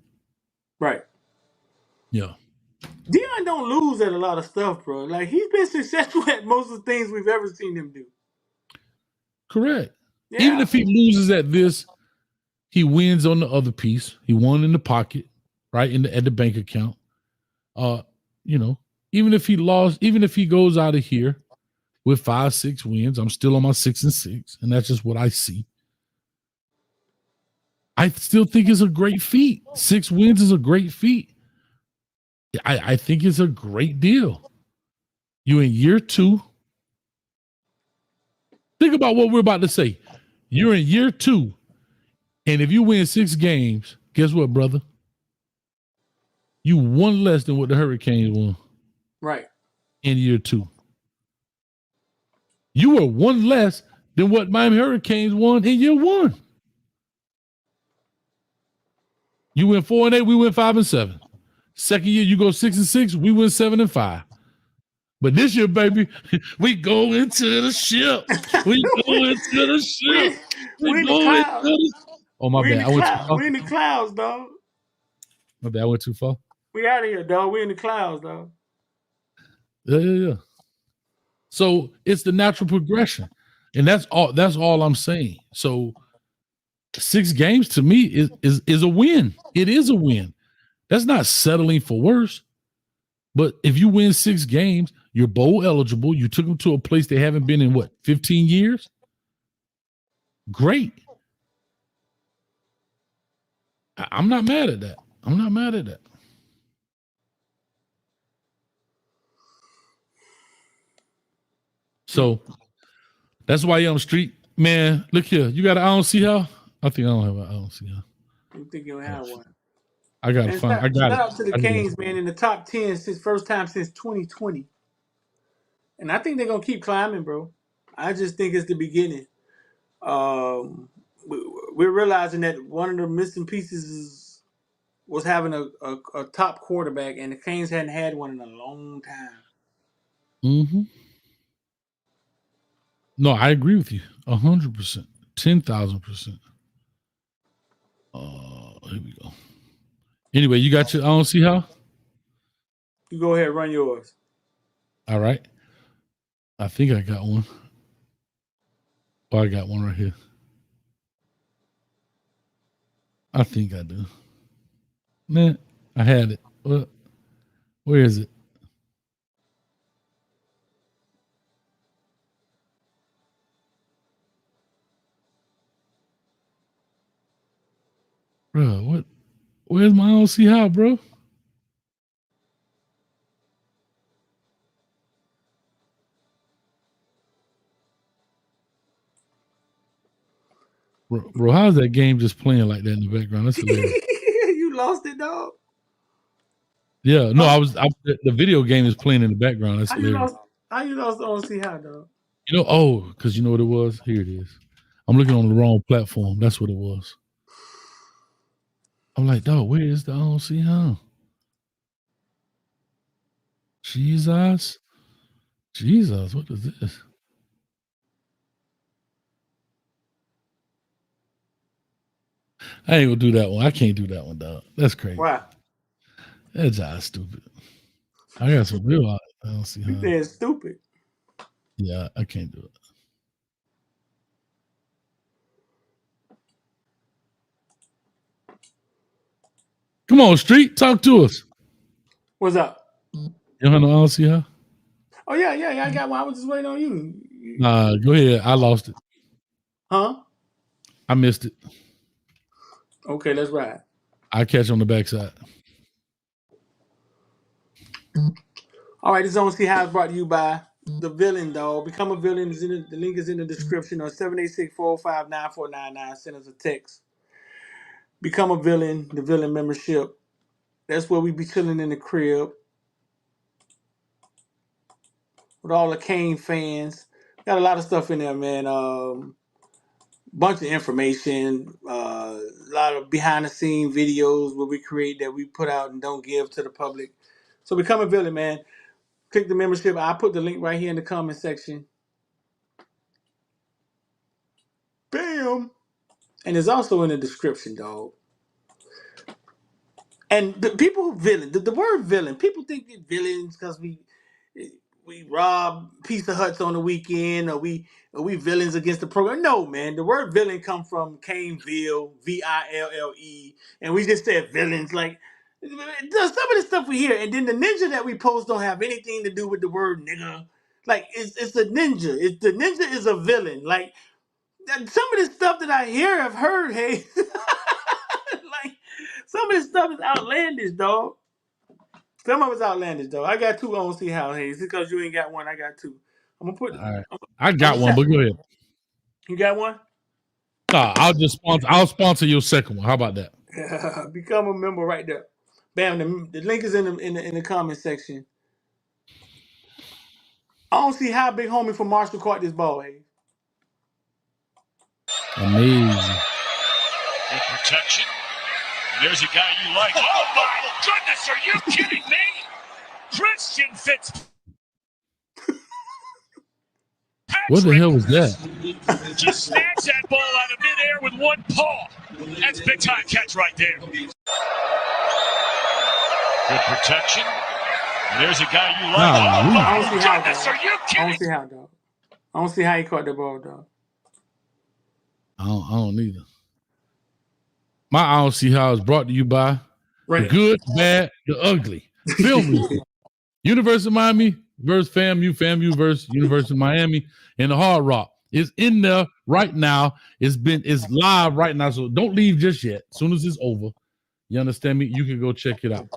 Right. Yeah. Deion don't lose at a lot of stuff, bro. Like, he's been successful at most of the things we've ever seen him do. Correct. Yeah. Even if he loses at this, he wins on the other piece. He won in the pocket, right? At the bank account. You know, even if he lost, even if he goes out of here with 5-6 wins, I'm still on my 6-6, and that's just what I see. I still think it's a great feat. 6 wins is a great feat. I think it's a great deal. You in year 2. Think about what we're about to say. You're in year 2, and if you win 6 games, guess what, brother? You won less than what the Hurricanes won. Right. In year 2. You were 1 less than what Miami Hurricanes won in year 1. You went 4-8, we went 5-7. Second year, you go 6-6, we went 7-5. But this year, baby, we go into the ship. We go into the ship. We go into the... Oh, my bad. We in the clouds, dog. My bad. I went too far. We out of here, dog. We in the clouds, dog. Yeah. So it's the natural progression. And that's all I'm saying. So 6 games to me is a win. It is a win. That's not settling for worse. But if you win 6 games, you're bowl eligible. You took them to a place they haven't been in, 15 years? Great. I'm not mad at that. So that's why you're on the street. Man, look here. You got an I don't see how? I think I don't have an I don't see how. You think you'll have one? I got to find. I got it. Shout out to the Canes, man, in the top 10 first time since 2020. And I think they're going to keep climbing, bro. I just think it's the beginning. We're realizing that one of the missing pieces was having a top quarterback, and the Canes hadn't had one in a long time. Mm-hmm. No, I agree with you 100%, 10,000%. Here we go. Anyway, you got your I don't see how? You go ahead, run yours. All right. I think I got one. Oh, I got one right here. I think I do. Man, I had it. Where is it? Bro, what? Where's my I don't see how, bro? Bro, how's that game just playing like that in the background? That's hilarious. You lost it, dog. Yeah, no, the video game is playing in the background. That's hilarious. How you lost the I don't see how, dog? You know, because you know what it was? Here it is. I'm looking on the wrong platform. That's what it was. I'm like, dog, where is the I don't see how? Jesus, what is this? I ain't gonna do that one. I can't do that one, dog. That's crazy. Why? That's just stupid. I got some real I don't see how. They're stupid. Yeah, I can't do it. Come on, Street. Talk to us. What's up? You don't have no I don't see how? Oh, yeah. I got one. I was just waiting on you. Nah, go ahead. I lost it. Huh? I missed it. Okay, let's ride. I catch on the backside. All right, this Zone See How is brought to you by The Villain, dog. Become a villain. The link is in the description or 786-405-9499. Send us a text. Become a villain, the villain membership. That's where we be chilling in the crib with all the Kane fans. Got a lot of stuff in there, man. Bunch of information, a lot of behind the scene videos where we create that we put out and don't give to the public. So become a villain, man. Click the membership. I put the link right here in the comment section. Bam! And it's also in the description, dog. And the people who villain, the word villain, people think they're villains because we rob Pizza Huts on the weekend, or we villains against the program. No, man. The word villain come from Caneville, Ville, and we just said villains. Like some of the stuff we hear, and then the ninja that we post don't have anything to do with the word nigga. Like it's a ninja. The ninja is a villain. Like some of the stuff that I hear, I've heard. Hey, like some of this stuff is outlandish, dog. Some of it's outlandish, though. I got two. I don't see how. Hey, it's because you ain't got one. I got two. I'm gonna put. All right. I got one, but go ahead. You got one? No, I'll sponsor your second one. How about that? Become a member right there. Bam. The link is in the comment section. I don't see how big homie from Marshall caught this ball. Hey. Amazing. Good protection. There's a guy you like. Oh my goodness, are you kidding me? Christian Fitzpatrick. What the hell was that? Just snatched that ball out of midair with one paw. That's a big time catch right there. Good protection. There's a guy you like. Oh my goodness, are you kidding? I don't see how, dog. I don't see how he caught the ball, dog. I don't either. My I don't see how is brought to you by the good, bad, the ugly. Film review. University of Miami versus FAMU versus University of Miami, and the Hard Rock is in there right now. It's live right now, so don't leave just yet. As soon as it's over, you understand me? You can go check it out.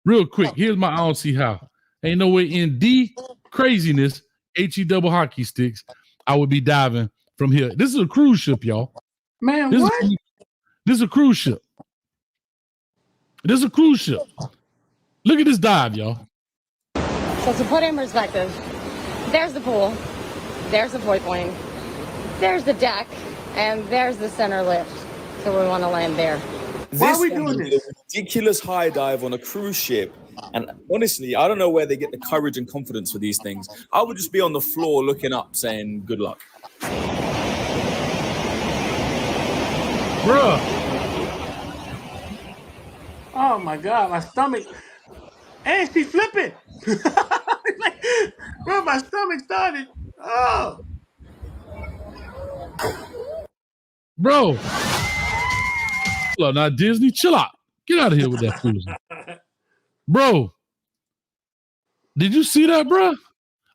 Real quick, here's my I don't see how. Ain't no way in D craziness, HE double hockey sticks, I would be diving from here. This is a cruise ship, y'all. Man, this what? This is a cruise ship. This is a cruise ship. Look at this dive, y'all. So to put in perspective, there's the pool, there's the point point, there's the deck, and there's the center lift. So we want to land there. Why are we doing this? Ridiculous high dive on a cruise ship. And honestly, I don't know where they get the courage and confidence for these things. I would just be on the floor looking up saying, good luck. Bruh. Oh my God, my stomach. And she flipping. Like, bro, my stomach started. Oh. Bro. Look, now Disney, chill out. Get out of here with that foolishness. Bro. Did you see that, bro?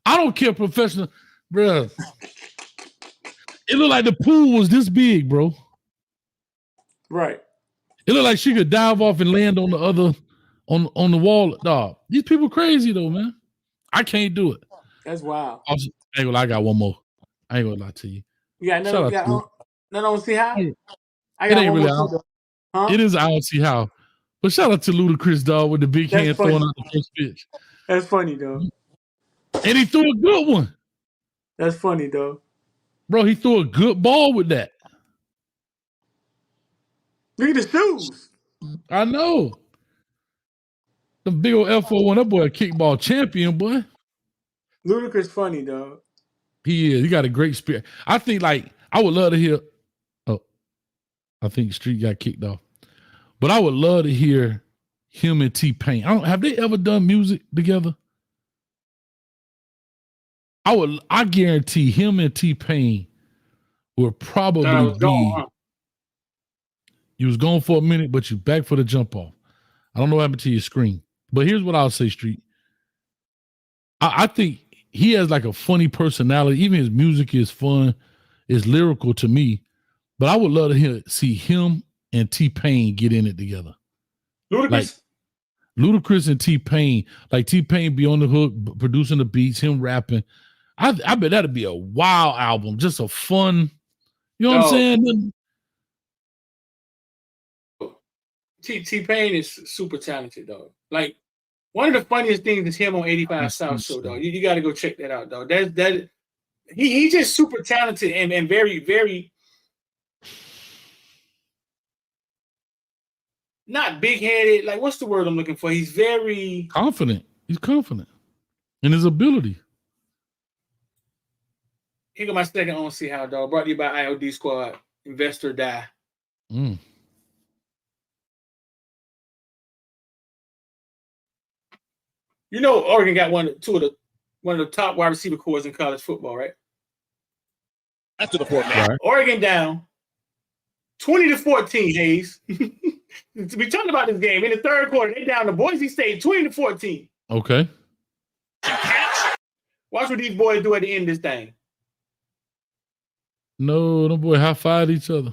I don't care, professional. Bro. It looked like the pool was this big, bro. Right. It looked like she could dive off and land on the other, on the wall. Dog, these people crazy though, man. I can't do it. That's wild. I got one more. I ain't gonna lie to you. Yeah, no, don't see how. I it got ain't one really more too, huh? It is. I don't see how. But shout out to Ludacris, dog, with the big hand throwing out the first pitch. That's funny, though. And he threw a good one. That's funny, though. Bro, he threw a good ball with that. Look at the shoes. I know. The big old F4-1, that boy a kickball champion, boy. Ludacris funny, dog. He is. He got a great spirit. I think, like, I would love to hear. Oh, I think Street got kicked off. But I would love to hear him and T-Pain. Have they ever done music together? I guarantee him and T-Pain will probably be. You was gone for a minute, but you back for the jump off. I don't know what happened to your screen. But here's what I'll say, Street. I think he has like a funny personality. Even his music is fun, is lyrical to me. But I would love to see him and T-Pain get in it together. Ludacris? Like Ludacris and T-Pain. Like T-Pain be on the hook, producing the beats, him rapping. I bet that'd be a wild album. Just a fun, you know what I'm saying? T-Pain is super talented, though. Like, one of the funniest things is him on 85 South Show, though. You got to go check that out, though. He's just super talented and very, very not big-headed. Like, what's the word I'm looking for? He's very confident. He's confident in his ability. Here go my second on See How, dog. Brought to you by IOD Squad. Invest or die. Mm. You know, Oregon got one of the top wide receiver cores in college football, right? After the fourth man. Right. Oregon down 20-14, Hayes. We talked about this game. In the third quarter, they down to Boise State 20-14. Okay. Watch what these boys do at the end of this thing. No, them boy high-fived each other.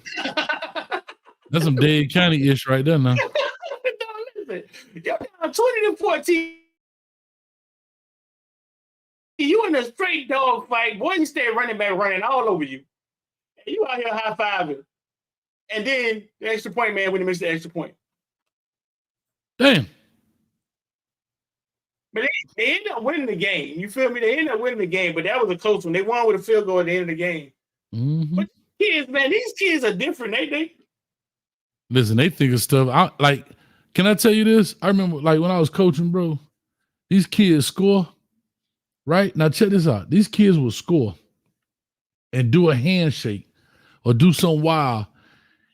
That's some Dade County-ish right there now. No, listen. You're down 20-14. You in a straight dog fight. Boise State running back running all over you. And you out here high-fiving. And then the extra point man when he missed the extra point. Damn. But they ended up winning the game. You feel me? They ended up winning the game, but that was a close one. They won with a field goal at the end of the game. Mm-hmm. But kids, man, these kids are different. They Listen, they think of stuff. Can I tell you this? I remember, like, when I was coaching, bro, these kids score, right? Now, check this out. These kids will score and do a handshake or do something wild,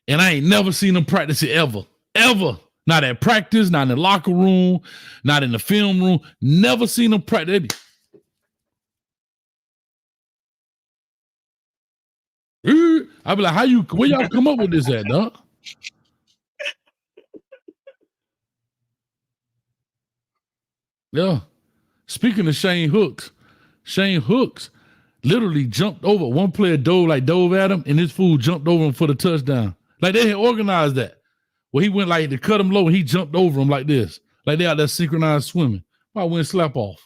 and I ain't never seen them practice it ever. Ever. Not at practice, not in the locker room, not in the film room. Never seen them practice. I'd be like, where y'all come up with this at, dog? Yeah. Speaking of Shane Hooks literally jumped over. One player dove at him, and this fool jumped over him for the touchdown. Like, they had organized that. Well, he went like to cut him low, and he jumped over him like this. Like they out there synchronized swimming. Why wouldn't slap off?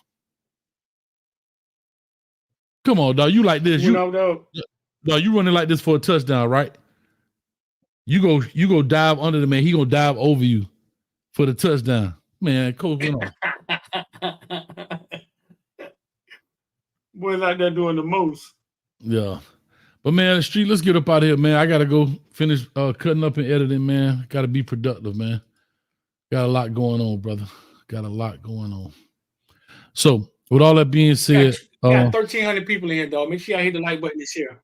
Come on, dog. You like this. Dog, you running like this for a touchdown, right? You go dive under the man. He gonna dive over you for the touchdown. Man, coach went on. Boys out there doing the most. Yeah. But man, Street, let's get up out of here, man. I gotta go finish cutting up and editing, man. Gotta be productive, man. Got a lot going on, brother. Got a lot going on. So, with all that being said, got 1,300 people in here, dog. Make sure y'all hit the like button this year.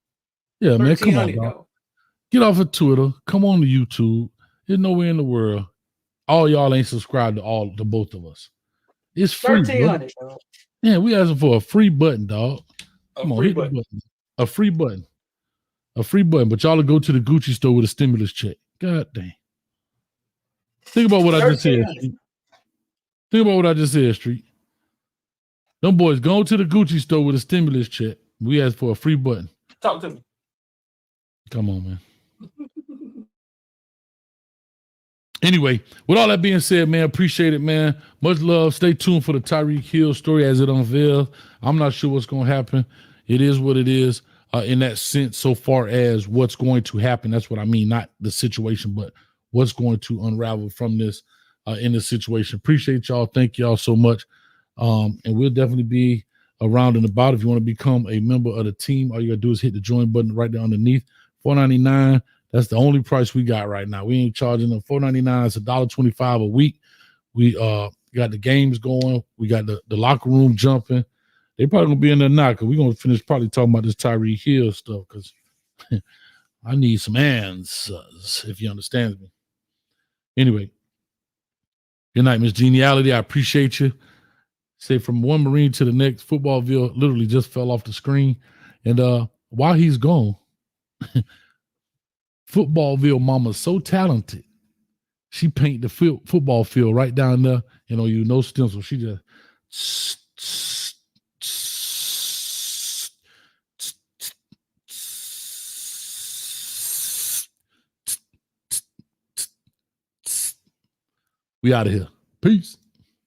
Yeah, man, come on, dog. Get off of Twitter. Come on to YouTube. There's nowhere in the world. All y'all ain't subscribed to both of us. It's free. 1,300, dog. Yeah, we asking for a free button, dog. Come on, hit the button. A free button. A free button. But y'all will go to the Gucci store with a stimulus check. God dang. Think about what I just said, Street. Think about what I just said, Street. Them boys go to the Gucci store with a stimulus check. We asked for a free button. Talk to me. Come on, man. Anyway, with all that being said, man, appreciate it, man. Much love. Stay tuned for the Tyreek Hill story as it unveils. I'm not sure what's going to happen. It is what it is in that sense so far as what's going to happen. That's what I mean, not the situation, but what's going to unravel from this in this situation. Appreciate y'all. Thank y'all so much. And we'll definitely be around and about. If you want to become a member of the team, all you got to do is hit the join button right there underneath. $4.99. That's the only price we got right now. We ain't charging them $4.99. It's $1.25 a week. We got the games going. We got the locker room jumping. They probably gonna be in there now because we're gonna finish probably talking about this Tyreek Hill stuff because I need some answers, if you understand me. Anyway, good night, Miss Geniality. I appreciate you. Say from one Marine to the next, Footballville literally just fell off the screen. And while he's gone, Footballville mama's so talented. She paint the football field right down there. You know, no stencil. She just we out of here. Peace.